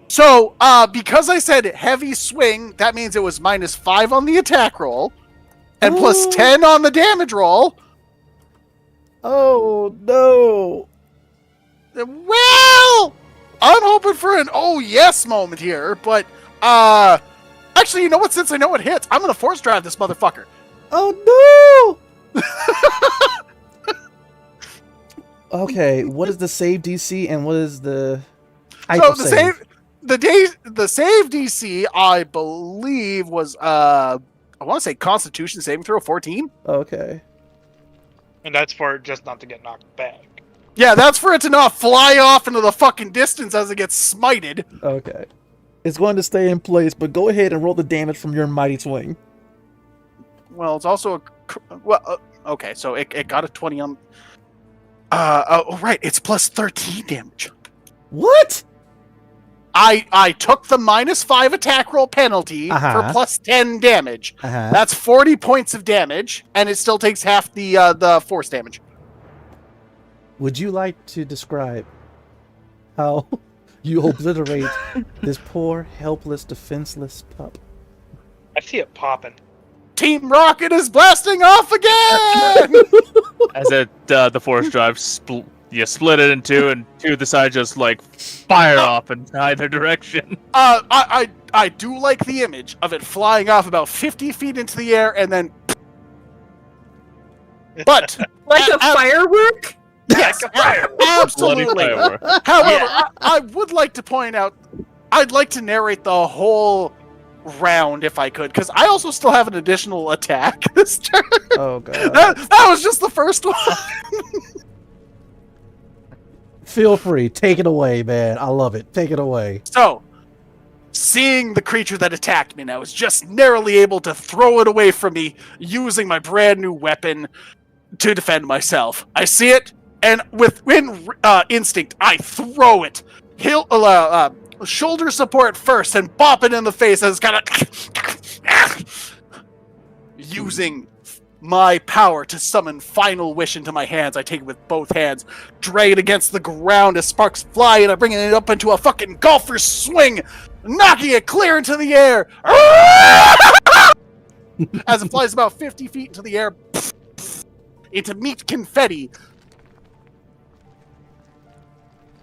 Speaker 2: So, because I said heavy swing, that means it was -5 on the attack roll and plus 10 on the damage roll.
Speaker 1: Oh, no.
Speaker 2: Well, I'm hoping for an oh yes moment here, but actually, you know what? Since I know it hits, I'm going to force drive this motherfucker.
Speaker 1: Oh, no. Okay, what is the save DC and what is the
Speaker 2: So the save DC, I believe, was I want to say Constitution saving throw 14.
Speaker 1: Okay.
Speaker 3: And that's for it just not to get knocked back.
Speaker 2: Yeah, that's for it to not fly off into the fucking distance as it gets smited.
Speaker 1: Okay. It's going to stay in place, but go ahead and roll the damage from your mighty swing.
Speaker 2: Well, it's also okay, so it got a 20 on. Right, it's plus 13 damage.
Speaker 1: What?
Speaker 2: I took the -5 attack roll penalty for plus 10 damage. That's 40 points of damage, and it still takes half the force damage.
Speaker 1: Would you like to describe how you obliterate this poor, helpless, defenseless pup?
Speaker 3: I see it popping.
Speaker 2: Team Rocket is blasting off again!
Speaker 6: As the force drive you split it in two, and two of the sides just like fire off in either direction.
Speaker 2: I do like the image of it flying off about 50 feet into the air and then. But
Speaker 5: like a firework?
Speaker 2: Yes, absolutely. However, I would like to point out, I'd like to narrate the whole round if I could, because I also still have an additional attack this turn.
Speaker 1: Oh god.
Speaker 2: That was just the first one.
Speaker 1: Feel free, take it away, man. I love it. Take it away.
Speaker 2: So, seeing the creature that attacked me now is just narrowly able to throw it away from me using my brand new weapon to defend myself. I see it, and within instinct, I throw it. Shoulder support first and bop it in the face as kind of using my power to summon Final Wish into my hands. I take it with both hands, drag it against the ground as sparks fly, and I bring it up into a fucking golfer's swing, knocking it clear into the air. As it flies about 50 feet into the air, into meat confetti.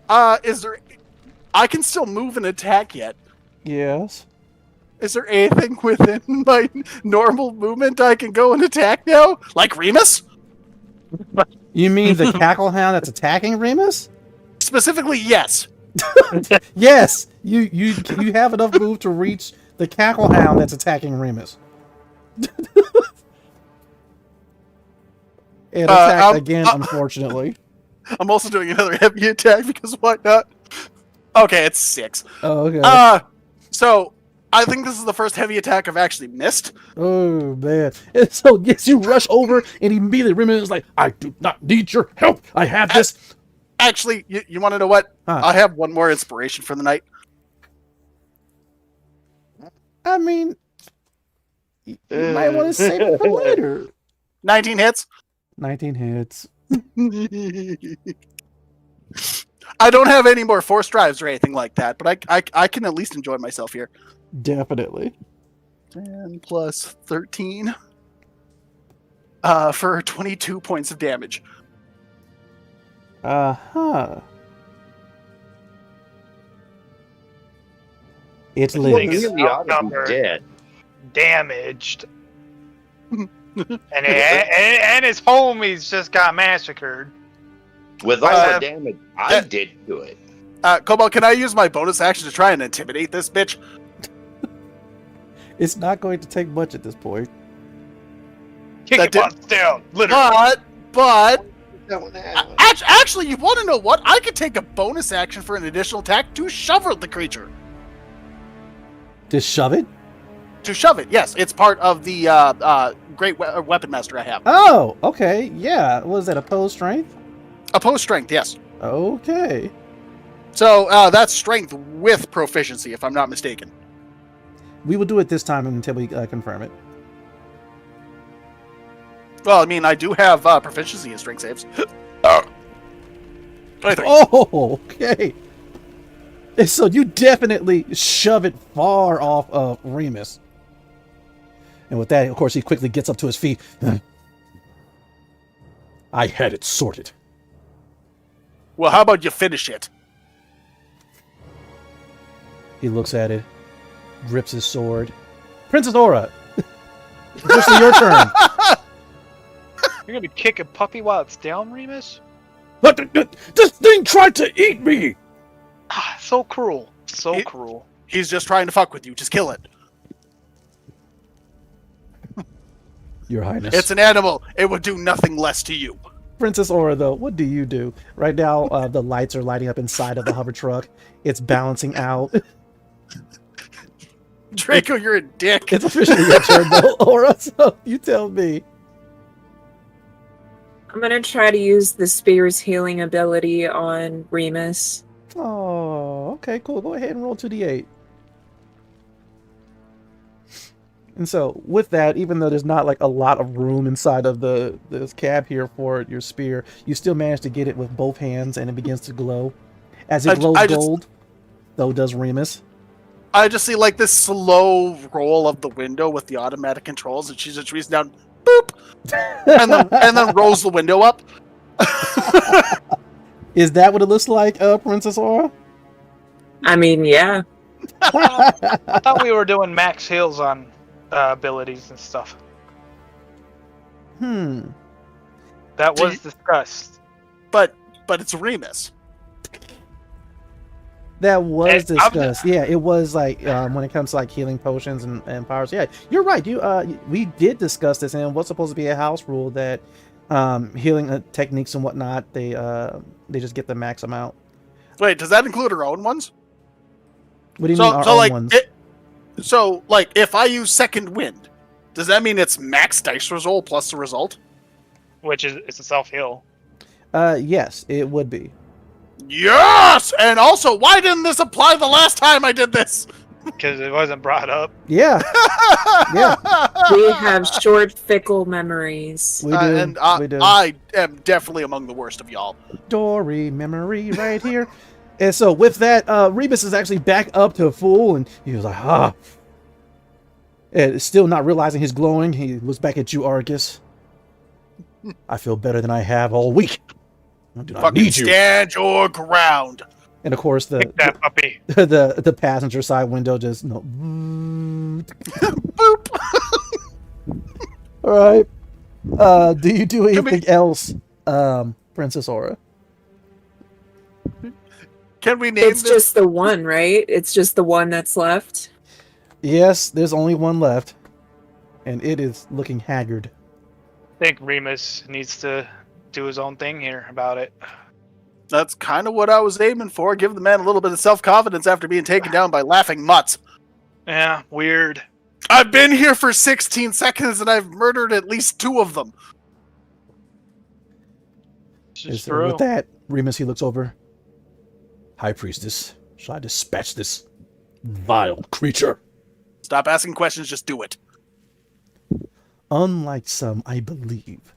Speaker 2: I can still move and attack yet.
Speaker 1: Yes.
Speaker 2: Is there anything within my normal movement I can go and attack now? Like Remus?
Speaker 1: You mean the cackle hound that's attacking Remus?
Speaker 2: Specifically, yes.
Speaker 1: Yes. You have enough move to reach the cackle hound that's attacking Remus. It attacked again, unfortunately.
Speaker 2: I'm also doing another heavy attack because why not? Okay, it's 6.
Speaker 1: Oh, okay.
Speaker 2: So I think this is the first heavy attack I've actually missed.
Speaker 1: Oh man! And so yes, you rush over, and immediately Remus is like, "I do not need your help. I have this."
Speaker 2: Actually, you want to know what?
Speaker 1: Huh.
Speaker 2: I have one more inspiration for the night.
Speaker 1: I mean, you might want to save it for later.
Speaker 2: 19 hits.
Speaker 1: 19 hits.
Speaker 2: I don't have any more force drives or anything like that, but I can at least enjoy myself here.
Speaker 1: Definitely.
Speaker 2: 10 plus 13 for 22 points of damage.
Speaker 1: Uh-huh. It's
Speaker 3: Thing
Speaker 1: lit.
Speaker 3: is
Speaker 4: Really ought to be
Speaker 3: outnumbered,
Speaker 4: dead.
Speaker 3: damaged, and his homies just got massacred.
Speaker 4: With all the damage I did to it.
Speaker 2: Cobalt, can I use my bonus action to try and intimidate this bitch?
Speaker 1: It's not going to take much at this point.
Speaker 3: Kick
Speaker 2: That
Speaker 3: your butts down, literally.
Speaker 2: But
Speaker 4: That one happened.
Speaker 2: actually, you want to know what? I could take a bonus action for an additional attack to shove at the creature.
Speaker 1: Just shove it?
Speaker 2: To shove it, yes. It's part of the great weapon master I have.
Speaker 1: Oh, okay. Yeah. Was that opposed strength?
Speaker 2: Opposed strength, yes.
Speaker 1: Okay.
Speaker 2: So that's strength with proficiency, if I'm not mistaken.
Speaker 1: We will do it this time until we confirm it.
Speaker 2: Well, I mean, I do have proficiency in strength saves. 23.
Speaker 1: Oh, okay. And so you definitely shove it far off of Remus. And with that, of course, he quickly gets up to his feet. I had it sorted.
Speaker 2: Well, how about you finish it?
Speaker 1: He looks at it, grips his sword. Princess Aura, officially your turn.
Speaker 3: You're gonna kick a puppy while it's down, Remus?
Speaker 1: This thing tried to eat me.
Speaker 3: Ah, so cruel. So
Speaker 2: It-
Speaker 3: cruel.
Speaker 2: He's just trying to fuck with you. Just kill it.
Speaker 1: Your Highness.
Speaker 2: It's an animal. It would do nothing less to you.
Speaker 1: Princess Aura, though, what do you do? Right now, the lights are lighting up inside of the hover truck. It's balancing out.
Speaker 2: Draco, you're a dick.
Speaker 1: It's officially your turn, though, Aura, so you tell me.
Speaker 5: I'm gonna try to use the spear's healing ability on Remus.
Speaker 1: Oh, okay, cool. Go ahead and roll 2d8. And so, with that, even though there's not like a lot of room inside of this cab here for your spear, you still manage to get it with both hands, and it begins to glow. As it glows gold, though does Remus.
Speaker 2: I just see like this slow roll of the window with the automatic controls, and she just reaches down, boop, and then rolls the window up.
Speaker 1: Is that what it looks like, Princess Aura?
Speaker 5: I mean, yeah.
Speaker 3: I thought we were doing max heals on abilities and stuff. That was discussed.
Speaker 2: But it's Remus.
Speaker 1: That was
Speaker 3: I'm-
Speaker 1: discussed. Yeah, it was like when it comes to like healing potions and powers. Yeah, you're right. We did discuss this, and what's supposed to be a house rule that healing techniques and whatnot, they just get the max amount.
Speaker 2: Wait, does that include her own ones?
Speaker 1: What do you mean our own ones?
Speaker 2: So like if I use second wind, does that mean it's max dice roll plus the result?
Speaker 3: Which is it's a self heal.
Speaker 1: Yes, it would be.
Speaker 2: Yes! And also, why didn't this apply the last time I did this?
Speaker 3: Because it wasn't brought up.
Speaker 1: Yeah, yeah,
Speaker 5: We have short, fickle memories.
Speaker 1: we do.
Speaker 2: And
Speaker 1: we do.
Speaker 2: I am definitely among the worst of y'all.
Speaker 1: Dory memory right here. And so with that, Rebus is actually back up to full, and he was like, and still not realizing he's glowing. He looks back at you, Argus. I feel better than I have all week. I do not
Speaker 2: Fucking
Speaker 1: need you.
Speaker 2: stand your ground.
Speaker 1: And of course,
Speaker 3: Kick that puppy.
Speaker 1: the passenger side window just
Speaker 2: Boop.
Speaker 1: All right. Do you do anything else, Princess Aura?
Speaker 2: Can we name
Speaker 5: It's
Speaker 2: this?
Speaker 5: just the one, right? It's just the one that's left.
Speaker 1: Yes, there's only one left, and it is looking haggard.
Speaker 3: I think Remus needs to do his own thing here about it.
Speaker 2: That's kind of what I was aiming for. Give the man a little bit of self-confidence after being taken down by laughing mutts.
Speaker 3: Yeah, weird.
Speaker 2: I've been here for 16 seconds and I've murdered at least 2 of them.
Speaker 1: With that, Remus, he looks over. High Priestess, shall I dispatch this vile creature?
Speaker 2: Stop asking questions, just do it.
Speaker 1: Unlike some, I believe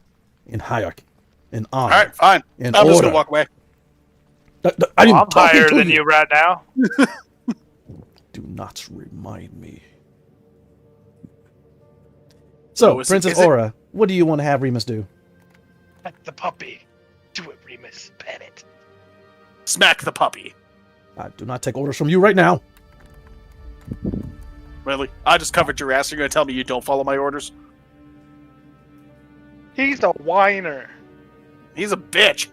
Speaker 1: in hierarchy, in honor.
Speaker 2: All right, fine.
Speaker 1: In
Speaker 2: I'm just
Speaker 1: order.
Speaker 2: gonna walk away.
Speaker 1: I'm
Speaker 3: I'm higher than you right now.
Speaker 1: Do not remind me. So,
Speaker 2: is
Speaker 1: Princess
Speaker 2: it-
Speaker 1: Aura, what do you want to have Remus do?
Speaker 3: Pet the puppy. Do it, Remus. Pet it.
Speaker 2: Smack the puppy.
Speaker 1: I do not take orders from you right now.
Speaker 2: Really? I just covered your ass. You're gonna tell me you don't follow my orders?
Speaker 3: He's a whiner.
Speaker 2: He's a bitch.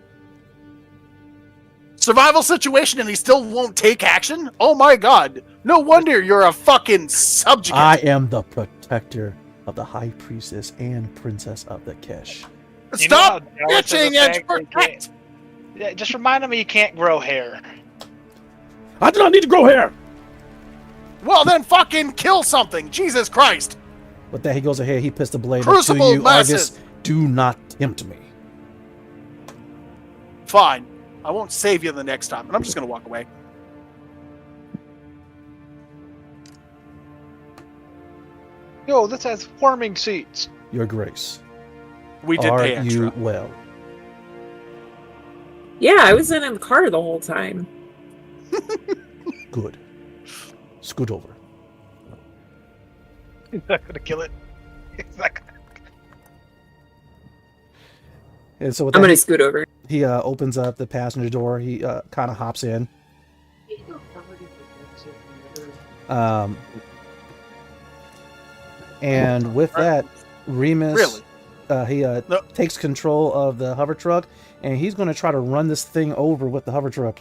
Speaker 2: Survival situation and he still won't take action? Oh my god. No wonder you're a fucking subjugate.
Speaker 1: I am the protector of the High Priestess and Princess of the Kesh.
Speaker 3: You know how
Speaker 2: Stop
Speaker 3: jealous of the
Speaker 2: bitching
Speaker 3: fact
Speaker 2: and
Speaker 3: they
Speaker 2: protect.
Speaker 3: Yeah, just remind him you can't grow hair.
Speaker 1: I do not need to grow hair!
Speaker 2: Well then fucking kill something. Jesus Christ.
Speaker 1: With that, he goes ahead, he puts the blade up to
Speaker 2: Crucible
Speaker 1: you.
Speaker 2: masses.
Speaker 1: Argus, do not tempt me.
Speaker 2: Fine. I won't save you the next time, and I'm just gonna walk away.
Speaker 3: Yo, this has warming seats.
Speaker 1: Your Grace.
Speaker 2: We did
Speaker 1: Are
Speaker 2: pay extra.
Speaker 1: you well?
Speaker 5: Yeah, I was in the car the whole time.
Speaker 1: Good. Scoot over.
Speaker 3: He's not gonna kill it. He's not gonna...
Speaker 1: And so with
Speaker 5: I'm
Speaker 1: that,
Speaker 5: gonna scoot over.
Speaker 1: he opens up the passenger door. He kind of hops in. And with that, Remus,
Speaker 2: Really?
Speaker 1: he
Speaker 2: No.
Speaker 1: takes control of the hover truck, and he's going to try to run this thing over with the hover truck.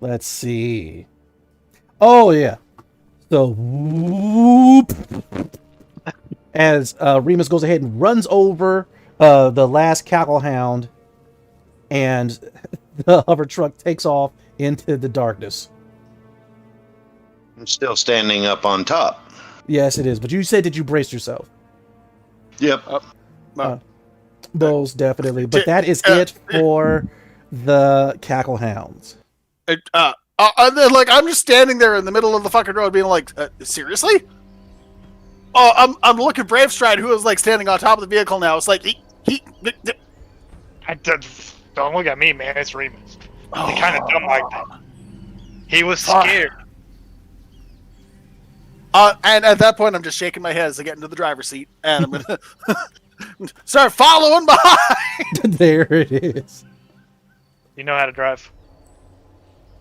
Speaker 1: Let's see. Oh yeah. So whoop, as Remus goes ahead and runs over the last cackle hound, and the hover truck takes off into the darkness.
Speaker 4: I'm still standing up on top.
Speaker 1: Yes, it is. But you said that you braced yourself.
Speaker 4: Yep.
Speaker 1: Most definitely. But that is it for the cackle hounds.
Speaker 2: And then, like, I'm just standing there in the middle of the fucking road being like, seriously? Oh, I'm looking Brave Stride, who is, like, standing on top of the vehicle now. It's like,
Speaker 3: Don't look at me, man. It's Remus. He kind of dumb like that. He was scared.
Speaker 2: And at that point, I'm just shaking my head as I get into the driver's seat, and I'm gonna start following behind.
Speaker 1: There it is.
Speaker 3: You know how to drive?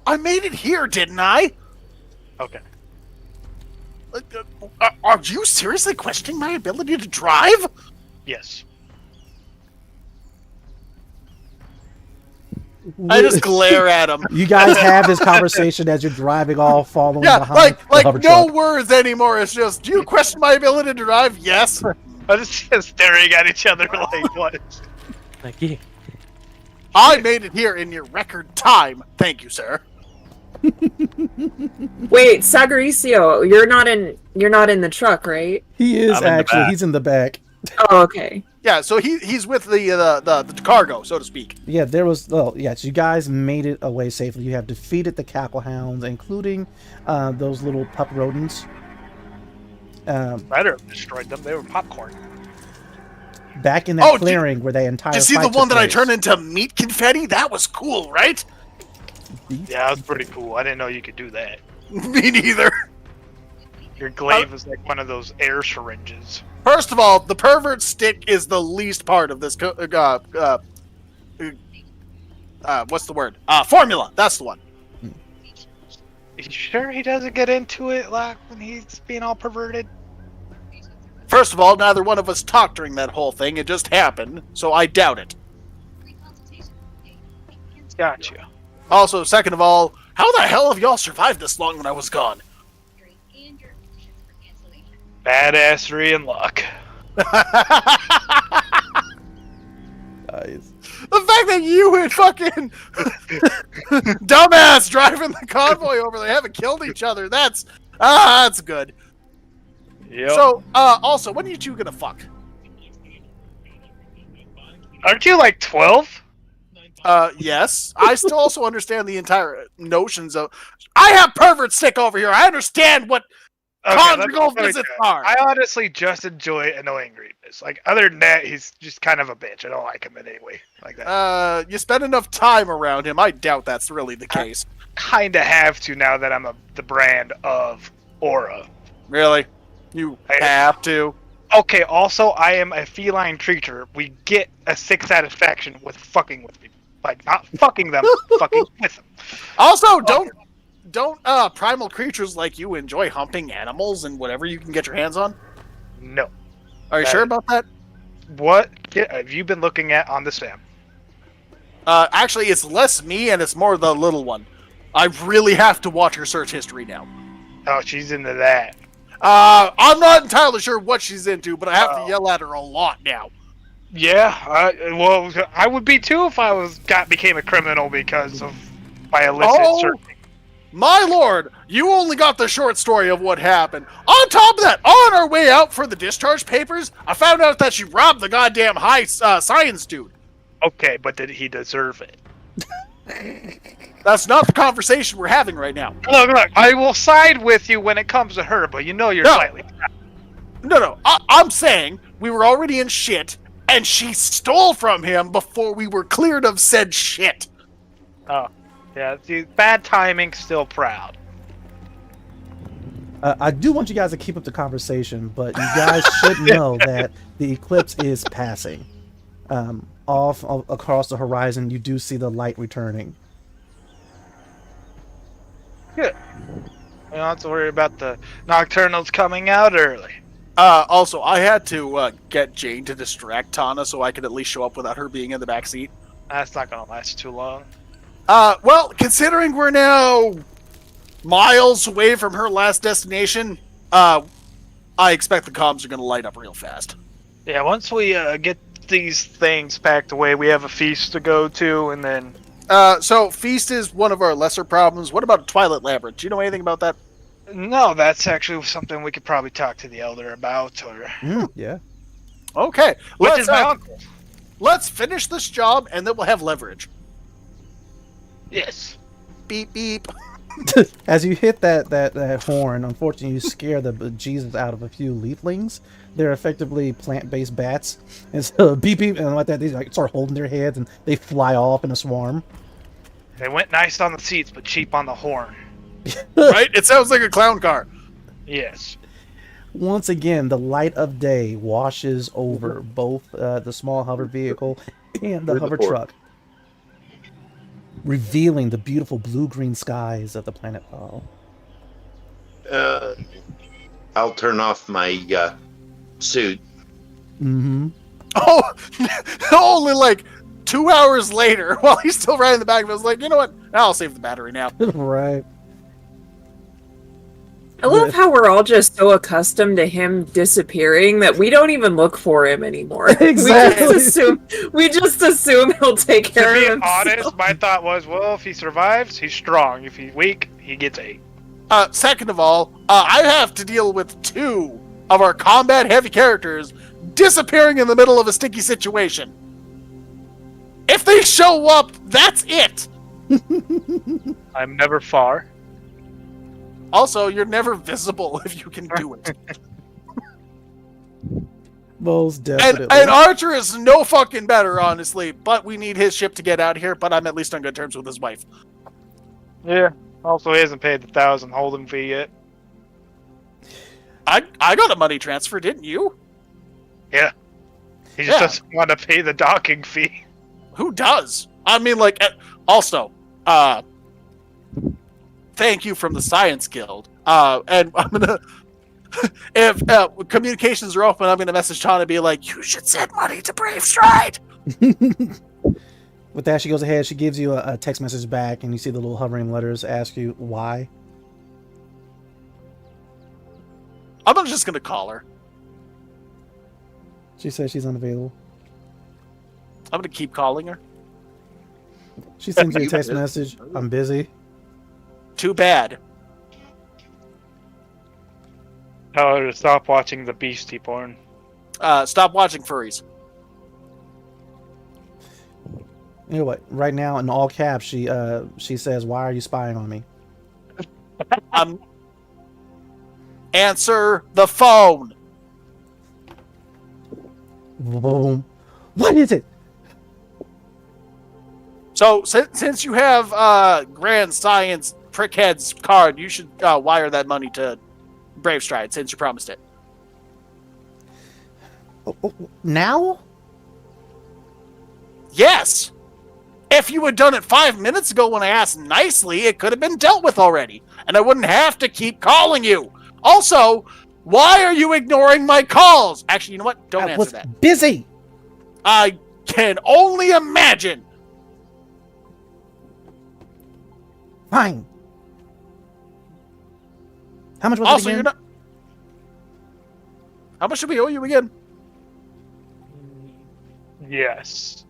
Speaker 2: I made it here, didn't I?
Speaker 3: Okay.
Speaker 2: Are you seriously questioning my ability to drive?
Speaker 3: Yes.
Speaker 2: I just glare at him.
Speaker 1: You guys have this conversation as you're driving off, following
Speaker 2: Yeah,
Speaker 1: behind the
Speaker 2: like
Speaker 1: hover
Speaker 2: no
Speaker 1: truck.
Speaker 2: words anymore. It's just, do you question my ability to drive? Yes.
Speaker 3: I just staring at each other like, what?
Speaker 6: Like, yeah.
Speaker 2: I made it here in your record time. Thank you, sir.
Speaker 5: Wait, Sagaricio, you're not in the truck, right?
Speaker 1: He is
Speaker 6: I'm in the
Speaker 1: actually.
Speaker 6: back.
Speaker 1: He's in the back.
Speaker 5: Oh, okay.
Speaker 2: Yeah, so he's with the cargo, so to speak.
Speaker 1: Yeah, there was. Well, yes, you guys made it away safely. You have defeated the cackle hounds, including those little pup rodents.
Speaker 3: Better have destroyed them. They were popcorn.
Speaker 1: Back in that
Speaker 2: Oh,
Speaker 1: clearing where they entire.
Speaker 2: Did you see the
Speaker 1: fight
Speaker 2: one
Speaker 1: took
Speaker 2: that I
Speaker 1: place.
Speaker 2: turned into meat confetti? That was cool, right?
Speaker 3: Yeah, that was pretty cool. I didn't know you could do that.
Speaker 2: Me neither.
Speaker 3: Your glaive is like one of those air syringes.
Speaker 2: First of all, the pervert stick is the least part of this. What's the word? Formula. That's the one.
Speaker 3: You sure he doesn't get into it like when he's being all perverted?
Speaker 2: First of all, neither one of us talked during that whole thing. It just happened, so I doubt it.
Speaker 3: Gotcha.
Speaker 2: Also, second of all, how the hell have y'all survived this long when I was gone?
Speaker 3: Badassery and luck.
Speaker 1: Nice.
Speaker 2: The fact that you would fucking Dumbass driving the convoy over. They haven't killed each other. That's good.
Speaker 3: Yep.
Speaker 2: So, also, when are you two gonna fuck?
Speaker 3: Aren't you like 12?
Speaker 2: Yes. I still also understand the entire notions of. I have pervert stick over here. I understand what conjugal visits are.
Speaker 3: I honestly just enjoy annoying greatness. Like, other than that, he's just kind of a bitch. I don't like him in any way like that.
Speaker 2: You spend enough time around him. I doubt that's really the case.
Speaker 3: Kinda have to now that I'm the brand of Aura.
Speaker 2: Really? You have to?
Speaker 3: Okay, also, I am a feline creature. We get a 6 satisfaction with fucking with me. Like, not fucking them, fucking with them.
Speaker 2: Also, don't primal creatures like you enjoy humping animals and whatever you can get your hands on?
Speaker 3: No.
Speaker 2: Are you sure about that?
Speaker 3: What have you been looking at on the Sam?
Speaker 2: Actually, it's less me and it's more the little one. I really have to watch her search history now.
Speaker 3: Oh, she's into that.
Speaker 2: I'm not entirely sure what she's into, but I have to yell at her a lot now.
Speaker 3: Yeah, well, I would be too if I became a criminal because of my illicit searching.
Speaker 2: My lord, you only got the short story of what happened. On top of that, on our way out for the discharge papers, I found out that she robbed the goddamn high science dude.
Speaker 3: Okay, but did he deserve it?
Speaker 2: That's not the conversation we're having right now.
Speaker 3: Look, I will side with you when it comes to her, but you know you're slightly...
Speaker 2: No, I'm saying we were already in shit, and she stole from him before we were cleared of said shit.
Speaker 3: Oh, yeah, see, bad timing, still proud.
Speaker 1: I do want you guys to keep up the conversation, but you guys should know that the eclipse is passing. Off across the horizon, you do see the light returning.
Speaker 3: Good. You don't have to worry about the nocturnals coming out early.
Speaker 2: Also, I had to get Jane to distract Tana so I could at least show up without her being in the back seat.
Speaker 3: That's not gonna last too long.
Speaker 2: Well, considering we're now miles away from her last destination, I expect the comms are gonna light up real fast.
Speaker 3: Yeah, once we get these things packed away, we have a feast to go to, and then...
Speaker 2: So feast is one of our lesser problems. What about Twilight Labyrinth? Do you know anything about that?
Speaker 3: No, that's actually something we could probably talk to the Elder about, or...
Speaker 1: Yeah.
Speaker 2: Okay.
Speaker 3: Which is my uncle.
Speaker 2: Let's finish this job, and then we'll have leverage.
Speaker 3: Yes.
Speaker 2: Beep, beep.
Speaker 1: As you hit that horn, unfortunately, you scare the bejesus out of a few leaflings. They're effectively plant-based bats, and so beep beep and like that, they like start holding their heads and they fly off in a swarm.
Speaker 3: They went nice on the seats, but cheap on the horn.
Speaker 2: Right? It sounds like a clown car.
Speaker 3: Yes.
Speaker 1: Once again, the light of day washes over both the small hover vehicle and the hover truck, revealing the beautiful blue-green skies of the planet Paul.
Speaker 4: I'll turn off my suit.
Speaker 1: Mm-hmm.
Speaker 2: Oh, only like 2 hours later, while he's still riding the back of it, I was like, you know what? I'll save the battery now.
Speaker 1: Right.
Speaker 5: I love how we're all just so accustomed to him disappearing that we don't even look for him anymore.
Speaker 1: Exactly.
Speaker 5: We just assume he'll take care of
Speaker 3: To be
Speaker 5: himself.
Speaker 3: honest, my thought was, well, if he survives, he's strong. If he's weak, he gets 8.
Speaker 2: Second of all, I have to deal with 2 of our combat-heavy characters disappearing in the middle of a sticky situation. If they show up, that's it.
Speaker 3: I'm never far.
Speaker 2: Also, you're never visible if you can do it.
Speaker 1: Most definitely.
Speaker 2: And Archer is no fucking better, honestly, but we need his ship to get out of here, but I'm at least on good terms with his wife.
Speaker 3: Yeah. Also, he hasn't paid the 1,000 holding fee yet.
Speaker 2: I got a money transfer, didn't you?
Speaker 3: Yeah. He just doesn't want to pay the docking fee.
Speaker 2: Who does? I mean, like, also, thank you from the Science Guild. And I'm gonna, if communications are open, I'm gonna message Tana and be like, you should send money to Brave Stride.
Speaker 1: With that, she goes ahead, she gives you a text message back, and you see the little hovering letters ask you why.
Speaker 2: I'm just gonna call her.
Speaker 1: She says she's unavailable.
Speaker 2: I'm gonna keep calling her.
Speaker 1: She sends you a text message. I'm busy.
Speaker 2: Too bad.
Speaker 3: Tell her to stop watching the beastie porn.
Speaker 2: Stop watching furries.
Speaker 1: You know what? Right now, in all caps, she says, "Why are you spying on me?"
Speaker 2: Answer the phone.
Speaker 1: Boom. What is it?
Speaker 2: So since you have Grand Science Prickhead's card, you should wire that money to Brave Stride since you promised it.
Speaker 1: Now?
Speaker 2: Yes. If you had done it 5 minutes ago when I asked nicely, it could have been dealt with already, and I wouldn't have to keep calling you. Also, why are you ignoring my calls? Actually, you know what? Don't answer that.
Speaker 1: Busy.
Speaker 2: I can only imagine.
Speaker 1: Fine. How much was
Speaker 2: Also,
Speaker 1: it again?
Speaker 2: you're not. How much should we owe you again?
Speaker 3: Yes.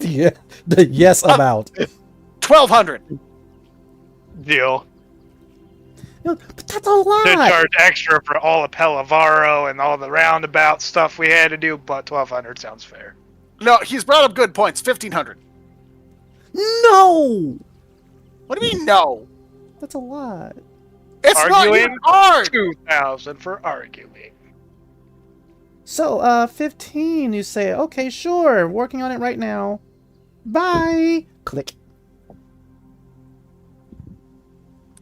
Speaker 1: Yeah, the yes amount.
Speaker 2: 1,200.
Speaker 3: Deal.
Speaker 1: But that's a lot.
Speaker 3: They charge extra for all of Pellavaro and all the roundabout stuff we had to do, but 1,200 sounds fair.
Speaker 2: No, he's brought up good points. 1,500.
Speaker 1: No.
Speaker 2: What do you mean no?
Speaker 1: That's a lot.
Speaker 2: It's not your
Speaker 3: Arguing?
Speaker 2: card.
Speaker 3: 2,000 for arguing.
Speaker 1: So, 15, you say, okay, sure, working on it right now. Bye. Click.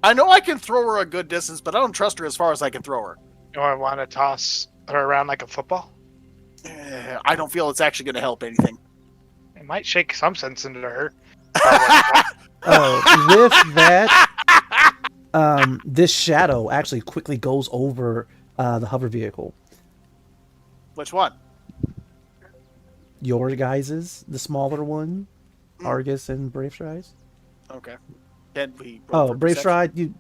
Speaker 2: I know I can throw her a good distance, but I don't trust her as far as I can throw her.
Speaker 3: Do I want to toss her around like a football?
Speaker 2: I don't feel it's actually going to help anything.
Speaker 3: It might shake some sense into her.
Speaker 1: With that, this shadow actually quickly goes over the hover vehicle.
Speaker 2: Which one?
Speaker 1: Your guys's, the smaller one, Argus and Brave Strides.
Speaker 2: Okay. Then we.
Speaker 1: Oh, Brave Stride, you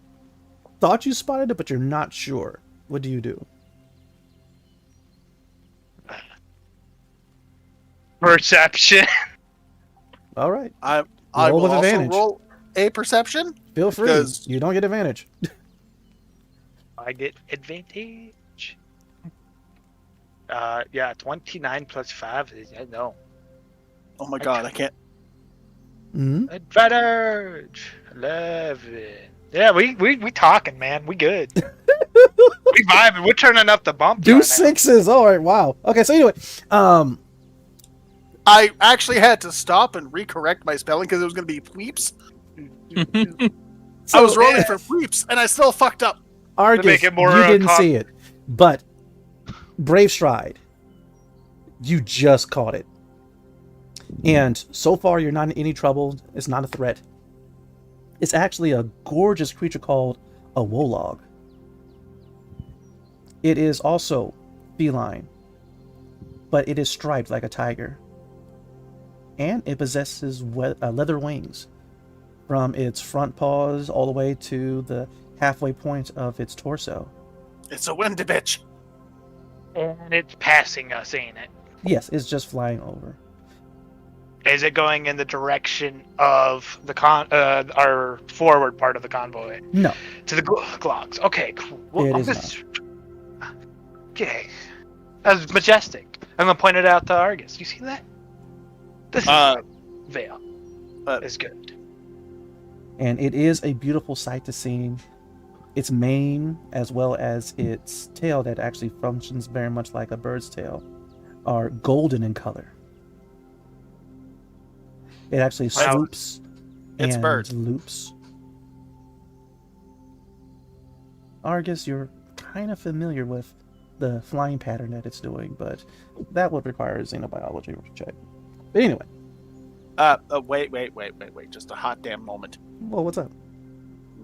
Speaker 1: thought you spotted it, but you're not sure. What do you do?
Speaker 3: Perception.
Speaker 1: All right,
Speaker 2: I
Speaker 1: Roll
Speaker 2: will
Speaker 1: with
Speaker 2: also
Speaker 1: advantage.
Speaker 2: roll a perception.
Speaker 1: feel free.
Speaker 2: Because-
Speaker 1: You don't get advantage.
Speaker 3: I get advantage. Yeah, 29 plus 5 is no.
Speaker 2: Oh my god, I can't.
Speaker 1: Mm-hmm.
Speaker 3: Advantage. 11. Yeah, we talking, man. We good. We vibing. We're turning up the bump.
Speaker 1: Do
Speaker 3: right now.
Speaker 1: sixes. All right. Wow. Okay. So anyway,
Speaker 2: I actually had to stop and recorrect my spelling because it was going to be Fleeps. I was rolling for Fleeps, and I still fucked up.
Speaker 1: Argus,
Speaker 3: make it more,
Speaker 1: you didn't
Speaker 3: com-
Speaker 1: see it, but Brave Stride, you just caught it. And so far, you're not in any trouble. It's not a threat. It's actually a gorgeous creature called a Wolog. It is also feline, but it is striped like a tiger. And it possesses leather wings from its front paws all the way to the halfway point of its torso.
Speaker 2: It's a windy bitch.
Speaker 3: And it's passing us, ain't it?
Speaker 1: Yes, it's just flying over.
Speaker 3: Is it going in the direction of the our forward part of the convoy?
Speaker 1: No.
Speaker 3: To the Glogs. Okay, cool. Well,
Speaker 1: It is
Speaker 3: okay. That's majestic. I'm gonna point it out to Argus. You see that? This is Veil. It's good.
Speaker 1: And it is a beautiful sight to see. Its mane, as well as its tail that actually functions very much like a bird's tail, are golden in color. It actually
Speaker 3: Wow.
Speaker 1: swoops
Speaker 2: It's
Speaker 1: and
Speaker 2: bird.
Speaker 1: loops. Argus, you're kind of familiar with the flying pattern that it's doing, but that would require a xenobiology check. But anyway,
Speaker 2: Wait. Just a hot damn moment.
Speaker 1: well, what's up?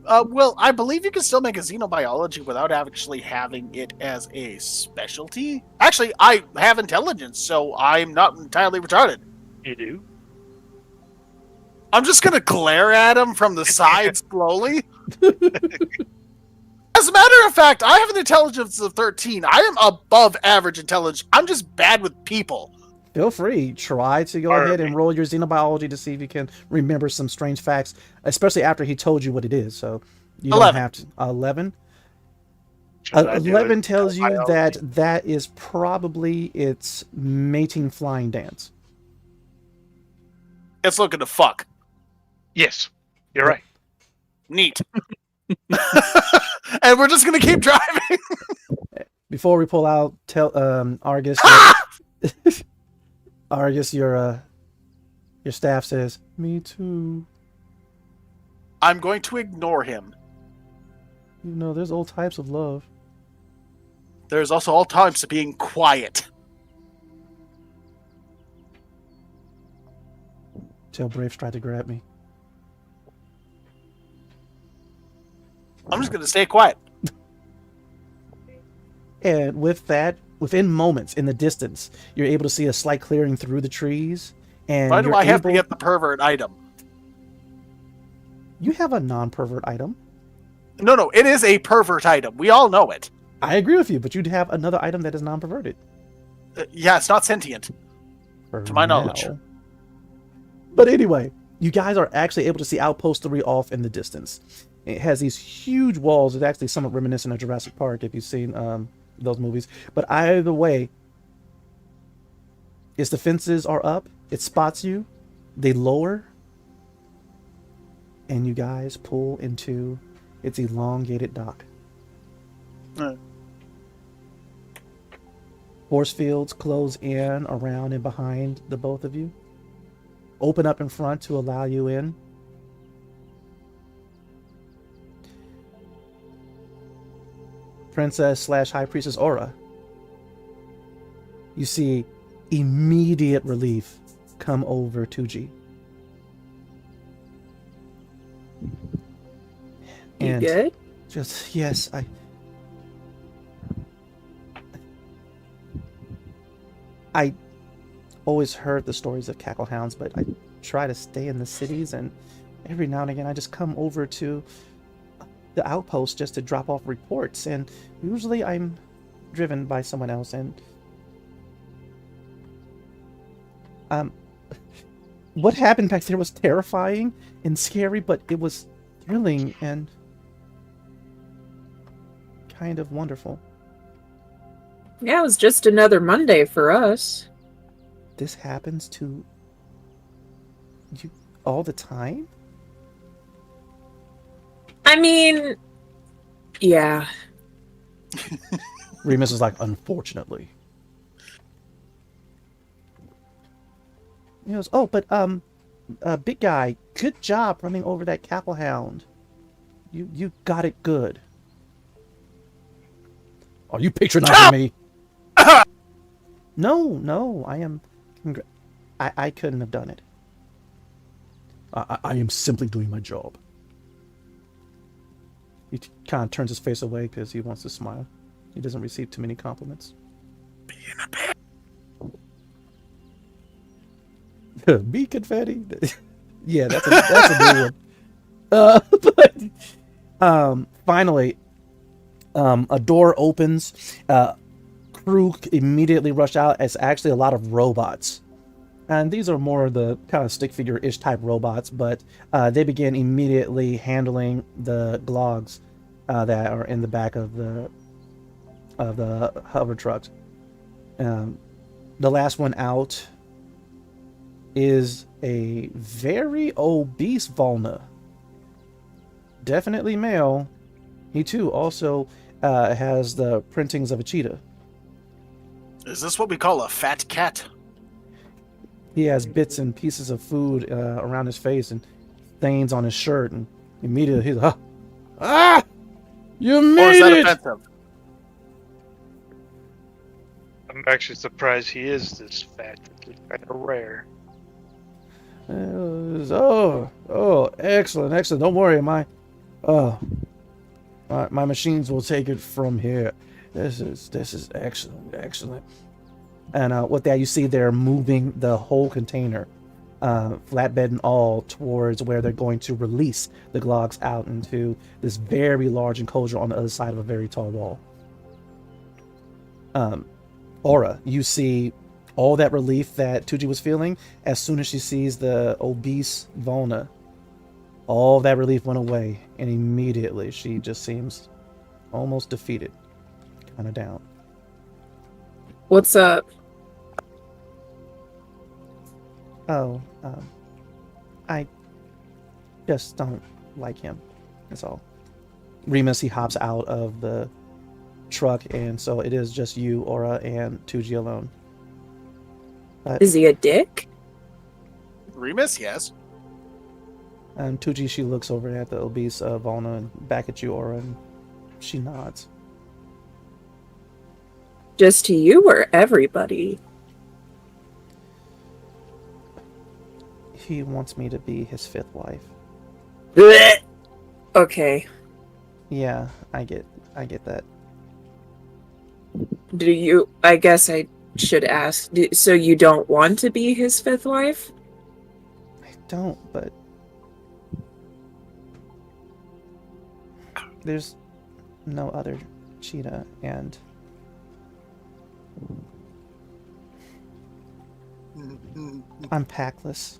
Speaker 2: Well, I believe you can still make a xenobiology without actually having it as a specialty. Actually, I have intelligence, so I'm not entirely retarded.
Speaker 3: You do?
Speaker 2: I'm just gonna glare at him from the side slowly. As a matter of fact, I have an intelligence of 13. I am above average intelligence. I'm just bad with people.
Speaker 1: Feel free. Try to go ahead and roll your xenobiology to see if you can remember some strange facts, especially after he told you what it is. So you
Speaker 2: 11.
Speaker 1: don't have to. 11?
Speaker 3: Should I do
Speaker 1: 11
Speaker 3: it?
Speaker 1: tells you
Speaker 3: Biology?
Speaker 1: that is probably its mating flying dance.
Speaker 2: It's looking to fuck.
Speaker 3: Yes, you're right.
Speaker 2: Neat. And we're just gonna keep driving.
Speaker 1: Before we pull out, tell Argus. Argus, your staff says, "Me too."
Speaker 2: I'm going to ignore him.
Speaker 1: You know, there's all types of love.
Speaker 2: There's also all times of being quiet.
Speaker 1: Till Braves tried to grab me.
Speaker 2: I'm just gonna stay quiet.
Speaker 1: And with that, within moments in the distance, you're able to see a slight clearing through the trees. And
Speaker 2: Why do
Speaker 1: you're
Speaker 2: I have to
Speaker 1: able-
Speaker 2: get the pervert item?
Speaker 1: You have a non-pervert item.
Speaker 2: No, it is a pervert item. We all know it.
Speaker 1: I agree with you, but you'd have another item that is non-perverted.
Speaker 2: Yeah, it's not sentient. To my knowledge.
Speaker 1: now. But anyway, you guys are actually able to see Outpost 3 off in the distance. It has these huge walls. It's actually somewhat reminiscent of Jurassic Park, if you've seen those movies. But either way, its defenses are up. It spots you. They lower. And you guys pull into its elongated dock. Force fields close in, around, and behind the both of you. Open up in front to allow you in. Princess / High Priestess Aura. You see immediate relief come over 2G.
Speaker 5: You good?
Speaker 1: Just, yes, I always heard the stories of cackle hounds, but I try to stay in the cities, and every now and again I just come over to the outpost just to drop off reports, and usually I'm driven by someone else, and what happened back there was terrifying and scary, but it was thrilling and kind of wonderful.
Speaker 5: Yeah, it was just another Monday for us.
Speaker 1: This happens to you all the time?
Speaker 5: I mean, yeah.
Speaker 1: Remus is like, unfortunately. He goes, oh, but big guy, good job running over that cackle hound. You got it good. Are you patronizing me? No, I am. I couldn't have done it. I am simply doing my job. He kind of turns his face away because he wants to smile. He doesn't receive too many compliments. Be confetti. Yeah, that's a new one. But finally, a door opens. Crew immediately rush out. It's actually a lot of robots. And these are more of the kind of stick figure-ish type robots, but they begin immediately handling the glogs that are in the back of the hover trucks. The last one out is a very obese Volna. Definitely male. He too also has the printings of a cheetah.
Speaker 2: Is this what we call a fat cat?
Speaker 1: He has bits and pieces of food around his face and stains on his shirt, and immediately he's like, ah! You
Speaker 2: Or
Speaker 1: made
Speaker 2: is that
Speaker 1: it!
Speaker 2: offensive?
Speaker 3: I'm actually surprised he is this fat. It's kind of rare.
Speaker 1: Excellent. Don't worry, my machines will take it from here. This is excellent. And with that, you see they're moving the whole container, flatbed and all, towards where they're going to release the glogs out into this very large enclosure on the other side of a very tall wall. Aura, you see all that relief that Tuji was feeling, as soon as she sees the obese Volna, all that relief went away, and immediately she just seems almost defeated, kind of down.
Speaker 5: What's up?
Speaker 1: Oh, I just don't like him. That's all. Remus, he hops out of the truck, and so it is just you, Aura, and Tuji alone.
Speaker 5: Is he a dick?
Speaker 2: Remus, yes.
Speaker 1: And Tuji, she looks over at the obese Volna and back at you, Aura, and she nods.
Speaker 5: Just to you or everybody?
Speaker 1: He wants me to be his 5th wife.
Speaker 5: Blech. Okay.
Speaker 1: Yeah, I get that.
Speaker 5: Do you... I guess I should ask. So you don't want to be his 5th wife?
Speaker 1: I don't, but... There's no other cheetah, and... I'm packless.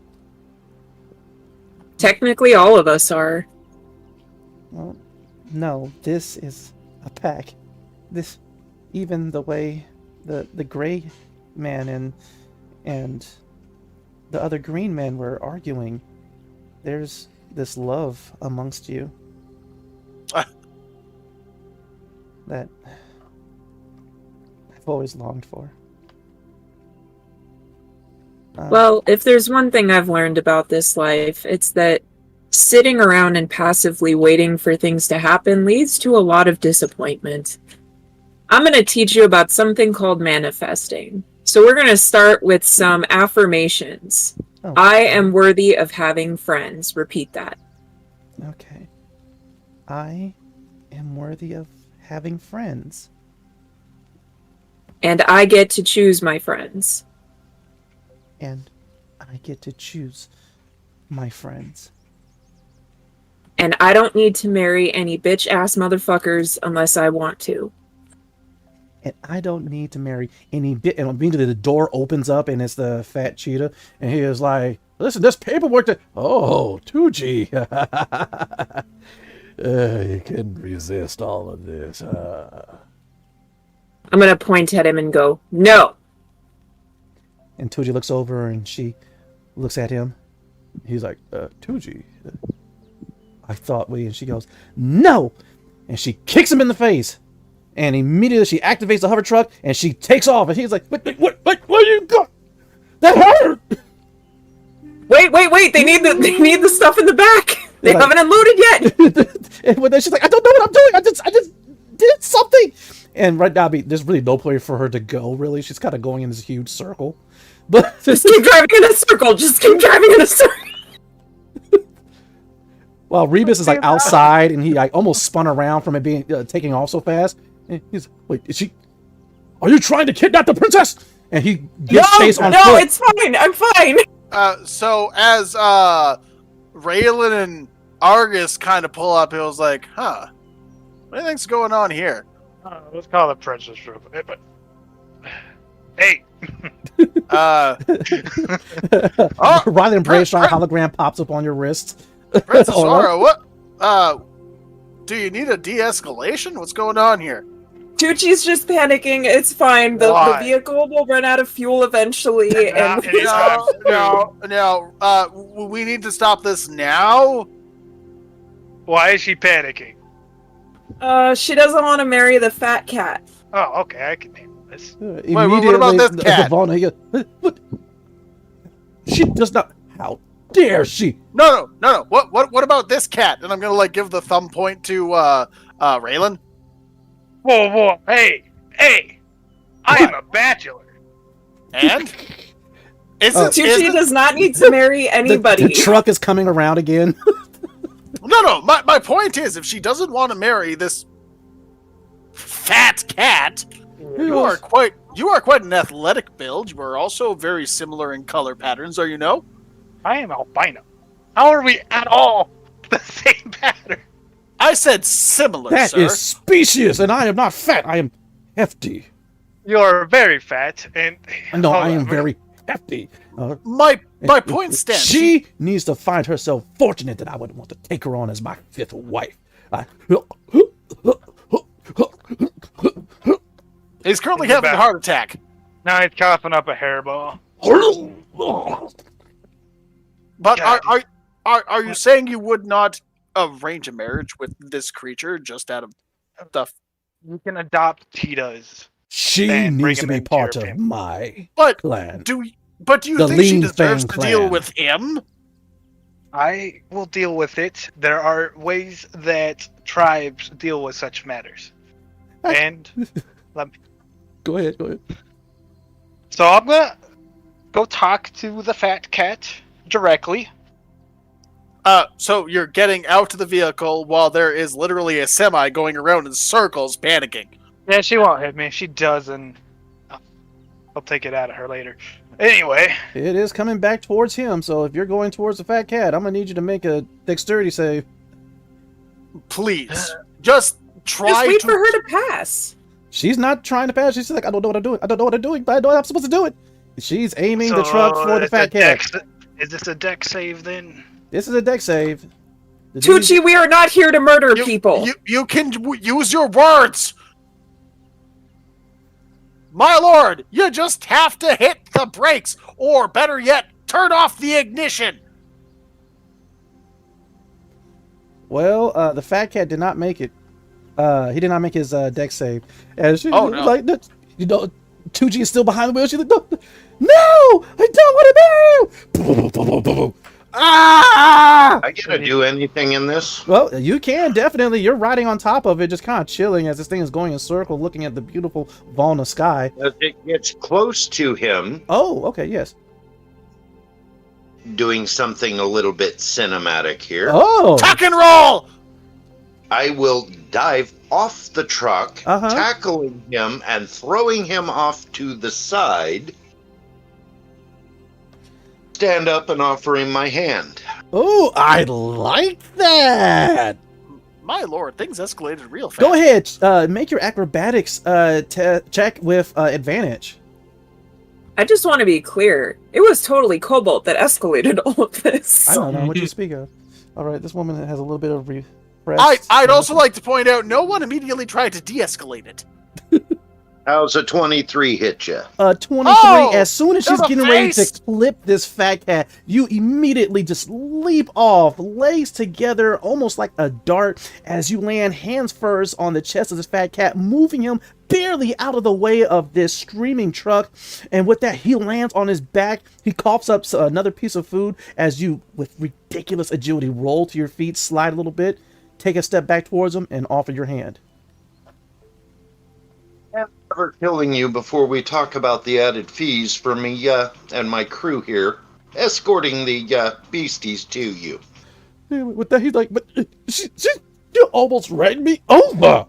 Speaker 5: Technically, all of us are.
Speaker 1: Well, no, this is a pack. This, even the way the gray man and the other green men were arguing, there's this love amongst you that I've always longed for.
Speaker 5: Well, if there's one thing I've learned about this life, it's that sitting around and passively waiting for things to happen leads to a lot of disappointment. I'm going to teach you about something called manifesting. So we're going to start with some affirmations.
Speaker 1: Oh.
Speaker 5: I am worthy of having friends. Repeat that.
Speaker 1: Okay. I am worthy of having friends.
Speaker 5: And I get to choose my friends.
Speaker 1: And I get to choose my friends.
Speaker 5: And I don't need to marry any bitch-ass motherfuckers unless I want to.
Speaker 1: And I don't need to marry any bit. And immediately the door opens up, and it's the fat cheetah, and he is like, "Listen, this paperwork to oh 2G, you couldn't resist all of this."
Speaker 5: I'm gonna point at him and go, "No."
Speaker 1: And Tuji looks over, and she looks at him. He's like, "Tuji, I thought we," and she goes, "No!" And she kicks him in the face. And immediately she activates the hover truck, and she takes off. And he's like, what are you going? That hurt!
Speaker 5: Wait! They need the stuff in the back. They haven't unloaded yet.
Speaker 1: And then she's like, "I don't know what I'm doing. I just did something." And right now, there's really no place for her to go. Really, she's kind of going in this huge circle. But
Speaker 5: just keep driving in a circle. Just keep driving in a circle.
Speaker 1: While Rebus is like outside, and he like almost spun around from it being taking off so fast. And he's, "Wait, is she? Are you trying to kidnap the princess?" And he gets chased on foot.
Speaker 5: No, it's fine. I'm fine.
Speaker 2: So as Raylan and Argus kind of pull up, it was like, "Huh, what do you think's going on here?"
Speaker 3: Let's call the princess room. But hey.
Speaker 1: Rather than Brayshawn, hologram pops up on your wrist.
Speaker 2: Princess Aura, what? Do you need a de-escalation? What's going on here?
Speaker 5: Tucci's just panicking. It's fine. The vehicle will run out of fuel eventually.
Speaker 2: No. We need to stop this now.
Speaker 3: Why is she panicking?
Speaker 5: She doesn't want to marry the fat cat.
Speaker 3: Oh, okay. I can handle this.
Speaker 2: Wait, what about this cat?
Speaker 1: What? She does not. How dare she?
Speaker 2: No. What about this cat? And I'm gonna like give the thumb point to Raylan.
Speaker 3: Whoa! Hey! I am a bachelor.
Speaker 2: And
Speaker 5: Tucci does not need to marry anybody.
Speaker 1: The truck is coming around again.
Speaker 2: No. My point is, if she doesn't want to marry this fat cat, you are quite an athletic build. You are also very similar in color patterns. Are you no?
Speaker 3: I am albino. How are we at all the same pattern?
Speaker 2: I said similar,
Speaker 1: That
Speaker 2: sir.
Speaker 1: is specious, and I am not fat. I am hefty.
Speaker 3: You're very fat, and
Speaker 1: No,
Speaker 3: hold
Speaker 1: I
Speaker 3: on,
Speaker 1: am very hefty.
Speaker 2: My point stands.
Speaker 1: She needs to find herself fortunate that I would want to take her on as my 5th wife.
Speaker 2: He's currently having a heart attack.
Speaker 3: Now he's coughing up a hairball.
Speaker 2: But
Speaker 3: God.
Speaker 2: are you saying you would not arrange a marriage with this creature just out of the?
Speaker 3: You can adopt cheetahs.
Speaker 1: She
Speaker 3: And bring
Speaker 1: needs to
Speaker 3: him
Speaker 1: be
Speaker 3: into
Speaker 1: part
Speaker 3: your
Speaker 1: of
Speaker 3: family.
Speaker 1: my
Speaker 2: But
Speaker 1: clan.
Speaker 2: do you
Speaker 1: The
Speaker 2: think she
Speaker 1: Lean
Speaker 2: deserves
Speaker 1: Fang
Speaker 2: to deal
Speaker 1: clan.
Speaker 2: with him?
Speaker 3: I will deal with it. There are ways that tribes deal with such matters. And
Speaker 1: Go ahead.
Speaker 3: so I'm gonna go talk to the fat cat directly.
Speaker 2: So you're getting out to the vehicle while there is literally a semi going around in circles, panicking.
Speaker 3: Yeah, she won't hit me. If she doesn't, I'll take it out of her later. Anyway,
Speaker 1: It is coming back towards him, so if you're going towards the fat cat, I'm gonna need you to make a dexterity save.
Speaker 2: Please, just try
Speaker 5: Just wait
Speaker 2: to.
Speaker 5: for her to pass.
Speaker 1: She's not trying to pass. She's like, I don't know what I'm doing. I don't know what I'm doing, but I know I'm supposed to do it. She's aiming the truck for the
Speaker 3: it's
Speaker 1: fat
Speaker 3: a
Speaker 1: cat.
Speaker 3: Is this a deck save then?
Speaker 1: This is a dex save. The dude-
Speaker 5: Tucci, we are not here to murder people.
Speaker 2: You can use your words. My lord, you just have to hit the brakes, or better yet, turn off the ignition.
Speaker 1: Well, the fat cat did not make it. He did not make his dex save. And she
Speaker 2: Oh, no.
Speaker 1: like, you know, 2G is still behind the wheel. She's like, no, I don't want to move. Ah!
Speaker 4: I gotta do anything in this?
Speaker 1: Well, you can definitely. You're riding on top of it, just kind of chilling as this thing is going in circle, looking at the beautiful Volna sky.
Speaker 4: As it gets close to him,
Speaker 1: Oh, okay, yes.
Speaker 4: doing something a little bit cinematic here,
Speaker 1: Oh,
Speaker 2: Tuck and roll.
Speaker 4: I will dive off the truck,
Speaker 1: Uh-huh.
Speaker 4: tackling him and throwing him off to the side. Stand up and offer him my hand.
Speaker 1: oh, I like that.
Speaker 2: My lord, things escalated real fast.
Speaker 1: Go ahead, make your acrobatics check with advantage.
Speaker 5: I just want to be clear. It was totally Cobalt that escalated all of this.
Speaker 1: I don't know what you speak of. All right, this woman has a little bit of repressed.
Speaker 2: I'd also like to point out, no one immediately tried to de-escalate it.
Speaker 4: How's a 23 hit you?
Speaker 1: 23.
Speaker 2: Oh,
Speaker 1: As soon as
Speaker 2: to
Speaker 1: she's
Speaker 2: the
Speaker 1: getting ready to
Speaker 2: face!
Speaker 1: clip this fat cat, you immediately just leap off, legs together, almost like a dart, as you land hands first on the chest of this fat cat, moving him barely out of the way of this streaming truck. And with that, he lands on his back. He coughs up another piece of food as you, with ridiculous agility, roll to your feet, slide a little bit, take a step back towards him, and offer your hand.
Speaker 4: I'm never killing you before we talk about the added fees for me and my crew here, escorting the beasties to you.
Speaker 1: With that, he's like, but you almost ran me over.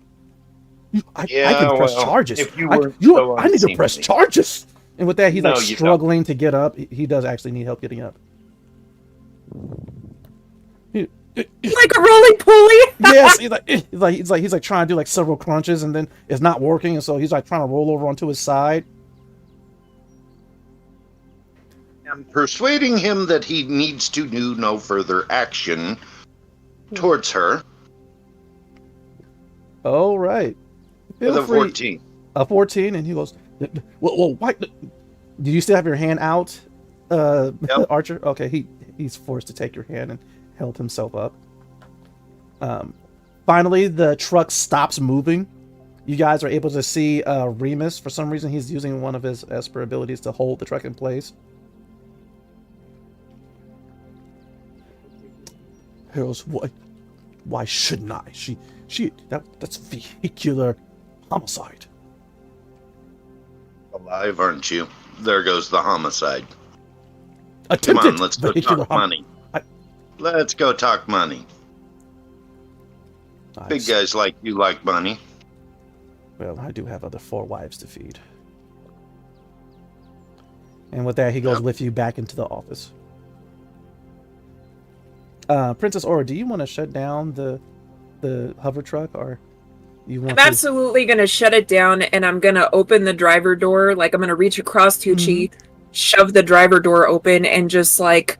Speaker 1: I can press charges.
Speaker 4: if you were so
Speaker 1: I need to press
Speaker 4: unseemly.
Speaker 1: charges. And with that, he's
Speaker 4: No,
Speaker 1: like
Speaker 4: you
Speaker 1: struggling to get up. He does actually need help getting up.
Speaker 5: Like a rolling pulley.
Speaker 1: Yes, he's like trying to do like several crunches, and then it's not working, and so he's like trying to roll over onto his side.
Speaker 4: I'm persuading him that he needs to do no further action towards her.
Speaker 1: All right.
Speaker 4: With
Speaker 1: Feel
Speaker 4: a
Speaker 1: free.
Speaker 4: 14.
Speaker 1: A 14, and he goes, well, why? Do you still have your hand out,
Speaker 4: Yep.
Speaker 1: Archer? Okay, he's forced to take your hand and help himself up. Finally, the truck stops moving. You guys are able to see Remus. For some reason, he's using one of his Esper abilities to hold the truck in place. Heroes, why shouldn't I? That's vehicular homicide.
Speaker 4: Alive, aren't you? There goes the homicide. Come
Speaker 1: Attempted
Speaker 4: on, let's go
Speaker 1: vehicular
Speaker 4: talk money. Let's go talk money. Big guys like you like money.
Speaker 1: Well, I do have other 4 wives to feed. And with that, he goes with you back into the office. Princess Aura, do you want to shut down the hover truck, or You want
Speaker 5: I'm
Speaker 1: to?
Speaker 5: absolutely gonna shut it down, and I'm gonna open the driver door. Like I'm gonna reach across Tucci, shove the driver door open, and just like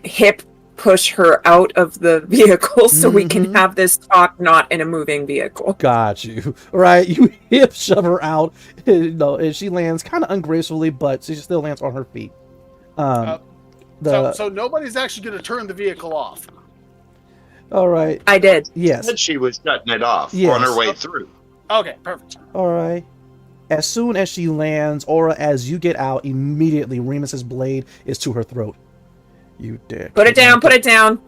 Speaker 5: hip push her out of the vehicle so we can have this talk not in a moving vehicle.
Speaker 1: Got you. Right, you hip shove her out. No, and she lands kind of ungracefully, but she still lands on her feet.
Speaker 2: So nobody's actually going to turn the vehicle off.
Speaker 1: All right.
Speaker 5: I did.
Speaker 1: Yes.
Speaker 4: Said she was shutting it off
Speaker 1: Yes.
Speaker 4: on her way through.
Speaker 2: Okay, perfect.
Speaker 1: All right. As soon as she lands, Aura, as you get out, immediately Remus's blade is to her throat. You dare.
Speaker 5: Put it down, put it down.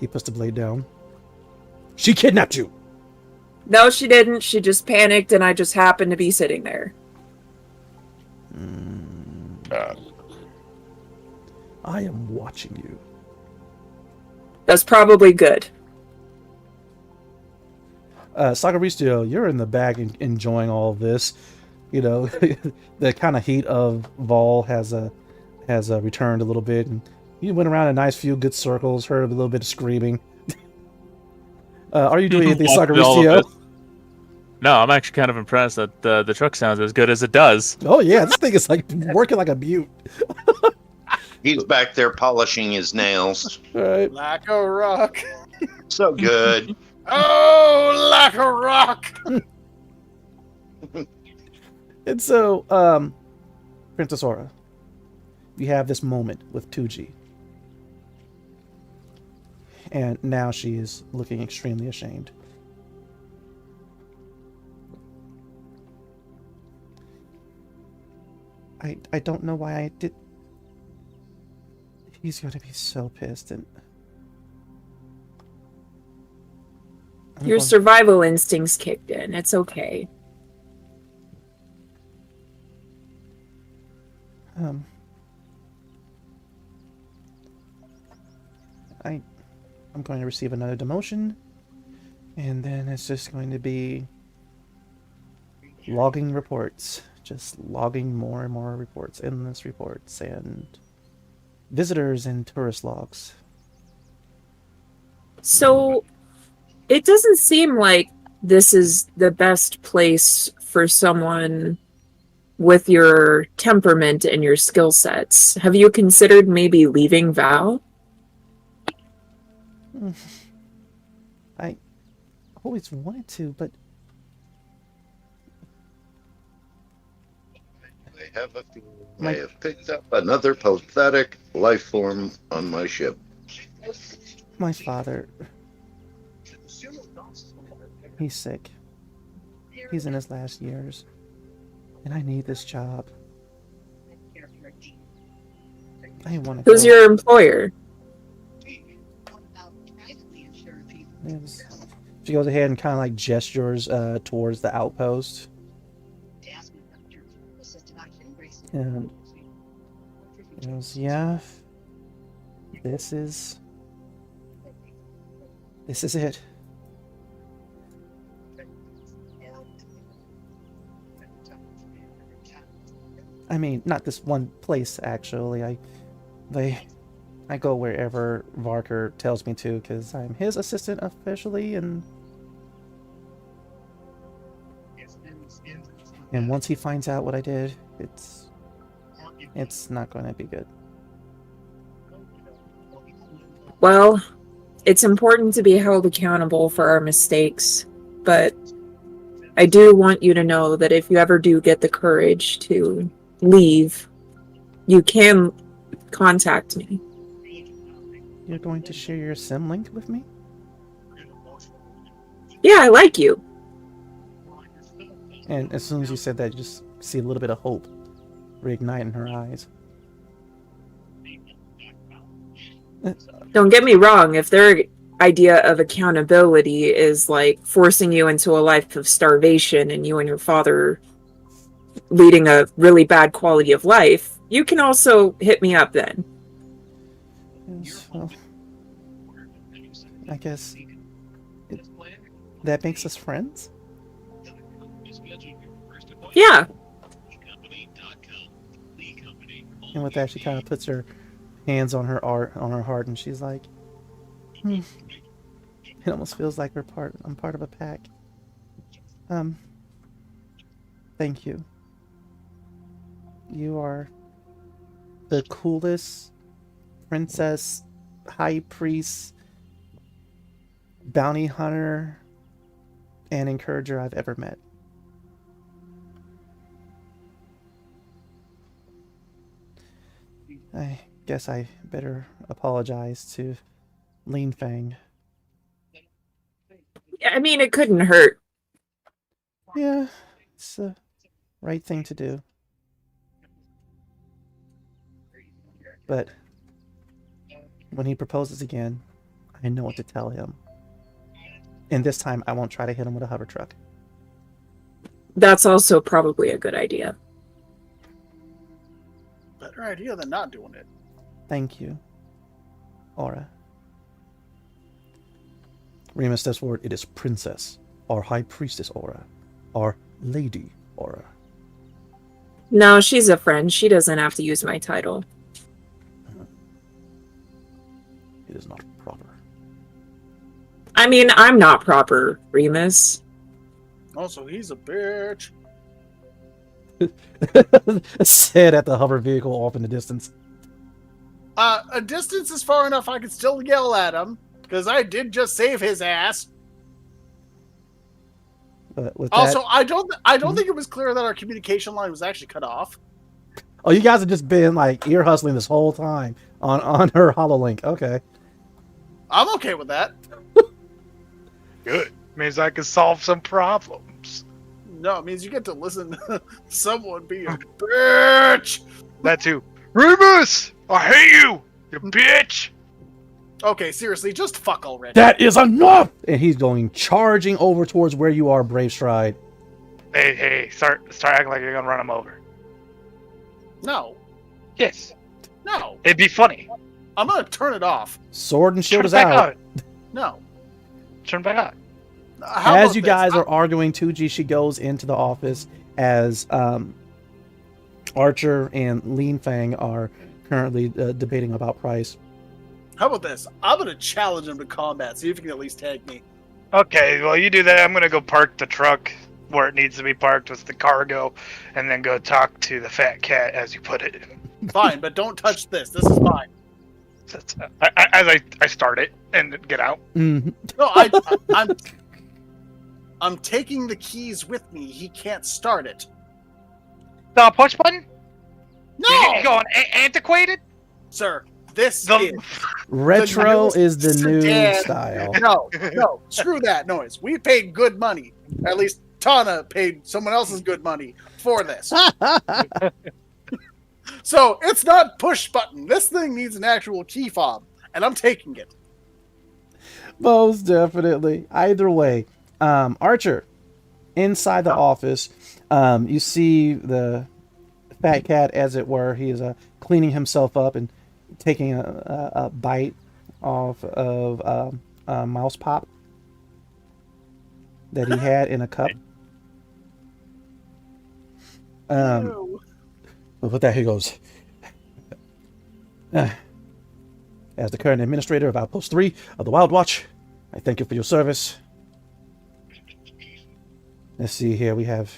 Speaker 1: He puts the blade down. She kidnapped you.
Speaker 5: No, she didn't. She just panicked, and I just happened to be sitting there.
Speaker 1: I am watching you.
Speaker 5: That's probably good.
Speaker 1: Sagaristio, you're in the back enjoying all of this. You know, the kind of heat of Vol has returned a little bit, and you went around a nice few good circles, heard a little bit of screaming. Are you doing anything, Sagaristio?
Speaker 6: No, I'm actually kind of impressed that the truck sounds as good as it does.
Speaker 1: Oh yeah, this thing is like working like a beaut.
Speaker 4: He's back there polishing his nails.
Speaker 1: All right.
Speaker 2: Like a rock.
Speaker 4: So good.
Speaker 2: Oh, like a rock.
Speaker 1: And so, Princess Aura, you have this moment with 2G. And now she is looking extremely ashamed. I don't know why I did. He's going to be so pissed. And
Speaker 5: Your survival instincts kicked in. It's okay.
Speaker 1: I'm going to receive another demotion, and then it's just going to be logging reports, just logging more and more reports, endless reports, and visitors and tourist logs.
Speaker 5: So, it doesn't seem like this is the best place for someone with your temperament and your skill sets. Have you considered maybe leaving Val?
Speaker 1: I always wanted to, but
Speaker 4: I have a feeling I have picked up another pathetic life form on my ship.
Speaker 1: my father, he's sick. He's in his last years, and I need this job. I want to.
Speaker 5: Who's your employer?
Speaker 1: She goes ahead and kind of like gestures towards the outpost. And he goes, yeah, this is it. I mean, not this one place, actually. I go wherever Varker tells me to, because I'm his assistant officially, and once he finds out what I did, it's not going to be good.
Speaker 5: Well, it's important to be held accountable for our mistakes, but I do want you to know that if you ever do get the courage to leave, you can contact me.
Speaker 1: You're going to share your sim link with me?
Speaker 5: Yeah, I like you.
Speaker 1: And as soon as you said that, you just see a little bit of hope reignite in her eyes.
Speaker 5: Don't get me wrong, if their idea of accountability is like forcing you into a life of starvation and you and your father leading a really bad quality of life, you can also hit me up then.
Speaker 1: Yes, well, I guess that makes us friends?
Speaker 5: Yeah.
Speaker 1: And with that, she kind of puts her hands on her heart, and she's like, It almost feels like I'm part of a pack. Thank you. You are the coolest princess, high priest, bounty hunter, and encourager I've ever met. I guess I better apologize to Lean Fang.
Speaker 5: I mean, it couldn't hurt.
Speaker 1: Yeah, it's the right thing to do. But when he proposes again, I know what to tell him. And this time, I won't try to hit him with a hover truck.
Speaker 5: That's also probably a good idea.
Speaker 2: Better idea than not doing it.
Speaker 1: Thank you, Aura. Remus steps forward. It is Princess, our High Priestess Aura, our Lady Aura.
Speaker 5: No, she's a friend. She doesn't have to use my title.
Speaker 1: It is not proper.
Speaker 5: I mean, I'm not proper, Remus.
Speaker 2: Also, he's a bitch.
Speaker 1: Said at the hover vehicle off in the distance.
Speaker 2: A distance is far enough I can still yell at him, because I did just save his ass.
Speaker 1: But with
Speaker 2: Also,
Speaker 1: that,
Speaker 2: I don't think it was clear that our communication line was actually cut off.
Speaker 1: oh, you guys have just been like ear hustling this whole time on her HoloLink. Okay.
Speaker 2: I'm okay with that.
Speaker 3: Good. Means I can solve some problems.
Speaker 2: No, it means you get to listen to someone be a bitch.
Speaker 3: That too. Remus! I hate you! You bitch!
Speaker 2: Okay, seriously, just fuck already.
Speaker 1: That is enough! And he's going charging over towards where you are, Brave Stride.
Speaker 3: Hey, start acting like you're gonna run him over.
Speaker 2: No.
Speaker 3: Yes.
Speaker 2: No.
Speaker 3: It'd be funny.
Speaker 2: I'm gonna turn it off.
Speaker 1: Sword and shield
Speaker 3: Turn
Speaker 1: is
Speaker 3: back
Speaker 1: out.
Speaker 3: on.
Speaker 2: No.
Speaker 3: Turn back on.
Speaker 2: How
Speaker 1: As
Speaker 2: about
Speaker 1: you
Speaker 2: this?
Speaker 1: guys are arguing, 2G, she goes into the office as Archer and Lean Fang are currently debating about price.
Speaker 2: How about this? I'm gonna challenge him to combat. See if he can at least tag me.
Speaker 3: Okay, well you do that. I'm gonna go park the truck where it needs to be parked with the cargo, and then go talk to the fat cat, as you put it.
Speaker 2: Fine, but don't touch this. This is mine.
Speaker 3: As I start it and get out.
Speaker 1: Mhm.
Speaker 2: No, I'm taking the keys with me. He can't start it.
Speaker 3: The push button?
Speaker 2: No,
Speaker 3: You going antiquated?
Speaker 2: sir. This
Speaker 3: The-
Speaker 2: is
Speaker 1: Retro
Speaker 2: newest
Speaker 1: is the new
Speaker 2: sedan.
Speaker 1: style.
Speaker 2: No. Screw that noise. We paid good money. At least Tana paid someone else's good money for this. So it's not push button. This thing needs an actual key fob, and I'm taking it.
Speaker 1: Most definitely. Either way, Archer, inside the office, you see the fat cat, as it were. He is cleaning himself up and taking a bite off of mouse pop that he had in a cup.
Speaker 2: Ew.
Speaker 1: With that, he goes, as the current administrator of Outpost 3 of the Wild Watch, I thank you for your service. Let's see here. We have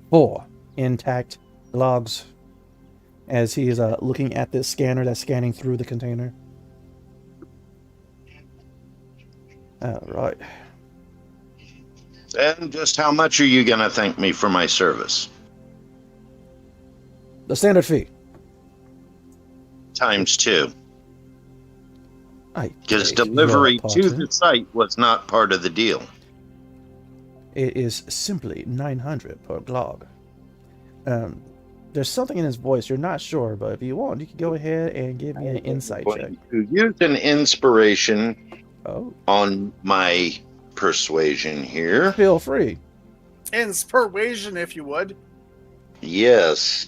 Speaker 1: 4 intact logs as he is looking at this scanner that's scanning through the container. All right.
Speaker 4: And just how much are you going to thank me for my service?
Speaker 1: The standard fee.
Speaker 4: ×2. Because
Speaker 1: Beg
Speaker 4: delivery
Speaker 1: your
Speaker 4: to
Speaker 1: pardon.
Speaker 4: the site was not part of the deal.
Speaker 1: It is simply 900 per glog. There's something in his voice you're not sure, but if you want, you can go ahead and give me an insight check.
Speaker 4: Going to use an inspiration
Speaker 1: Oh,
Speaker 4: on my persuasion here.
Speaker 1: feel free.
Speaker 2: Inspiration, if you would.
Speaker 4: Yes.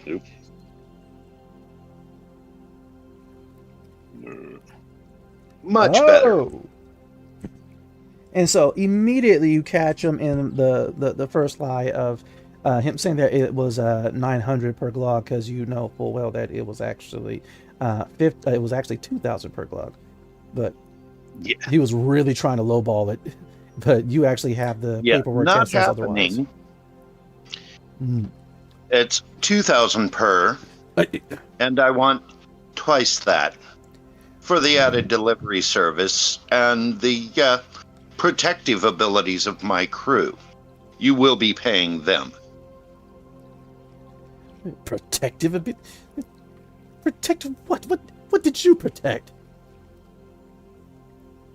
Speaker 4: Oop. Much better.
Speaker 1: Oh. And so immediately you catch him in the first lie of him saying that it was 900 per glog because you know full well that it was actually it was actually 2,000 per glog, but
Speaker 4: Yeah.
Speaker 1: he was really trying to lowball it. But you actually have the paperwork that
Speaker 4: not
Speaker 1: says otherwise.
Speaker 4: happening. It's 2,000 per, and I want twice that for the added delivery service and the protective abilities of my crew. You will be paying them.
Speaker 1: Protective a bit. Protect what? What did you protect?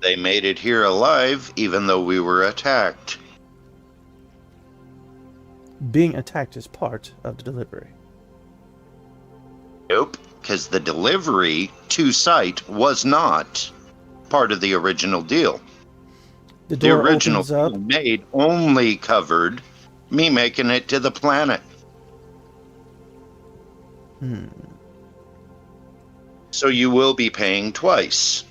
Speaker 4: They made it here alive, even though we were attacked.
Speaker 1: Being attacked is part of the delivery.
Speaker 4: Nope, because the delivery to site was not part of the original deal.
Speaker 1: The
Speaker 4: The
Speaker 1: door
Speaker 4: original
Speaker 1: opens up.
Speaker 4: deal made only covered me making it to the planet. So you will be paying twice.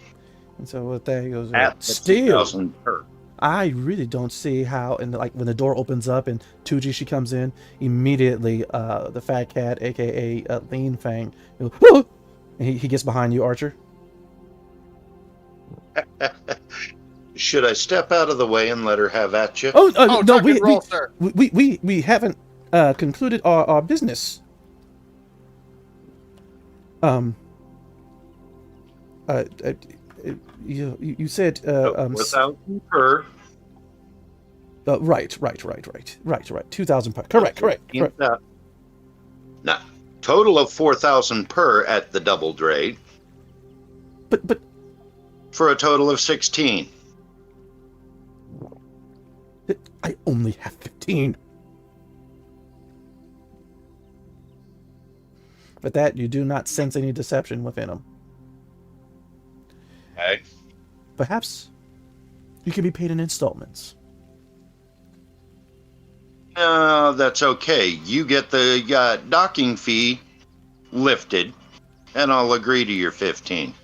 Speaker 1: And so with that, he goes,
Speaker 4: At the
Speaker 1: still,
Speaker 4: 2,000 per.
Speaker 1: I really don't see how, and like when the door opens up and 2G, she comes in, immediately the fat cat, aka Lean Fang, goes, "Whoa!" And he gets behind you, Archer.
Speaker 4: Should I step out of the way and let her have at you?
Speaker 1: Oh,
Speaker 2: Oh,
Speaker 1: no,
Speaker 2: tuck and roll, sir.
Speaker 1: we haven't concluded our business. You said
Speaker 4: 4,000 per.
Speaker 1: right. 2,000 per. Correct.
Speaker 4: No, total of 4,000 per at the double rate
Speaker 1: But
Speaker 4: for a total of 16.
Speaker 1: I only have 15. But that you do not sense any deception within them.
Speaker 4: Okay.
Speaker 1: Perhaps you can be paid in installments.
Speaker 4: No, that's okay. You get the docking fee lifted, and I'll agree to your 15.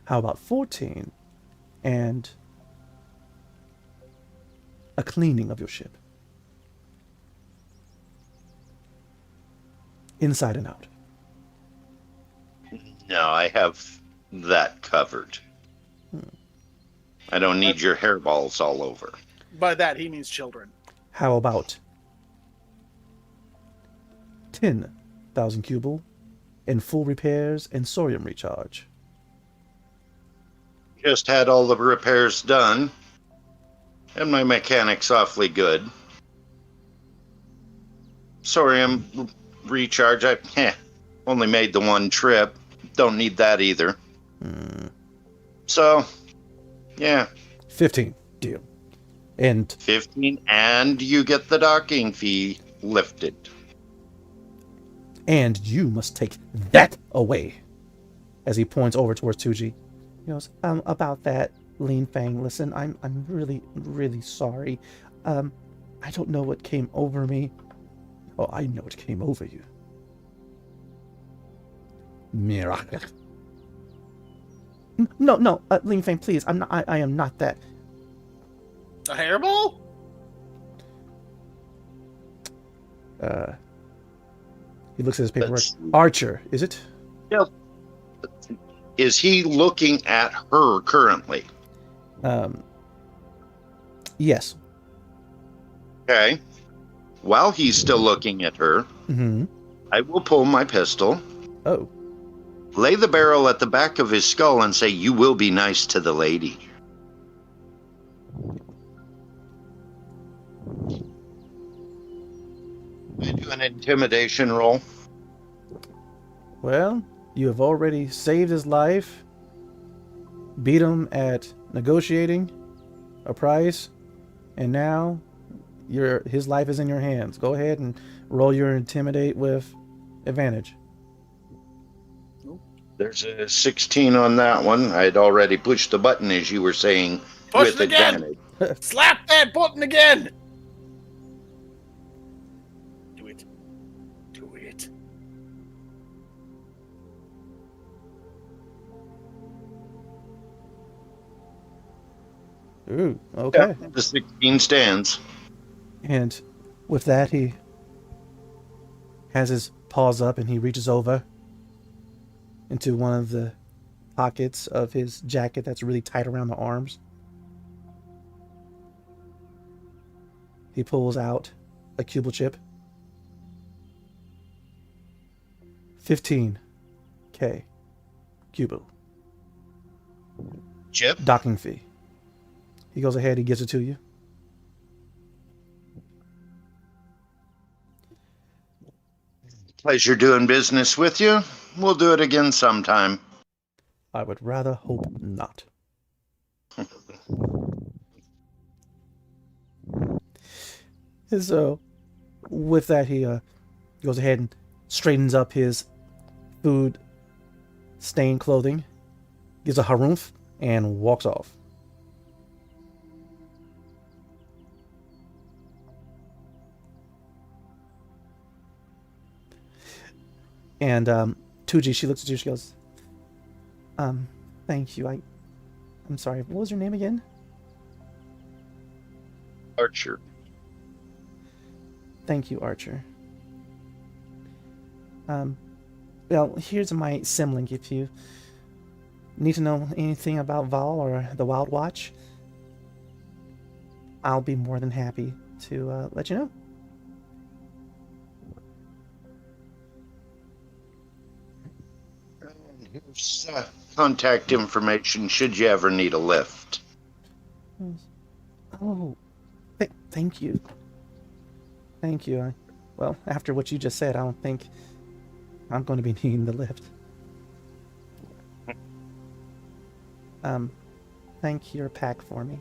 Speaker 1: How about 14 and a cleaning of your ship? Inside and out.
Speaker 4: No, I have that covered. I don't need your hairballs all over.
Speaker 2: By that, he means children.
Speaker 1: How about 10,000 cubal in full repairs and sorium recharge?
Speaker 4: Just had all the repairs done, and my mechanic's awfully good. Sorium recharge, I only made the one trip. Don't need that either. So, yeah.
Speaker 1: 15. Deal. And
Speaker 4: 15, and you get the docking fee lifted.
Speaker 1: you must take that away. As he points over towards 2G. He goes, about that, Lean Fang, listen, I'm really, really sorry. I don't know what came over me. Oh, I know what came over you. Miracle. No, Lean Fang, please. I am not that.
Speaker 2: A hairball?
Speaker 1: He looks at his paperwork.
Speaker 4: That's-
Speaker 1: Archer, is it?
Speaker 4: Yep. Is he looking at her currently?
Speaker 1: Yes.
Speaker 4: Okay. While he's still looking at her, I will pull my pistol,
Speaker 1: Oh.
Speaker 4: lay the barrel at the back of his skull, and say, "You will be nice to the lady." I do an intimidation roll.
Speaker 1: Well, you have already saved his life, beat him at negotiating a price, and now his life is in your hands. Go ahead and roll your intimidate with advantage.
Speaker 4: There's a 16 on that one. I'd already pushed the button, as you were saying,
Speaker 2: Push
Speaker 4: with
Speaker 2: it again!
Speaker 4: advantage.
Speaker 2: Slap that button again! Do it. Do it.
Speaker 1: Ooh, okay.
Speaker 4: Yeah, the 16 stands.
Speaker 1: And with that, he has his paws up and he reaches over into one of the pockets of his jacket that's really tight around the arms. He pulls out a cubal chip. 15K cubal.
Speaker 4: Chip?
Speaker 1: Docking fee. He goes ahead, he gives it to you.
Speaker 4: Pleasure doing business with you. We'll do it again sometime.
Speaker 1: I would rather hope not. And so, with that, he goes ahead and straightens up his food-stained clothing, gives a harumph, and walks off. And 2G, she looks at you, she goes, thank you. I'm sorry, what was your name again?
Speaker 4: Archer.
Speaker 1: Thank you, Archer. Well, here's my simlink if you need to know anything about Val or the Wild Watch. I'll be more than happy to let you know.
Speaker 4: Here's contact information should you ever need a lift.
Speaker 1: Oh, thank you. Thank you. Well, after what you just said, I don't think I'm going to be needing the lift. Thank your pack for me.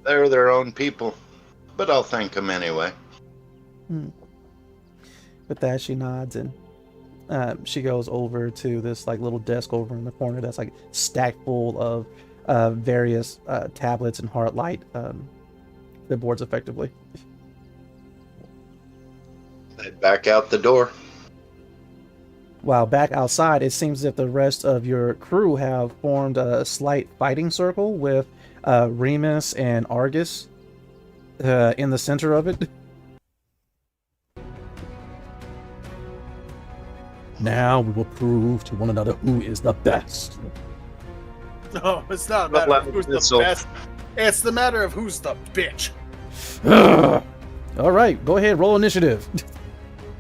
Speaker 4: They're their own people, but I'll thank them anyway.
Speaker 1: With that, she nods and she goes over to this like little desk over in the corner that's like stacked full of various tablets and hard light boards effectively.
Speaker 4: Head back out the door.
Speaker 1: While back outside, it seems that the rest of your crew have formed a slight fighting circle with Remus and Argus in the center of it. Now we will prove to one another who is the best.
Speaker 2: No, it's not a matter of who's the best. It's the matter of who's the bitch.
Speaker 1: All right, go ahead, roll initiative.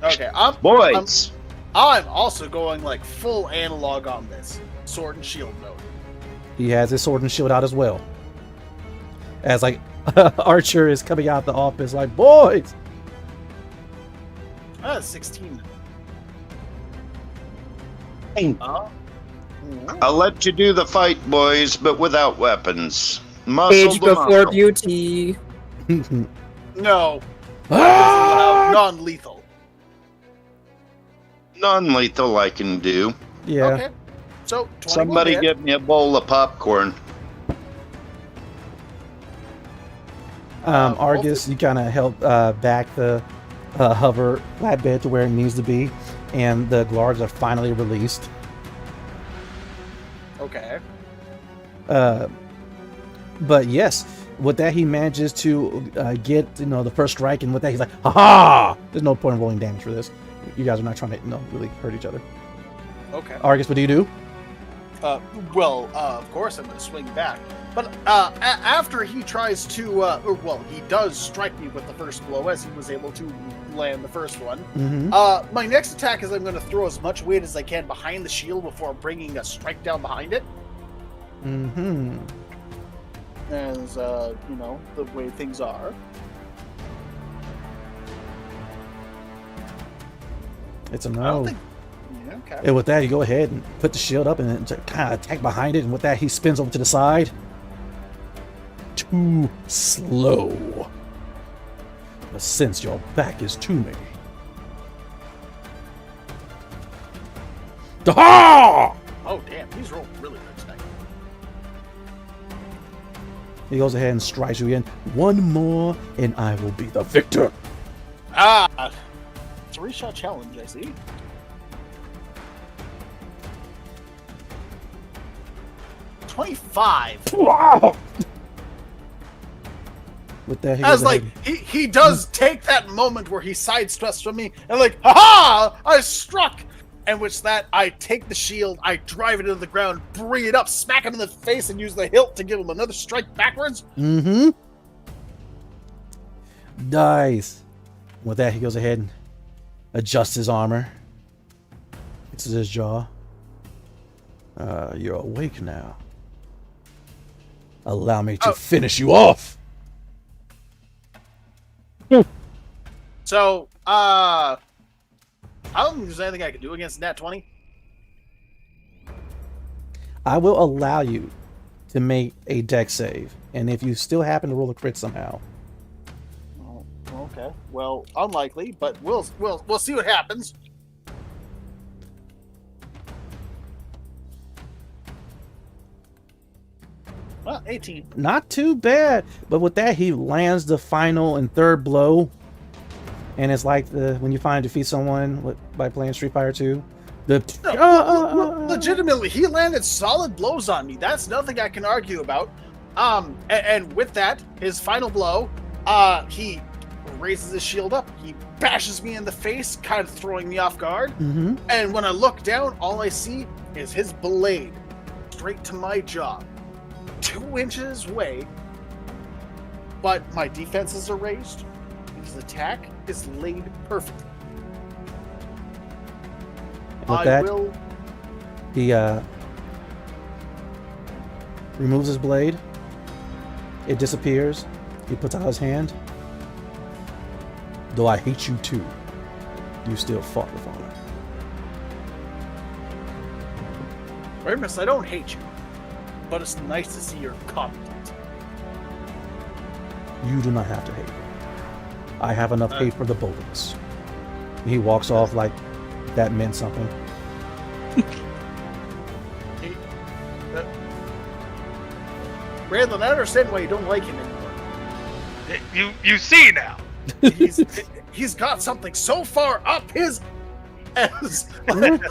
Speaker 2: Okay,
Speaker 4: Boys!
Speaker 2: I'm also going like full analog on this. Sword and shield mode.
Speaker 1: He has his sword and shield out as well. As like Archer is coming out the office like, boys!
Speaker 2: 16.
Speaker 4: I'll let you do the fight, boys, but without weapons. Muscle
Speaker 5: Age
Speaker 4: to
Speaker 5: before
Speaker 4: muscle.
Speaker 5: beauty.
Speaker 2: No. Non-lethal.
Speaker 4: Non-lethal I can do.
Speaker 1: Yeah.
Speaker 2: Okay. So, 21
Speaker 4: Somebody
Speaker 2: hit.
Speaker 4: get me a bowl of popcorn.
Speaker 1: Argus, you kind of help back the hover flatbed to where it needs to be, and the Glargs are finally released.
Speaker 2: Okay.
Speaker 1: But yes, with that he manages to get the first strike, and with that he's like, ha! There's no point in rolling damage for this. You guys are not trying to really hurt each other.
Speaker 2: Okay.
Speaker 1: Argus, what do you do?
Speaker 2: Of course I'm going to swing back. But after he tries to, he does strike me with the first blow, as he was able to land the first one.
Speaker 1: Mm-hmm.
Speaker 2: My next attack is I'm going to throw as much weight as I can behind the shield before bringing a strike down behind it.
Speaker 1: Mm-hmm.
Speaker 2: As, the way things are.
Speaker 1: It's a
Speaker 2: I
Speaker 1: no.
Speaker 2: don't think... Yeah, okay.
Speaker 1: And with that, you go ahead and put the shield up and then kind of attack behind it. And with that, he spins over to the side. Too slow. But since your back is to me. Ha!
Speaker 2: Oh, damn. He's rolling really good tonight.
Speaker 1: He goes ahead and strikes you again. One more, and I will be the victor.
Speaker 2: Ah! 3-shot challenge, I see. 5.
Speaker 1: Wow. With that, he
Speaker 2: I was
Speaker 1: goes
Speaker 2: like,
Speaker 1: ahead.
Speaker 2: he does take that moment where he sidesteps from me and like, haha, I struck. And with that, I take the shield, I drive it into the ground, bring it up, smack him in the face, and use the hilt to give him another strike backwards.
Speaker 1: Mm-hmm. Nice. With that, he goes ahead and adjusts his armor. Fixes his jaw. You're awake now. Allow me to finish you off.
Speaker 2: So, I don't think there's anything I can do against Nat 20.
Speaker 1: I will allow you to make a dex save, and if you still happen to roll a crit somehow.
Speaker 2: Oh, okay. Well, unlikely, but we'll see what happens. Well, 18.
Speaker 1: Not too bad, but with that, he lands the final and third blow. And it's like when you finally defeat someone by playing Street Fighter 2.
Speaker 2: Legitimately, he landed solid blows on me. That's nothing I can argue about. And with that, his final blow, he raises his shield up. He bashes me in the face, kind of throwing me off guard.
Speaker 1: Mm-hmm.
Speaker 2: And when I look down, all I see is his blade straight to my jaw, 2 inches away. But my defenses are raised. His attack is laid perfectly.
Speaker 1: With that, he removes his blade. It disappears. He puts out his hand. Though I hate you too, you still fought with honor.
Speaker 2: Remus, I don't hate you, but it's nice to see you're competent.
Speaker 1: You do not have to hate me. I have enough hate for the both of us. He walks off like that meant something.
Speaker 2: Brandon, I understand why you don't like him anymore.
Speaker 3: You see now.
Speaker 2: He's got something so far up his ass. And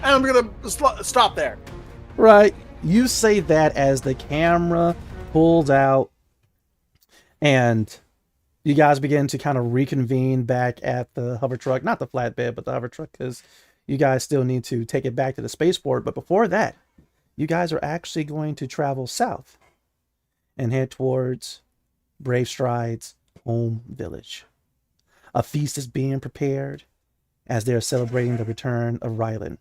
Speaker 2: I'm gonna stop there.
Speaker 1: Right. You say that as the camera pulls out and you guys begin to kind of reconvene back at the hover truck. Not the flatbed, but the hover truck, because you guys still need to take it back to the spaceport. But before that, you guys are actually going to travel south and head towards Brave Stride's home village. A feast is being prepared as they're celebrating the return of Rylan.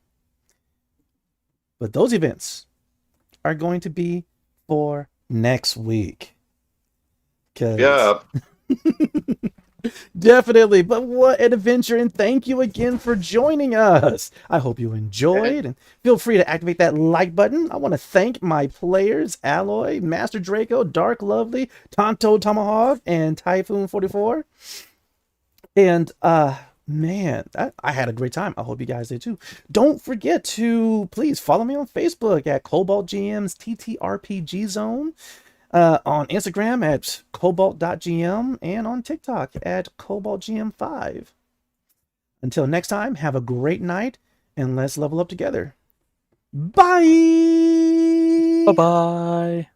Speaker 1: But those events are going to be for next week.
Speaker 4: Yeah.
Speaker 1: Definitely. But what an adventure, and thank you again for joining us. I hope you enjoyed, and feel free to activate that like button. I want to thank my players, Alloy, Master Draco, Dark Lovely, Tonto Tomahawk, and Typhoon 44. And man, I had a great time. I hope you guys did too. Don't forget to please follow me on Facebook at Cobalt GM's ttrpg zone. On Instagram at cobalt.gm, and on TikTok at cobaltgm5. Until next time, have a great night, and let's level up together. Bye!
Speaker 6: Bye-bye.